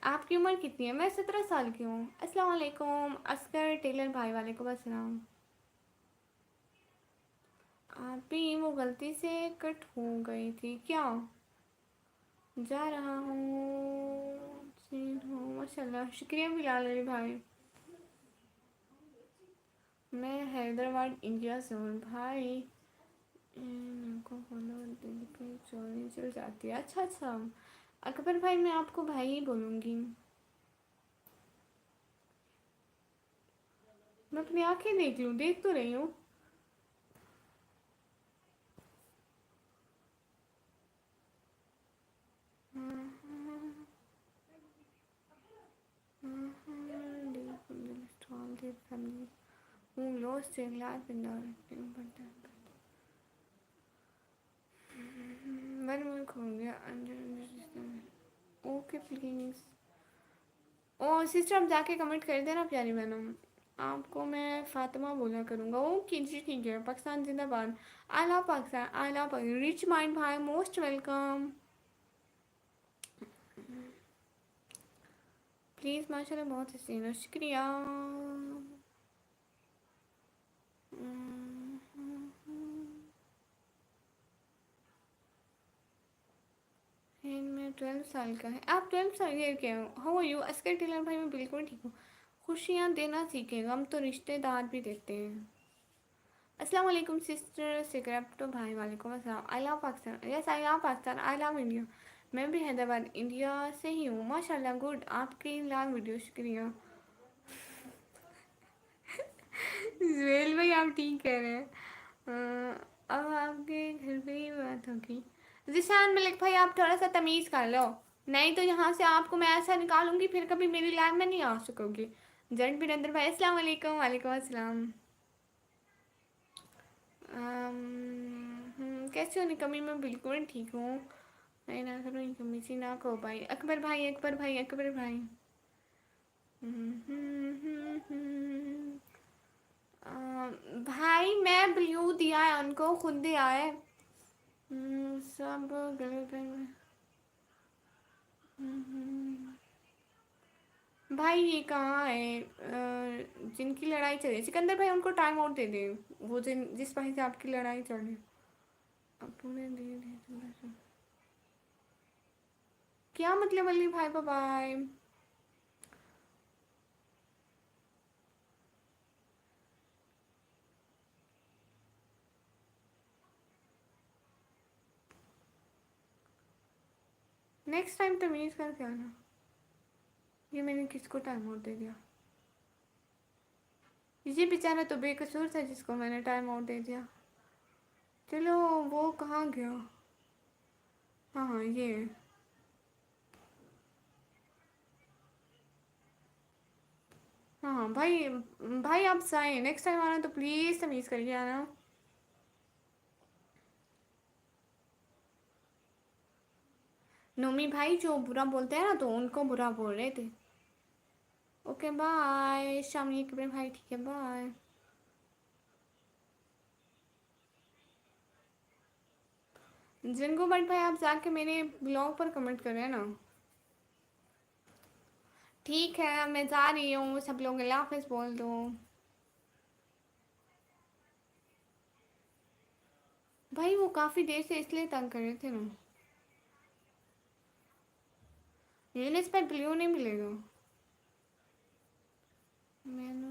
आपकी उम्र कितनी है? मैं 17 साल की हूँ। अस्सलाम वालेकुम असगर टेलर भाई, वालेकुम अस्सलाम। अभी वो गलती से कट हो गई थी क्या? जा रहा हूँ। माशाल्लाह, शुक्रिया बिलाल अली भाई। मैं हैदराबाद इंडिया से हूँ भाई। को फॉलो दिल पे चोरी चल जाती है। अच्छा अच्छा, अकबर भाई मैं आपको भाई ही बोलूँगी। मैं अपनी आंखें देख लूँ, देख तो रही हूँ। lost in life in the one minute हो गया। Okay please. ओ सिस्टर आप जाके कमेंट कर देना प्यारी मैडम, आपको मैं फातिमा बोला करूँगा। ओके जी ठीक है। पाकिस्तान जिंदाबाद। I love Pakistan, I love rich mind भाई, मोस्ट वेलकम। प्लीज़ माशाल्लाह बहुत हसीन, शुक्रिया। मैं 12 साल का है। आप 12 साल के हो? How are you? Askar tailor भाई मैं बिल्कुल ठीक हूँ। खुशियाँ देना सीखेगा, हम तो रिश्तेदार भी देते हैं। अस्सलाम वालेकुम सिस्टर सिक्रप्टो भाई, वालेकुम अस्सलाम। I love Pakistan, yes I love Pakistan, I love India. मैं भी हैदराबाद इंडिया से ही हूँ। माशाल्लाह गुड, आपकी लाइव वीडियो, शुक्रिया। जुएल भाई आप ठीक कह रहे हैं। अब आपके घर पे ही बात होगी। जिशान मलिक भाई आप थोड़ा सा तमीज़ कर लो, नहीं तो यहाँ से आपको मैं ऐसा निकालूंगी फिर कभी मेरी लाइव में नहीं आ सकोगी। जट बिरंदर भाई अस्सलाम वालेकुम, वालेकुम अस्सलाम। कैसे हो निकमी? मैं बिल्कुल ठीक हूँ। मैं ना करूँ निकमी सी ना को भाई। अकबर भाई, अकबर भाई, अकबर भाई। भाई मैं ब्लू दिया है उनको, खुद दिया है। सब गलत है। भाई ये कहाँ है जिनकी लड़ाई चल रही है? सिकंदर भाई उनको टाइम आउट दे दे, वो जिस भाई से आपकी लड़ाई चल रही है। अपने दे क्या मतलब अली भाई? Bye bye. नेक्स्ट टाइम तमीज़ करके आना। ये मैंने किसको टाइम आउट दे दिया? ये बेचारा तो बेकसूर था जिसको मैंने टाइम आउट दे दिया। चलो वो कहाँ गया? हाँ हाँ ये। हाँ हाँ भाई, भाई आप साए नेक्स्ट टाइम आना तो प्लीज़ तमीज़ करके आना। नोमी भाई जो बुरा बोलते हैं ना तो उनको बुरा बोल रहे थे। ओके बाय शामी कब्र भाई, ठीक है बाय। जिनको बट भाई आप जाके मेरे ब्लॉग पर कमेंट करें ना। ठीक है मैं जा रही हूँ, सब लोग अल्लाह हाफिज़ बोल दो। भाई वो काफ़ी देर से इसलिए तंग कर रहे थे ना। ये इस पर ब्लू नहीं मिलेगा। मैंने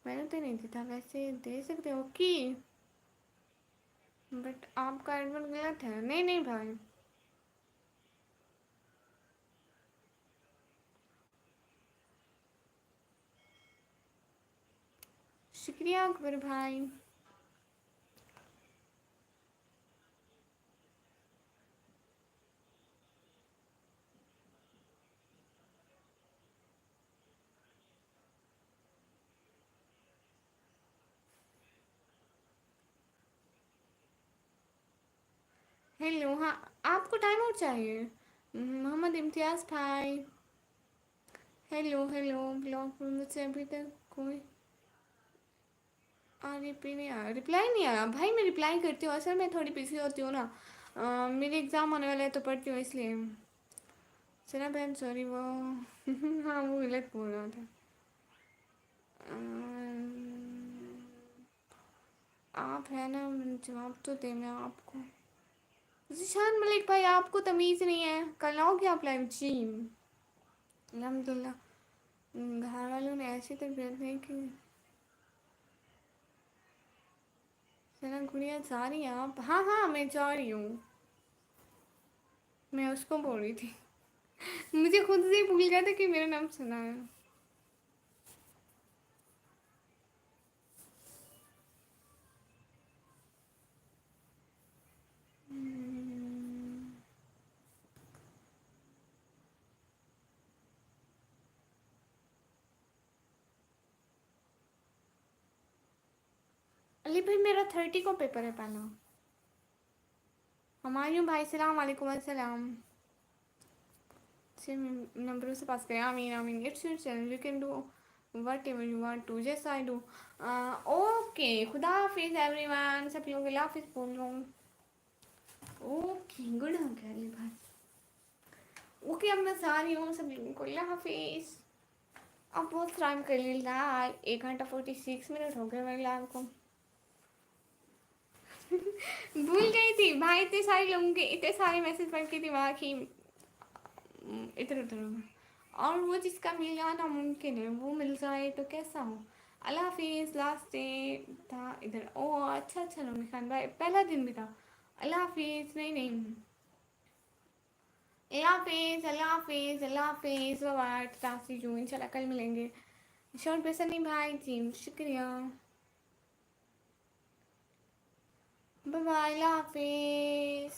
मैंने तो नहीं दिया था, वैसे दे सकते हो कि, बट आपका एडमिट गलत है। नहीं नहीं भाई। शुक्रिया अकबर भाई। हेलो, हाँ आपको टाइम आउट चाहिए? मोहम्मद इम्तियाज़ भाई। हेलो हेलो, ब्लॉग मुझसे अभी तक कोई रिप्लाई नहीं आया, रिप्लाई नहीं आया। भाई मैं रिप्लाई करती हूँ, असल में थोड़ी बिजी होती हूँ ना। मेरे एग्ज़ाम होने वाला है तो पढ़ती हूँ इसलिए। सना बहन सॉरी वो हाँ वो गलत बोल रहा था। आप है ना, जवाब तो दे मैं आपको। जिशान मलिक भाई, आपको तमीज़ नहीं है, कल आओगे आप लाइव जी? अल्हम्दुलिल्लाह, घर वालों ने ऐसी तरबियत नहीं की। सना गुड़िया जा रही हैं आप? हाँ हाँ, मैं जा रही हूँ। मैं उसको बोल रही थी। मुझे खुद से ही भूल गया था कि मेरा नाम सुना है। अली भाई, मेरा 30 को पेपर है पहला। हमायूं भाई, सलाम वालेकुम अस्सलाम। से नंबरों से पास करें। आमीन आमीन। It's your channel, you can do whatever you want to, just I do. Okay, खुदा हाफिज एवरीवन। सब लोग अल्लाह हाफिज बोल लो। ओके, गुड हो गया अली भाई। ओके, अब मैं जा रही हूँ, सब लोगों को अल्लाह हाफिज। अब बहुत टाइम कर लिया, 1 घंटा 46 मिनट हो गए मेरे लाइव को। भूल गई थी भाई, इतने सारे लोगों के इतने सारे मैसेज पढ़ के दिमाग ही इधर उधर हो गया। और वो जिसका मिल जाना मुमकिन है वो मिल जाए तो कैसा हो। अल्लाह हाफिज। लास्ट डे था इधर। ओ अच्छा अच्छा, नूर खान भाई पहला दिन भी था। अल्लाह हाफिज। नहीं नहीं, अल्लाह हाफिज अल्लाह हाफिज अल्लाह हाफिज। बाय, तासी जू, इंशाल्लाह कल मिलेंगे। शॉर्ट पैसा नहीं भाई जी, शुक्रिया। बाय बाय, अल्लाह हाफिज।